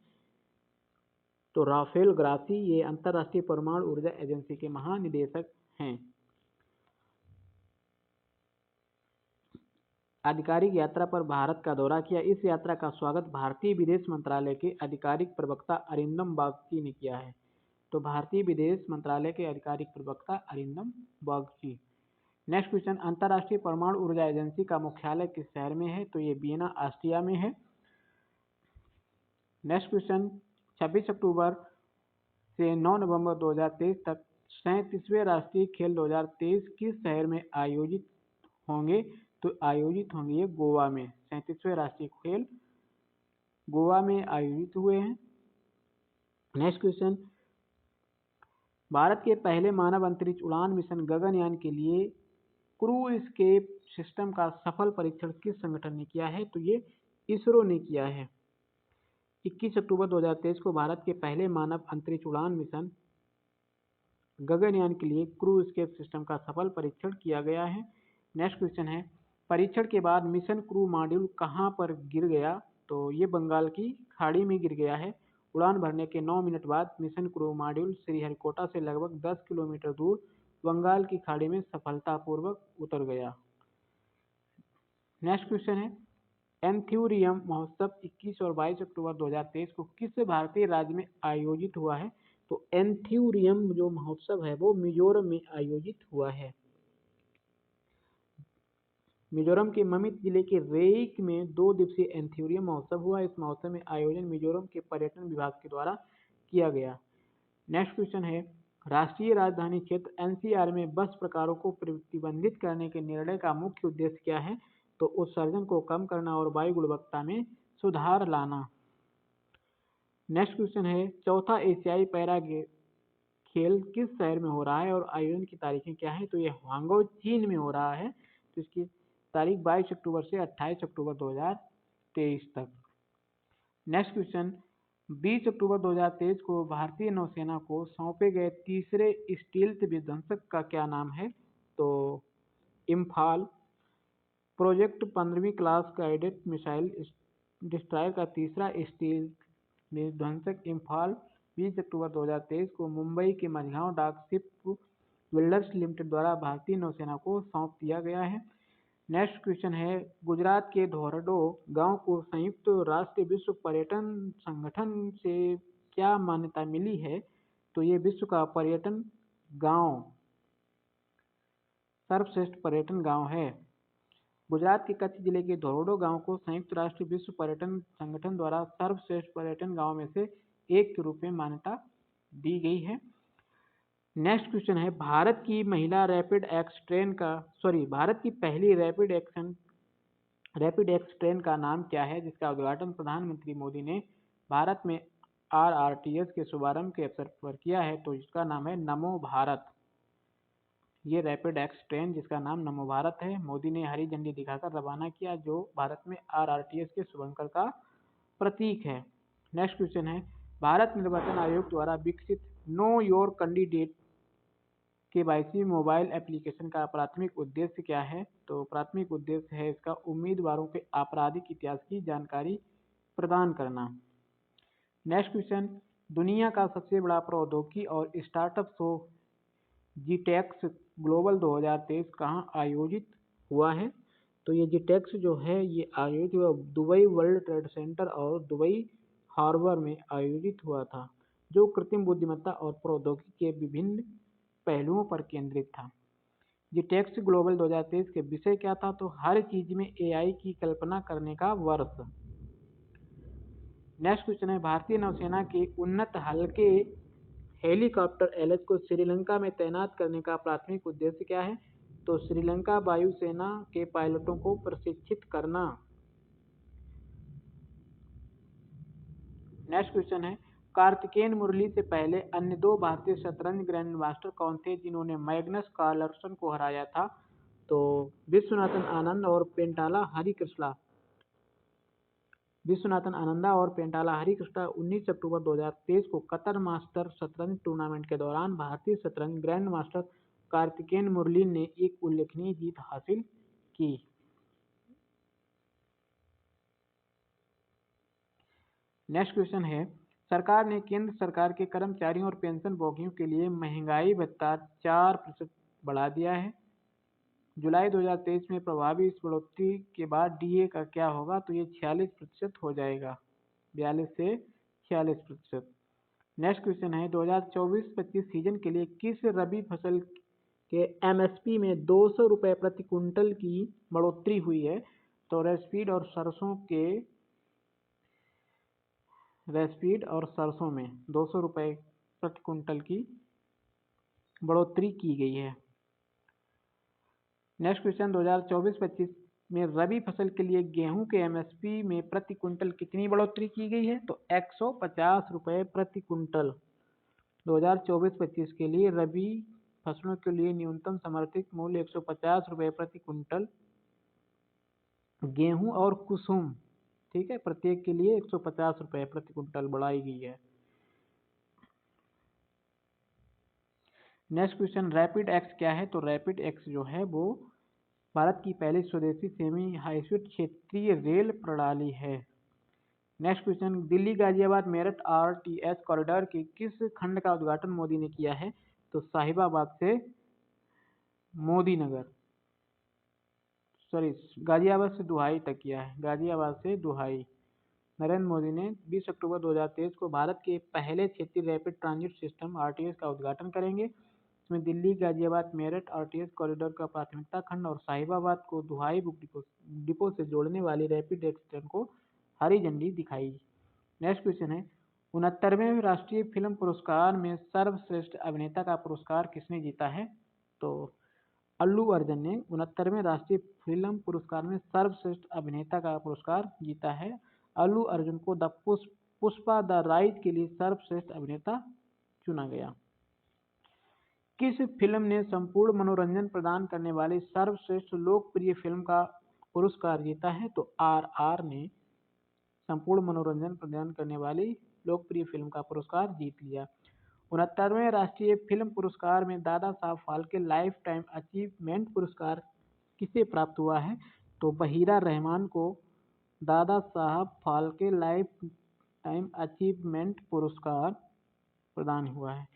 तो राफेल ग्रासी ये अंतर्राष्ट्रीय परमाणु ऊर्जा एजेंसी के महानिदेशक हैं। आधिकारिक यात्रा पर भारत का दौरा किया। इस यात्रा का स्वागत भारतीय विदेश मंत्रालय के आधिकारिक प्रवक्ता अरिंदम बागची ने किया है। तो भारतीय विदेश मंत्रालय के आधिकारिक प्रवक्ता अरिंदम बागची। नेक्स्ट क्वेश्चन, अंतर्राष्ट्रीय परमाणु ऊर्जा एजेंसी का मुख्यालय किस शहर में है? तो ये वियना ऑस्ट्रिया में है। नेक्स्ट क्वेश्चन, 26 अक्टूबर से 9 नवंबर 2023 तक 37वें राष्ट्रीय खेल 2023 किस शहर में आयोजित होंगे? तो आयोजित होंगे ये गोवा में। 37वें राष्ट्रीय खेल गोवा में आयोजित हुए हैं। नेक्स्ट क्वेश्चन, भारत के पहले मानव अंतरिक्ष उड़ान मिशन गगनयान के लिए क्रू एस्केप सिस्टम का सफल परीक्षण किस संगठन ने किया है? तो ये इसरो ने किया है। 21 अक्टूबर 2023 को भारत के पहले मानव अंतरिक्ष उड़ान मिशन गगनयान के लिए क्रू एस्केप सिस्टम का सफल परीक्षण किया गया है। नेक्स्ट क्वेश्चन है परीक्षण के बाद मिशन क्रू मॉड्यूल कहां पर गिर गया? तो ये बंगाल की खाड़ी में गिर गया है। उड़ान भरने के 9 मिनट बाद मिशन क्रू मॉड्यूल श्रीहरिकोटा से लगभग 10 किलोमीटर दूर बंगाल की खाड़ी में सफलतापूर्वक उतर गया। नेक्स्ट क्वेश्चन है एंथ्यूरियम महोत्सव 21 और 22 अक्टूबर 2023 को किस भारतीय राज्य में आयोजित हुआ है? तो एंथ्यूरियम जो महोत्सव है वो मिजोरम में आयोजित हुआ है। मिजोरम के ममित जिले के रेइक में 2 दिवसीय एंथ्यूरियम महोत्सव हुआ। इस महोत्सव में आयोजन मिजोरम के पर्यटन विभाग के द्वारा किया गया। नेक्स्ट क्वेश्चन है राष्ट्रीय राजधानी क्षेत्र NCR में बस प्रकारों को प्रतिबंधित करने के निर्णय का मुख्य उद्देश्य क्या है? तो उत्सर्जन को कम करना और वायु गुणवत्ता में सुधार लाना। नेक्स्ट क्वेश्चन है चौथा एशियाई पैरा खेल किस शहर में हो रहा है और आयोजन की तारीखें क्या है? तो ये हांगझो चीन में हो रहा है। तो इसकी तारीख 22 अक्टूबर से 28 अक्टूबर 2023 तक। नेक्स्ट क्वेश्चन 20 अक्टूबर 2023 को भारतीय नौसेना को सौंपे गए तीसरे स्टील्थ विध्वंसक का क्या नाम है? तो इम्फाल। प्रोजेक्ट 15वीं क्लास गाइडेड मिसाइल डिस्ट्रॉयर का तीसरा स्टील्थ विध्वंसक इम्फाल 20 अक्टूबर 2023 को मुंबई के मझगांव डाक शिप बिल्डर्स लिमिटेड द्वारा भारतीय नौसेना को सौंप दिया गया है। नेक्स्ट क्वेश्चन है, गुजरात के धोरडो गांव को संयुक्त राष्ट्र विश्व पर्यटन संगठन से क्या मान्यता मिली है? तो ये विश्व का पर्यटन गांव, सर्वश्रेष्ठ पर्यटन गांव है। गुजरात के कच्छ जिले के धोरडो गांव को संयुक्त राष्ट्र विश्व पर्यटन संगठन द्वारा सर्वश्रेष्ठ पर्यटन गांव में से एक के रूप में मान्यता दी गई है। नेक्स्ट क्वेश्चन है, भारत की पहली रैपिड एक्स ट्रेन का नाम क्या है, जिसका उद्घाटन प्रधानमंत्री मोदी ने भारत में RRTS के शुभारंभ के अवसर पर किया है? तो इसका नाम है नमो भारत। ये रैपिड एक्स ट्रेन जिसका नाम नमो भारत है, मोदी ने हरी झंडी दिखाकर रवाना किया, जो भारत में RRTS के शुभंकर का प्रतीक है। नेक्स्ट क्वेश्चन है, भारत निर्वाचन आयोग द्वारा विकसित know your candidate KYC mobile application का प्राथमिक उद्देश्य क्या है? तो प्राथमिक उद्देश्य है इसका उम्मीदवारों के आपराधिक इतिहास की जानकारी प्रदान करना। नेक्स्ट क्वेश्चन, दुनिया का सबसे बड़ा प्रौद्योगिकी और स्टार्टअप शो GTEX ग्लोबल 2023 कहाँ आयोजित हुआ है? तो ये GTEX जो है ये आयोजित हुआ दुबई वर्ल्ड ट्रेड सेंटर और दुबई हार्बर में आयोजित हुआ था, जो कृत्रिम बुद्धिमत्ता और प्रौद्योगिकी के विभिन्न पहलुओं पर केंद्रित था। GTEX ग्लोबल 2023 के विषय क्या था? तो हर चीज में AI की कल्पना करने का वर्ष। नेक्स्ट क्वेश्चन है, भारतीय नौसेना के उन्नत हल्के हेलीकॉप्टर LH को श्रीलंका में तैनात करने का प्राथमिक उद्देश्य क्या है? तो श्रीलंका वायुसेना के पायलटों को प्रशिक्षित करना। नेक्स्ट क्वेश्चन है, कार्तिकेयन मुरली से पहले अन्य दो भारतीय शतरंज ग्रैंड मास्टर कौन थे जिन्होंने मैग्नस कार्लसन को हराया था? तो विश्वनाथन आनंद और पेंटाला हरिकृष्णा 19 अक्टूबर 2023 को कतर मास्टर शतरंज टूर्नामेंट के दौरान भारतीय शतरंज ग्रैंड मास्टर कार्तिकेयन मुरली ने एक उल्लेखनीय जीत हासिल की। नेक्स्ट क्वेश्चन है, सरकार ने केंद्र सरकार के कर्मचारियों और पेंशन भोगियों के लिए महंगाई भत्ता 4% बढ़ा दिया है। जुलाई 2023 में प्रभावी इस बढ़ोतरी के बाद DA का क्या होगा? तो ये 46% हो जाएगा, 42 से 46%। नेक्स्ट क्वेश्चन है, 2024-25 सीजन के लिए किस रबी फसल के MSP में 200 रुपये प्रति कुंटल की बढ़ोतरी हुई है? तो रेसफीड और सरसों में 200 रुपये प्रति कुंटल की बढ़ोतरी की गई है। नेक्स्ट क्वेश्चन, 2024-25 में रबी फसल के लिए गेहूं के MSP में प्रति कुंटल कितनी बढ़ोतरी की गई है? तो 150 रुपये प्रति कुंटल। 2024-25 के लिए रबी फसलों के लिए न्यूनतम समर्थित मूल्य 150 रुपये प्रति कुंटल गेहूं और कुसुम, ठीक है, प्रत्येक के लिए 150 रुपये प्रति कुंटल बढ़ाई गई है। नेक्स्ट क्वेश्चन, रैपिड एक्स क्या है? तो रैपिड एक्स जो है वो भारत की पहली स्वदेशी सेमी हाई स्पीड क्षेत्रीय रेल प्रणाली है। Next question, Delhi Ghaziabad Meerut RTS corridor के किस खंड का उद्घाटन मोदी ने किया है? तो साहिबाबाद से गाजियाबाद से दुहाई तक किया है, गाजियाबाद से दुहाई। नरेंद्र मोदी ने 20 अक्टूबर 2023 को भारत के पहले क्षेत्रीय रैपिड ट्रांजिट सिस्टम RTS का उद्घाटन करेंगे। इसमें दिल्ली गाजियाबाद मेरठ RTS कॉरिडोर का प्राथमिकता खंड और साहिबाबाद को दुहाई बुक डिपो से जोड़ने वाली रैपिड एक्स ट्रेन को हरी झंडी दिखाई। नेक्स्ट क्वेश्चन है, 69वें राष्ट्रीय फिल्म पुरस्कार में सर्वश्रेष्ठ अभिनेता का पुरस्कार किसने जीता है? तो अल्लू अर्जुन ने 69वें राष्ट्रीय फिल्म पुरस्कार में सर्वश्रेष्ठ अभिनेता का पुरस्कार जीता है। अल्लू अर्जुन को पुष्पा द राइज के लिए सर्वश्रेष्ठ अभिनेता चुना गया। किस फिल्म ने संपूर्ण मनोरंजन प्रदान करने वाली सर्वश्रेष्ठ लोकप्रिय फिल्म का पुरस्कार जीता है? तो RR ने संपूर्ण मनोरंजन प्रदान करने वाली लोकप्रिय फिल्म का पुरस्कार जीत लिया। 69वें राष्ट्रीय फिल्म पुरस्कार में Dada Saheb Phalke life time achievement पुरस्कार किसे प्राप्त हुआ है? तो बहीरा रहमान को Dada Saheb Phalke life time achievement पुरस्कार प्रदान हुआ है।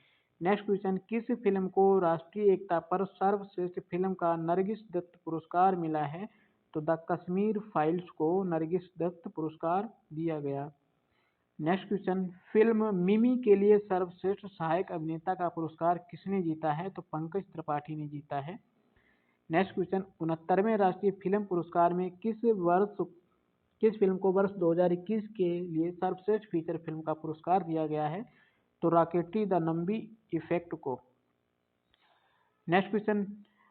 नेक्स्ट क्वेश्चन, किस फिल्म को राष्ट्रीय एकता पर सर्वश्रेष्ठ फिल्म का नरगिस दत्त पुरस्कार मिला है? तो द कश्मीर फाइल्स को नरगिस दत्त पुरस्कार दिया गया। नेक्स्ट क्वेश्चन, फिल्म मिमी के लिए सर्वश्रेष्ठ सहायक अभिनेता का पुरस्कार किसने जीता है? तो पंकज त्रिपाठी ने जीता है। नेक्स्ट क्वेश्चन, 69वें राष्ट्रीय फिल्म पुरस्कार में किस फिल्म को वर्ष 2021 के लिए सर्वश्रेष्ठ फीचर फिल्म का पुरस्कार दिया गया है? तो रॉकेटरी द नंबी इफेक्ट को। नेक्स्ट क्वेश्चन,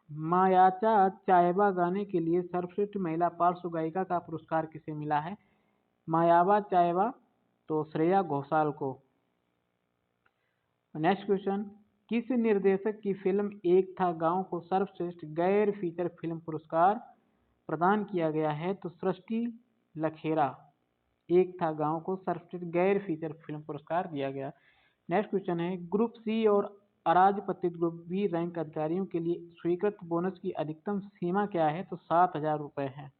मायाचा चायबा गाने के लिए सर्वश्रेष्ठ महिला पार्श्व गायिका का पुरस्कार किसे मिला है? मायावा चायबा, तो श्रेया घोषाल को। नेक्स्ट क्वेश्चन, किस निर्देशक की फिल्म एक था गांव को सर्वश्रेष्ठ गैर फीचर फिल्म पुरस्कार प्रदान किया गया है? तो सृष्टि लखेरा। एक था गांव को सर्वश्रेष्ठ गैर फीचर फिल्म पुरस्कार दिया गया। नेक्स्ट क्वेश्चन है, ग्रुप सी और अराजपत्रित ग्रुप बी रैंक अधिकारियों के लिए स्वीकृत बोनस की अधिकतम सीमा क्या है? तो 7,000 रुपये है।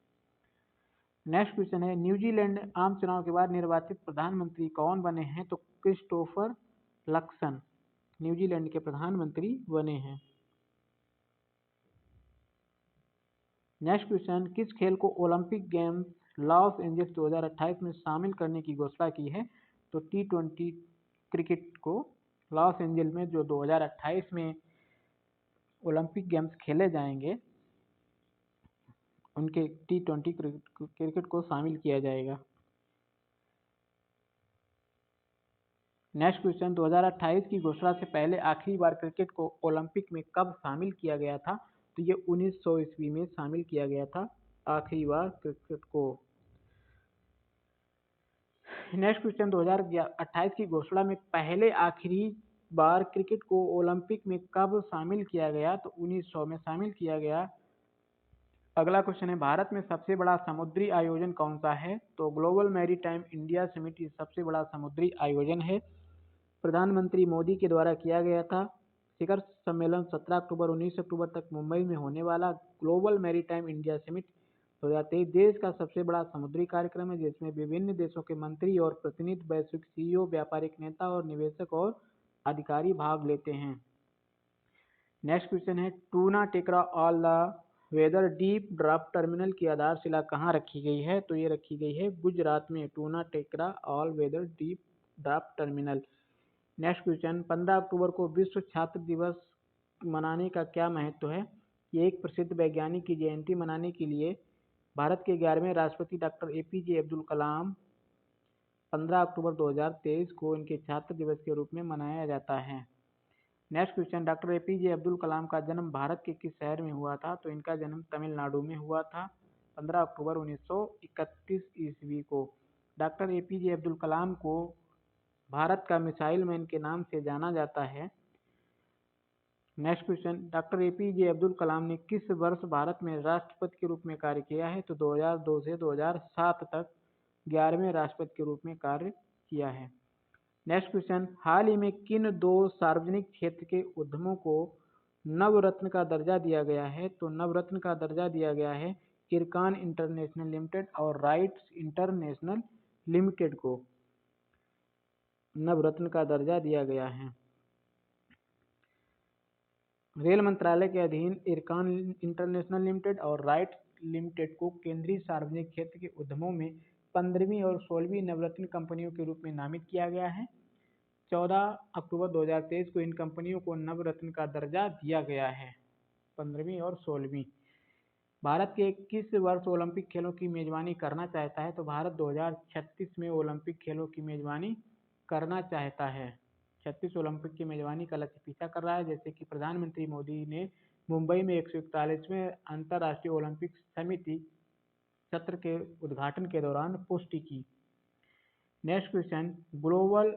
नेक्स्ट क्वेश्चन है, न्यूजीलैंड आम चुनाव के बाद निर्वाचित प्रधानमंत्री कौन बने हैं? तो क्रिस्टोफर लक्सन न्यूजीलैंड के प्रधानमंत्री बने हैं। नेक्स्ट क्वेश्चन, किस खेल को ओलंपिक गेम्स लॉस एंजल्स 2028 में शामिल करने की घोषणा की है? तो T20 क्रिकेट को लॉस एंजल्स में जो 2028 में ओलंपिक गेम्स खेले जाएंगे उनके T20 क्रिकेट को शामिल किया जाएगा। नेक्स्ट क्वेश्चन, 2028 की घोषणा से पहले आखिरी बार क्रिकेट को ओलंपिक में कब शामिल किया गया था? तो ये 1900 ईस्वी में शामिल किया गया था आखिरी बार क्रिकेट को। नेक्स्ट क्वेश्चन, 2028 की घोषणा में पहले आखिरी बार क्रिकेट को ओलंपिक में कब शामिल किया गया? तो 1900 में शामिल किया गया। अगला क्वेश्चन है, भारत में सबसे बड़ा समुद्री आयोजन कौन सा है? तो ग्लोबल मैरीटाइम इंडिया समिट सबसे बड़ा समुद्री आयोजन है। प्रधानमंत्री मोदी के द्वारा किया गया था। शिखर सम्मेलन 17 अक्टूबर 19 अक्टूबर तक मुंबई में होने वाला ग्लोबल मैरीटाइम इंडिया समिट 2023 देश का सबसे बड़ा समुद्री कार्यक्रम है, जिसमें विभिन्न देशों के मंत्री और प्रतिनिधि, वैश्विक सीईओ, व्यापारिक नेता और निवेशक और अधिकारी भाग लेते हैं। नेक्स्ट क्वेश्चन है, Tuna Tekra all the weather deep draft terminal की आधारशिला कहाँ रखी गई है? तो ये रखी गई है गुजरात में, Tuna Tekra all weather deep draft terminal. Next question, 15 अक्टूबर को विश्व छात्र दिवस मनाने का क्या महत्व है? ये एक प्रसिद्ध वैज्ञानिक की जयंती मनाने के लिए भारत के 11वें राष्ट्रपति डॉक्टर APJ अब्दुल कलाम 15 अक्टूबर 2023 को इनके छात्र दिवस के रूप में मनाया जाता है। Next question, doctor APJ Abdul Kalam का जन्म भारत के किस शहर में हुआ था? तो इनका जन्म तमिलनाडु में हुआ था 15 अक्टूबर 1931 ईस्वी को। डॉक्टर APJ अब्दुल कलाम को भारत का मिसाइल मैन के नाम से जाना जाता है। Next question, doctor APJ Abdul Kalam ने किस वर्ष भारत में राष्ट्रपति के रूप में कार्य किया है? तो 2002 से 2007 तक 11वें राष्ट्रपति के रूप में कार्य किया है। नेक्स्ट क्वेश्चन, हाल ही में किन दो सार्वजनिक क्षेत्र के उद्यमों को नवरत्न का दर्जा दिया गया है? तो नवरत्न का दर्जा दिया गया है इरकान इंटरनेशनल लिमिटेड और राइट्स इंटरनेशनल लिमिटेड को नवरत्न का दर्जा दिया गया है। रेल मंत्रालय के अधीन इरकान इंटरनेशनल लिमिटेड और राइट्स लिमिटेड को केंद्रीय सार्वजनिक क्षेत्र के उद्यमों में 15वीं और 16वीं नवरत्न कंपनियों के रूप में नामित किया गया है। 14 अक्टूबर 2023 को इन कंपनियों को नवरत्न का दर्जा दिया गया है, 15वीं और 16वीं। भारत के किस वर्ष ओलंपिक खेलों की मेजबानी करना चाहता है? तो भारत 2036 में ओलंपिक खेलों की मेजबानी करना चाहता है। 36 ओलंपिक की मेजबानी का लक्ष्य पीछा कर रहा है, जैसे कि प्रधानमंत्री मोदी ने मुंबई में 141वें अंतर्राष्ट्रीय ओलंपिक समिति सत्र के उद्घाटन के दौरान पुष्टि की। Next question, global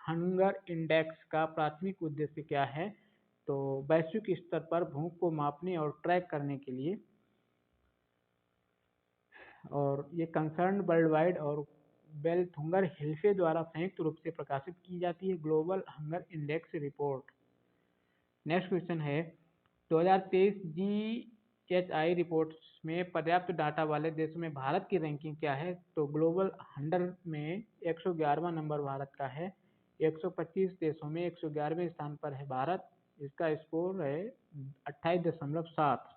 hunger index का प्राथमिक उद्देश्य क्या है? तो वैश्विक स्तर पर भूख को मापने और ट्रैक करने के लिए, और ये कंसर्न वर्ल्ड वाइड और वेल्थ हंगर हिल्फे द्वारा संयुक्त रूप से प्रकाशित की जाती है global hunger index report. Next question है, 2023 GHI रिपोर्ट में पर्याप्त डाटा वाले देशों में भारत की रैंकिंग क्या है? तो ग्लोबल 100 में 111वां नंबर भारत का है। 125 देशों में 111वें स्थान पर है भारत। इसका स्कोर है 28.7।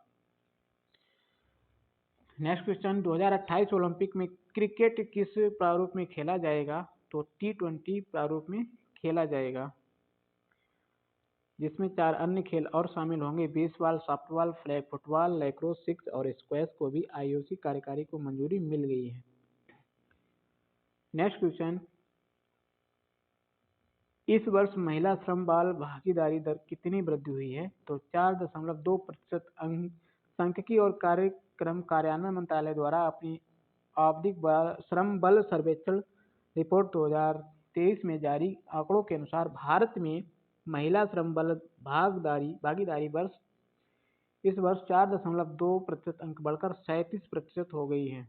नेक्स्ट क्वेश्चन, 2028 ओलंपिक में क्रिकेट किस प्रारूप में खेला जाएगा? तो T20 प्रारूप में खेला जाएगा, जिसमें 4 अन्य खेल और शामिल होंगे। Baseball, softball, flag football, lacrosse, six और स्क्वैश को भी IOC कार्यकारी को मंजूरी मिल गई है। नेक्स्ट क्वेश्चन, इस वर्ष महिला श्रम बाल भागीदारी दर कितनी वृद्धि हुई है? तो 4.2% सांख्यिकी और कार्यक्रम कार्यान्वयन मंत्रालय द्वारा अपनी आवधिक श्रम बल सर्वेक्षण रिपोर्ट 2023 में जारी आंकड़ों के अनुसार भारत में महिला श्रम बल भागीदारी इस वर्ष 4.2% अंक बढ़कर 37% हो गई है।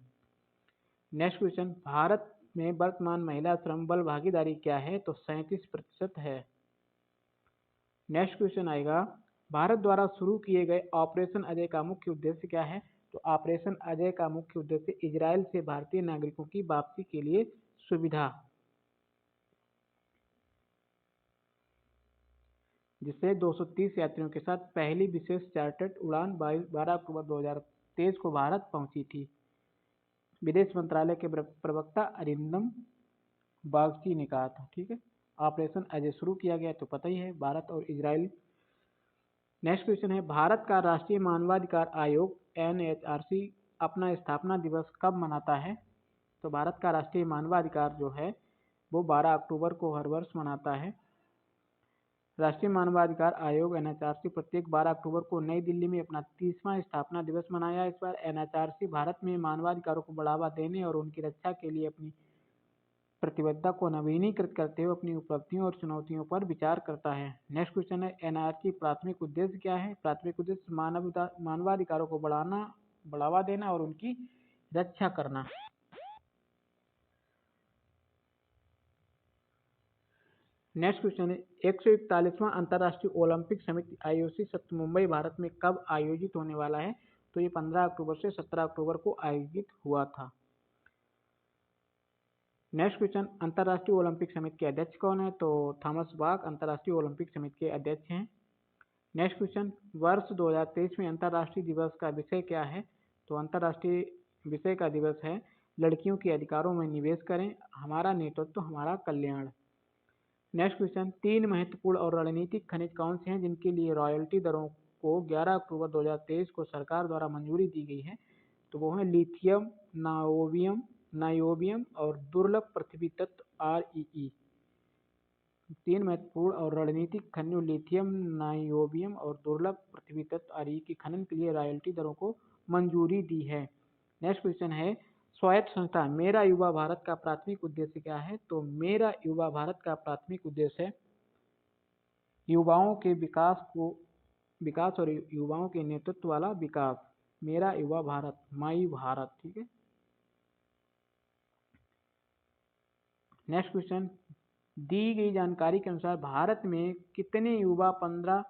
नेक्स्ट क्वेश्चन, भारत में वर्तमान महिला श्रम बल भागीदारी क्या है? तो 37% है। नेक्स्ट क्वेश्चन आएगा, भारत द्वारा शुरू किए गए ऑपरेशन अजय का मुख्य उद्देश्य क्या है? तो ऑपरेशन अजय का मुख्य उद्देश्य इजराइल से भारतीय नागरिकों की वापसी के लिए सुविधा, जिससे 230 यात्रियों के साथ पहली विशेष चार्टर्ड उड़ान 12 अक्टूबर 2023 को भारत पहुंची थी। विदेश मंत्रालय के प्रवक्ता अरिंदम बागची ने कहा था। ठीक है, ऑपरेशन अजय शुरू किया गया तो पता ही है, भारत और इजराइल। नेक्स्ट क्वेश्चन है, भारत का राष्ट्रीय मानवाधिकार आयोग NHRC अपना स्थापना दिवस कब मनाता है? तो भारत का राष्ट्रीय मानवाधिकार जो है वो 12 अक्टूबर को हर वर्ष मनाता है। राष्ट्रीय मानवाधिकार आयोग NHRC प्रत्येक 12 अक्टूबर को नई दिल्ली में अपना 30वां स्थापना दिवस मनाया। इस बार NHRC भारत में मानवाधिकारों को बढ़ावा देने और उनकी रक्षा के लिए अपनी प्रतिबद्धता को नवीनीकृत करते हुए अपनी उपलब्धियों और चुनौतियों पर विचार करता है। नेक्स्ट क्वेश्चन है, NRC प्राथमिक उद्देश्य क्या है? प्राथमिक उद्देश्य मानवाधिकारों को बढ़ावा देना और उनकी रक्षा करना। नेक्स्ट क्वेश्चन है, 141वां अंतर्राष्ट्रीय ओलंपिक समिति IOC सत्र मुंबई भारत में कब आयोजित होने वाला है? तो ये 15 अक्टूबर से 17 अक्टूबर को आयोजित हुआ था। नेक्स्ट क्वेश्चन, अंतर्राष्ट्रीय ओलंपिक समिति के अध्यक्ष कौन है? तो थॉमस बाक अंतर्राष्ट्रीय ओलंपिक समिति के अध्यक्ष हैं। नेक्स्ट क्वेश्चन, वर्ष 2023 में अंतर्राष्ट्रीय दिवस का विषय क्या है? तो अंतर्राष्ट्रीय विषय का दिवस है लड़कियों के अधिकारों में निवेश करें, हमारा नेतृत्व हमारा कल्याण। नेक्स्ट क्वेश्चन, 3 महत्वपूर्ण और रणनीतिक खनिज कौन से हैं जिनके लिए रॉयल्टी दरों को 11 अक्टूबर 2023 को सरकार द्वारा मंजूरी दी गई है? तो वो है लिथियम, नायोबियम और दुर्लभ पृथ्वी तत्व REE। 3 महत्वपूर्ण और रणनीतिक खनिजों लिथियम, नायोबियम और दुर्लभ पृथ्वी तत्व REE के खनन के लिए रॉयल्टी दरों को मंजूरी दी है। नेक्स्ट क्वेश्चन है, स्वायत्त संस्था मेरा युवा भारत का प्राथमिक उद्देश्य क्या है? तो मेरा युवा भारत का प्राथमिक उद्देश्य है युवाओं के विकास और युवाओं के नेतृत्व वाला विकास। मेरा युवा भारत, माई भारत। ठीक है। नेक्स्ट क्वेश्चन, दी गई जानकारी के अनुसार भारत में कितने युवा 15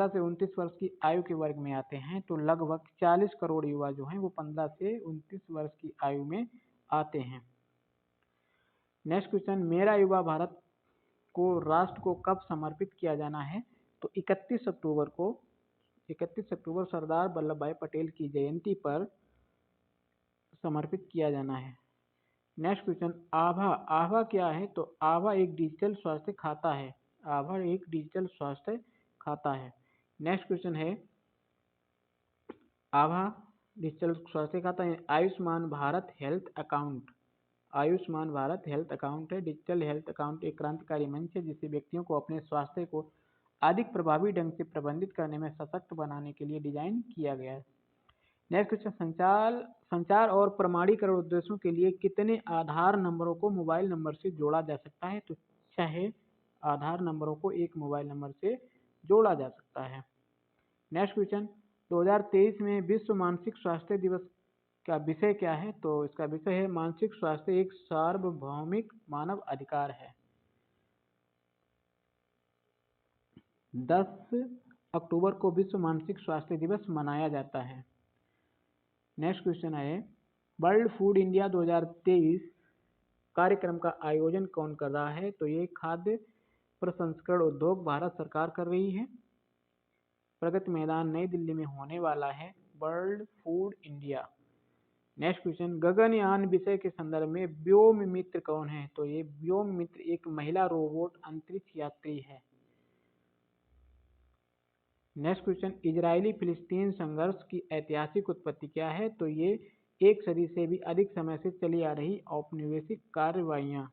से 29 वर्ष की आयु के वर्ग में आते हैं? तो लगभग 40 करोड़ युवा जो हैं वो 15 से 29 वर्ष की आयु में आते हैं। नेक्स्ट क्वेश्चन, मेरा युवा भारत को राष्ट्र को कब समर्पित किया जाना है? तो 31 अक्टूबर सरदार वल्लभ भाई पटेल की जयंती पर समर्पित किया जाना है। नेक्स्ट क्वेश्चन, आभा क्या है? तो आभा एक डिजिटल स्वास्थ्य खाता है। आभा एक डिजिटल स्वास्थ्य खाता है। नेक्स्ट क्वेश्चन है, आभा डिजिटल स्वास्थ्य खाता है। Ayushman Bharat health account, Ayushman Bharat health account है। डिजिटल हेल्थ अकाउंट एक क्रांतिकारी मंच है जिससे व्यक्तियों को अपने स्वास्थ्य को अधिक प्रभावी ढंग से प्रबंधित करने में सशक्त बनाने के लिए डिजाइन किया गया है। नेक्स्ट क्वेश्चन, संचार और प्रमाणीकरण उद्देश्यों के लिए कितने आधार नंबरों को मोबाइल नंबर से जोड़ा जा सकता है? तो 6 आधार नंबरों को एक मोबाइल नंबर से जोड़ा जा सकता है। नेक्स्ट क्वेश्चन, 2023 में विश्व मानसिक स्वास्थ्य दिवस का विषय क्या है? तो इसका विषय है मानसिक स्वास्थ्य एक सार्वभौमिक मानव अधिकार है। 10 अक्टूबर को विश्व मानसिक स्वास्थ्य दिवस मनाया जाता है। नेक्स्ट क्वेश्चन है, वर्ल्ड फूड इंडिया 2023 कार्यक्रम का आयोजन कौन कर रहा है? तो ये खाद्य प्रसंस्करण उद्योग भारत सरकार कर रही है। प्रगति मैदान नई दिल्ली में होने वाला है। World food India. Next question, Gaganyaan विषय के संदर्भ में व्योम मित्र कौन है? तो ये व्योम मित्र एक महिला रोबोट अंतरिक्ष यात्री है। नेक्स्ट क्वेश्चन, इजरायली फिलिस्तीन संघर्ष की ऐतिहासिक उत्पत्ति क्या है? तो ये 1 सदी से भी अधिक समय से चली आ रही औपनिवेशिक कार्रवाइयाँ।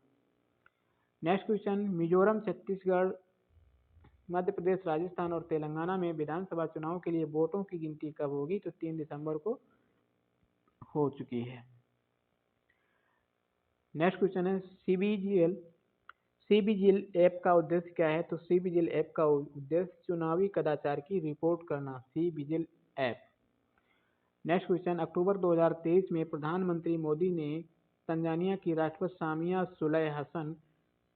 नेक्स्ट क्वेश्चन, मिजोरम, छत्तीसगढ़, मध्य प्रदेश, राजस्थान और तेलंगाना में विधानसभा चुनाव के लिए वोटों की गिनती कब होगी? तो 3 दिसंबर को हो चुकी है। नेक्स्ट क्वेश्चन है सीबीजिल ऐप का उद्देश्य क्या है? तो सीबीजिल ऐप का उद्देश्य चुनावी कदाचार की रिपोर्ट करना। सीबीजिल ऐप। नेक्स्ट क्वेश्चन, अक्टूबर 2023 में प्रधानमंत्री मोदी ने तंजानिया की राष्ट्रपति सामिया सुलह हसन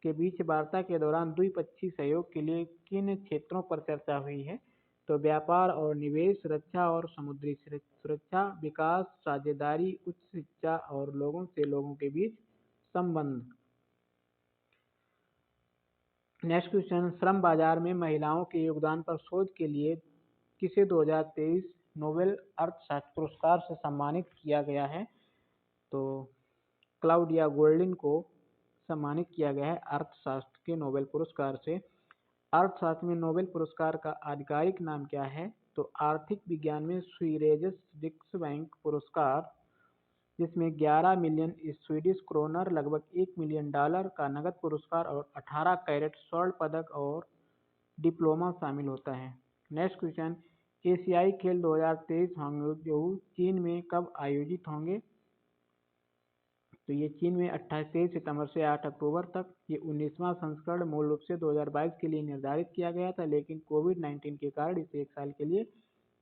के बीच वार्ता के दौरान द्विपक्षीय सहयोग के लिए किन क्षेत्रों पर चर्चा हुई है? तो व्यापार और निवेश, रक्षा और समुद्री सुरक्षा, विकास, साझेदारी, उच्च शिक्षा और लोगों से लोगों के बीच संबंध। नेक्स्ट क्वेश्चन, श्रम बाजार में महिलाओं के योगदान पर शोध के लिए किसे 2023 नोबेल अर्थशास्त्र पुरस्कार से सम्मानित किया गया है? तो क्लाउडिया गोल्डिन को सम्मानित किया गया है अर्थशास्त्र के नोबेल पुरस्कार से। अर्थशास्त्र में नोबेल पुरस्कार का आधिकारिक नाम क्या है? तो आर्थिक विज्ञान में स्वीरेजस रिक्सबैंक पुरस्कार, जिसमें 11 मिलियन स्वीडिश क्रोनर लगभग $1 मिलियन का नगद पुरस्कार और 18 कैरेट स्वर्ण पदक और डिप्लोमा शामिल होता है। नेक्स्ट क्वेश्चन, एशियाई खेल 2023 हांगझोउ चीन में कब आयोजित होंगे? तो ये चीन में 23 सितंबर से 8 अक्टूबर तक। ये 19वां संस्करण मूल रूप से 2022 के लिए निर्धारित किया गया था, लेकिन कोविड-19 के कारण इसे 1 साल के लिए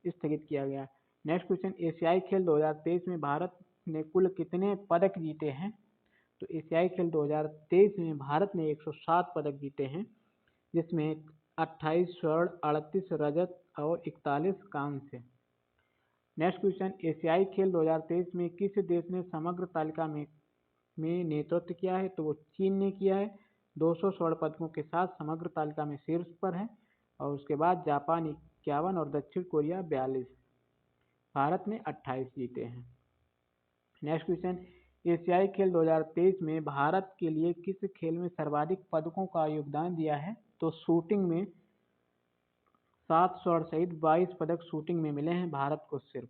स्थगित किया गया। नेक्स्ट क्वेश्चन, एशियाई खेल 2023 में भारत ने कुल कितने पदक जीते हैं? तो एशियाई खेल 2023 में भारत ने 107 पदक जीते हैं, जिसमें 28 स्वर्ण, 38 रजत और 41 कांस्य। नेक्स्ट क्वेश्चन, एशियाई खेल 2023 में किस देश ने समग्र तालिका में नेतृत्व किया है? तो वो चीन ने किया है। 200 स्वर्ण पदकों के साथ समग्र तालिका में शीर्ष पर है, और उसके बाद जापान 51 और दक्षिण कोरिया 42। भारत ने 28 जीते हैं। नेक्स्ट क्वेश्चन, एशियाई खेल 2023 में भारत के लिए किस खेल में सर्वाधिक पदकों का योगदान दिया है? तो शूटिंग में 7 स्वर्ण सहित 22 पदक शूटिंग में मिले हैं भारत को सिर्फ।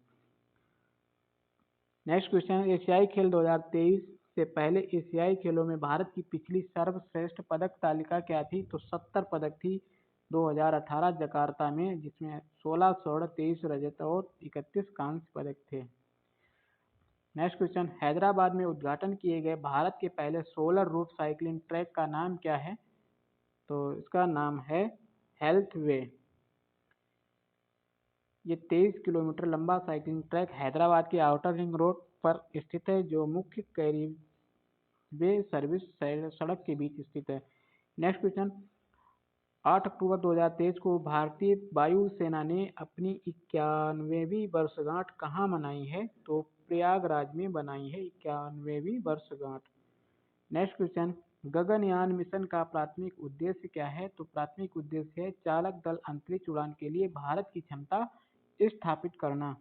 नेक्स्ट क्वेश्चन, एशियाई खेल 2023 से पहले एशियाई खेलों में भारत की पिछली सर्वश्रेष्ठ पदक तालिका क्या थी? तो 70 पदक थी 2018 जकार्ता में, जिसमें 16 स्वर्ण, 23 रजत और 31 कांस्य पदक थे। नेक्स्ट क्वेश्चन, हैदराबाद में उद्घाटन किए गए भारत के पहले सोलर रूफ साइकिलिंग ट्रैक का नाम क्या है? तो इसका नाम है हेल्थ वे। ये 23 किलोमीटर लंबा साइकिलिंग ट्रैक हैदराबाद के आउटर रिंग रोड पर स्थित है, जो मुख्य कैरीवे सर्विस सड़क के बीच स्थित है। नेक्स्ट क्वेश्चन, 8 अक्टूबर 2023 को भारतीय वायुसेना ने अपनी 91वीं वर्षगांठ कहाँ मनाई है? तो प्रयागराज में बनाई है 91वीं वर्षगांठ। नेक्स्ट क्वेश्चन, गगनयान मिशन का प्राथमिक उद्देश्य क्या है? तो प्राथमिक उद्देश्य है चालक दल अंतरिक्ष उड़ान के लिए भारत की क्षमता स्थापित करना।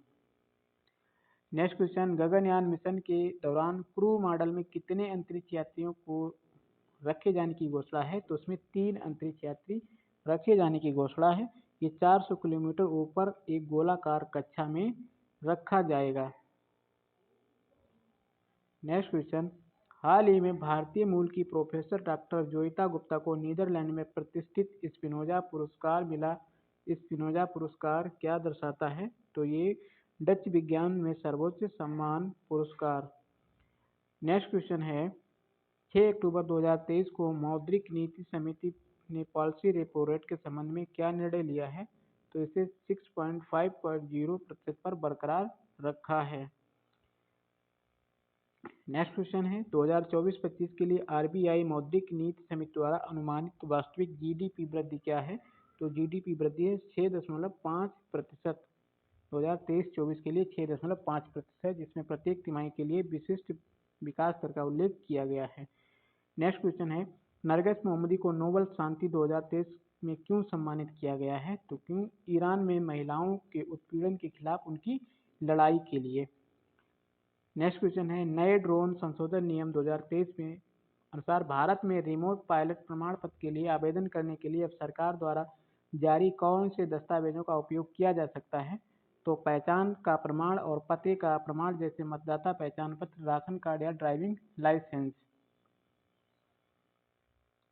नेक्स्ट क्वेश्चन, गगनयान मिशन के दौरान क्रू मॉडल में कितने अंतरिक्ष यात्रियों को रखे जाने की घोषणा है? तो उसमें 3 अंतरिक्ष यात्री रखे जाने की घोषणा है। ये 400 किलोमीटर ऊपर एक गोलाकार कक्षा में रखा जाएगा। नेक्स्ट क्वेश्चन, हाल ही में भारतीय मूल की प्रोफेसर डॉक्टर जोइता गुप्ता को नीदरलैंड में प्रतिष्ठित स्पिनोजा पुरस्कार मिला। स्पिनोजा पुरस्कार क्या दर्शाता है? तो ये डच विज्ञान में सर्वोच्च सम्मान पुरस्कार। नेक्स्ट क्वेश्चन है, 6 अक्टूबर 2023 को मौद्रिक नीति समिति ने पॉलिसी रेपो रेट के संबंध में क्या निर्णय लिया है? तो इसे 6.50% पर बरकरार रखा है। नेक्स्ट क्वेश्चन है, 2024-25 के लिए आरबीआई मौद्रिक नीति समिति द्वारा अनुमानित वास्तविक जीडीपी वृद्धि क्या है? तो जीडीपी वृद्धि है 6.5%। 2023-24 के लिए 6.5%, जिसमें प्रत्येक तिमाही के लिए विशिष्ट विकास दर का उल्लेख किया गया है। नेक्स्ट क्वेश्चन है नरगिस मोहम्मदी को नोबेल शांति 2023 में क्यों सम्मानित किया गया है? तो क्यों ईरान में महिलाओं के उत्पीड़न के खिलाफ उनकी लड़ाई के लिए। नेक्स्ट क्वेश्चन है नए ड्रोन संशोधन नियम 2023 में अनुसार भारत में रिमोट पायलट प्रमाण पत्र के लिए आवेदन करने के लिए अब सरकार द्वारा जारी कौन से दस्तावेजों का उपयोग किया जा सकता है? तो पहचान का प्रमाण और पते का प्रमाण जैसे मतदाता पहचान पत्र, राशन कार्ड या ड्राइविंग लाइसेंस।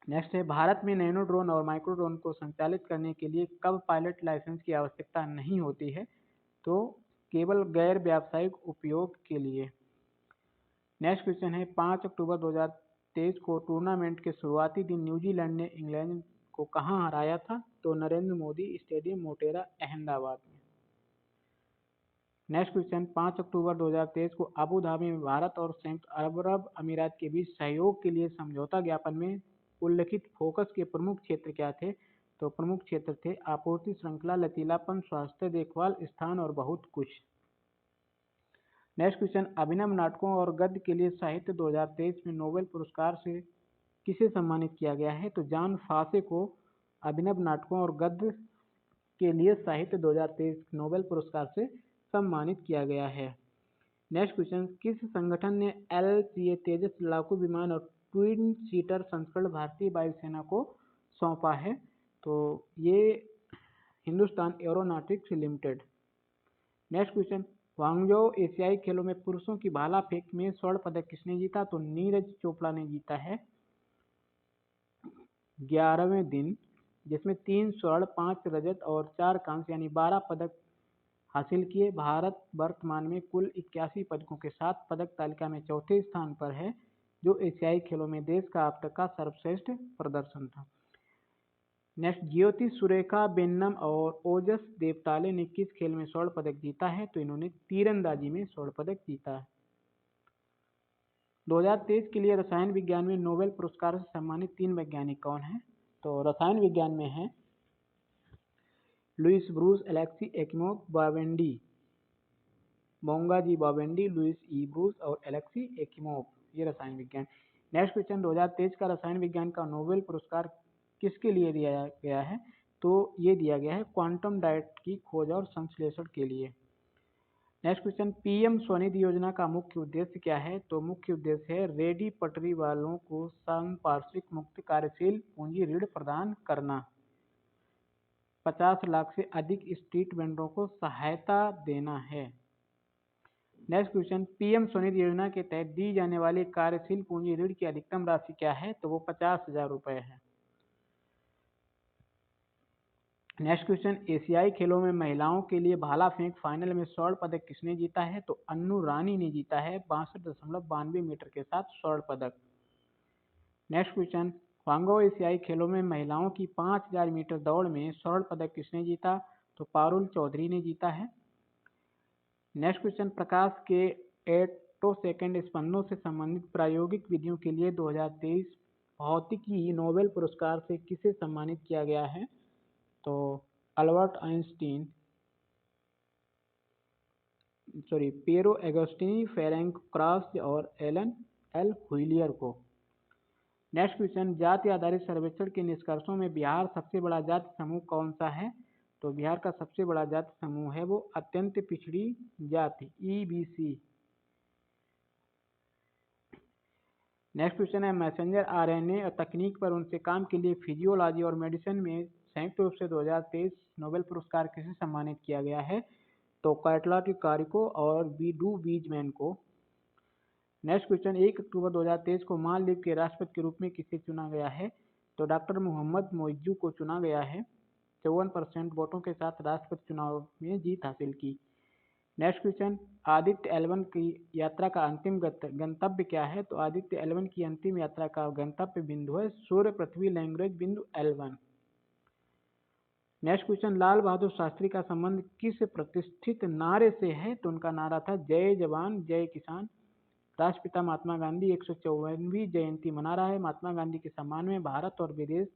नेक्स्ट है भारत में नैनो ड्रोन और माइक्रो ड्रोन को संचालित करने के लिए कब पायलट लाइसेंस की आवश्यकता नहीं होती है? तो केवल गैर व्यावसायिक उपयोग के लिए। नेक्स्ट क्वेश्चन है 5 अक्टूबर 2023 को टूर्नामेंट के शुरुआती दिन न्यूजीलैंड ने इंग्लैंड को कहां हराया था? तो नरेंद्र मोदी स्टेडियम मोटेरा अहमदाबाद में। नेक्स्ट क्वेश्चन 5 अक्टूबर 2023 को अबू धाबी में भारत और संयुक्त अरब अमीरात के बीच सहयोग के लिए समझौता ज्ञापन में उल्लिखित फोकस के प्रमुख क्षेत्र क्या थे? तो प्रमुख क्षेत्र थे आपूर्ति श्रृंखला, लचीलापन, स्वास्थ्य देखभाल, स्थान और बहुत कुछ। नेक्स्ट क्वेश्चन अभिनव नाटकों और गद्य के लिए साहित्य 2023 में नोबेल पुरस्कार से किसे सम्मानित किया गया है? तो जॉन फासे को अभिनव नाटकों और गद्य के लिए साहित्य 2023 नोबेल पुरस्कार से सम्मानित किया गया है। नेक्स्ट क्वेश्चन किस संगठन ने LCA तेजस लड़ाकू विमान और ट्विन सीटर संस्करण भारतीय वायुसेना को सौंपा है? तो ये Hindustan aeronautics limited. Next question Guangzhou एशियाई खेलों में पुरुषों की भाला फेंक में स्वर्ण पदक किसने जीता? तो नीरज चोपड़ा ने जीता है 11वें दिन, जिसमें 3 स्वर्ण, 5 रजत और 4 कांस्य यानी 12 पदक हासिल किए। भारत वर्तमान में कुल 81 पदकों के साथ पदक तालिका में चौथे स्थान पर है, जो एशियाई खेलों में देश का अब तक का सर्वश्रेष्ठ प्रदर्शन था। नेक्स्ट ज्योति सुरेखा वेन्नम और ओजस देवताले ने किस खेल में स्वर्ण पदक जीता है? तो इन्होंने तीरंदाजी में स्वर्ण पदक जीता है। 2023 के लिए रसायन विज्ञान में नोबेल पुरस्कार से सम्मानित 3 वैज्ञानिक कौन हैं? तो रसायन विज्ञान में है Louis Brus, Alexei Ekimov, Bawendi, Moungi Bawendi, Louis E Brus और एलेक्सी एकिमोव, ये रसायन विज्ञान। नेक्स्ट क्वेश्चन 2023 का रसायन विज्ञान का नोबेल पुरस्कार किसके लिए दिया गया है? तो ये दिया गया है क्वांटम डाइट की खोज और संश्लेषण के लिए। नेक्स्ट क्वेश्चन PM स्वनिधि योजना का मुख्य उद्देश्य क्या है? तो मुख्य उद्देश्य है रेडी पटरी वालों को संपार्श्विक मुक्त कार्यशील पूंजी ऋण प्रदान करना, 50 लाख से अधिक स्ट्रीट वेंडरों को सहायता देना है। नेक्स्ट क्वेश्चन PM स्वनिधि योजना के तहत दी जाने वाली कार्यशील पूंजी ऋण की अधिकतम राशि क्या है? तो वो 50,000 रुपए है। नेक्स्ट क्वेश्चन एशियाई खेलों में महिलाओं के लिए भाला फेंक फाइनल में स्वर्ण पदक किसने जीता है? तो अन्नू रानी ने जीता है 62.92 मीटर के साथ स्वर्ण पदक। नेक्स्ट क्वेश्चन ग्वांगझोउ एशियाई खेलों में महिलाओं की 5000 मीटर दौड़ में स्वर्ण पदक किसने जीता? तो पारुल चौधरी ने जीता है। नेक्स्ट क्वेश्चन प्रकाश के एटोसेकंड स्पंदनों से संबंधित प्रायोगिक विधियों के लिए 2023 भौतिकी नोबेल पुरस्कार से किसे सम्मानित किया गया है? तो Albert Einstein, Piero Agostini, Ferenc Krausz और एलन एल व्हीलियर को। नेक्स्ट क्वेश्चन जाति आधारित सर्वेक्षण के निष्कर्षों में बिहार सबसे बड़ा जाति समूह कौन सा है? तो बिहार का सबसे बड़ा जाति समूह है वो अत्यंत पिछड़ी जाति EBC। नेक्स्ट क्वेश्चन है मैसेंजर RNA तकनीक पर उनसे काम के लिए फिजियोलॉजी और मेडिसिन में संयुक्त रूप से 2023 नोबेल पुरस्कार किसे सम्मानित किया गया है? तो कैटला टिकारिको और बीडू बीजमैन को। नेक्स्ट क्वेश्चन 1 अक्टूबर 2023 को मालदीव के राष्ट्रपति के रूप में किसे चुना गया है? तो डॉक्टर मोहम्मद मोइज्जू को चुना गया है। 54% वोटों के साथ राष्ट्रपति चुनाव में जीत हासिल की। नेक्स्ट क्वेश्चन आदित्य L1 की यात्रा का अंतिम गंतव्य क्या है? तो आदित्य L1 की अंतिम यात्रा का गंतव्य बिंदु है सूर्य पृथ्वी लैंग्वेज बिंदु L1। Next question Lal Bahadur Shastri का संबंध किस प्रतिष्ठित नारे से है? तो उनका नारा था जय जवान जय किसान। राष्ट्रपिता महात्मा गांधी 154वीं जयंती मना रहा है। महात्मा गांधी के सम्मान में भारत और विदेश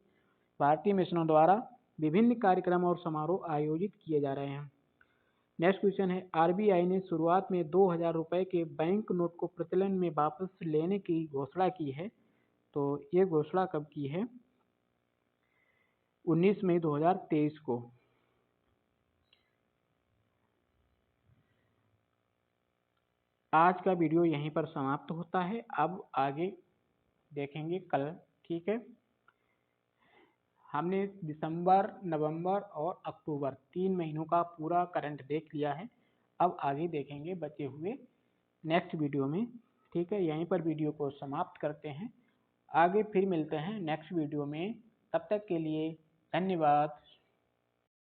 भारतीय मिशनों द्वारा विभिन्न कार्यक्रम और समारोह आयोजित किए जा रहे हैं। नेक्स्ट क्वेश्चन है RBI ने शुरुआत में 2000 रुपए के बैंक नोट को प्रचलन में वापस लेने की घोषणा की है। तो ये घोषणा कब की है? 19 मई 2023 को। आज का वीडियो यहीं पर समाप्त होता है। अब आगे देखेंगे कल, ठीक है। हमने दिसंबर, नवंबर और अक्टूबर 3 महीनों का पूरा करंट देख लिया है। अब आगे देखेंगे बचे हुए नेक्स्ट वीडियो में, ठीक है। यहीं पर वीडियो को समाप्त करते हैं। आगे फिर मिलते हैं नेक्स्ट वीडियो में। तब तक के लिए धन्यवाद।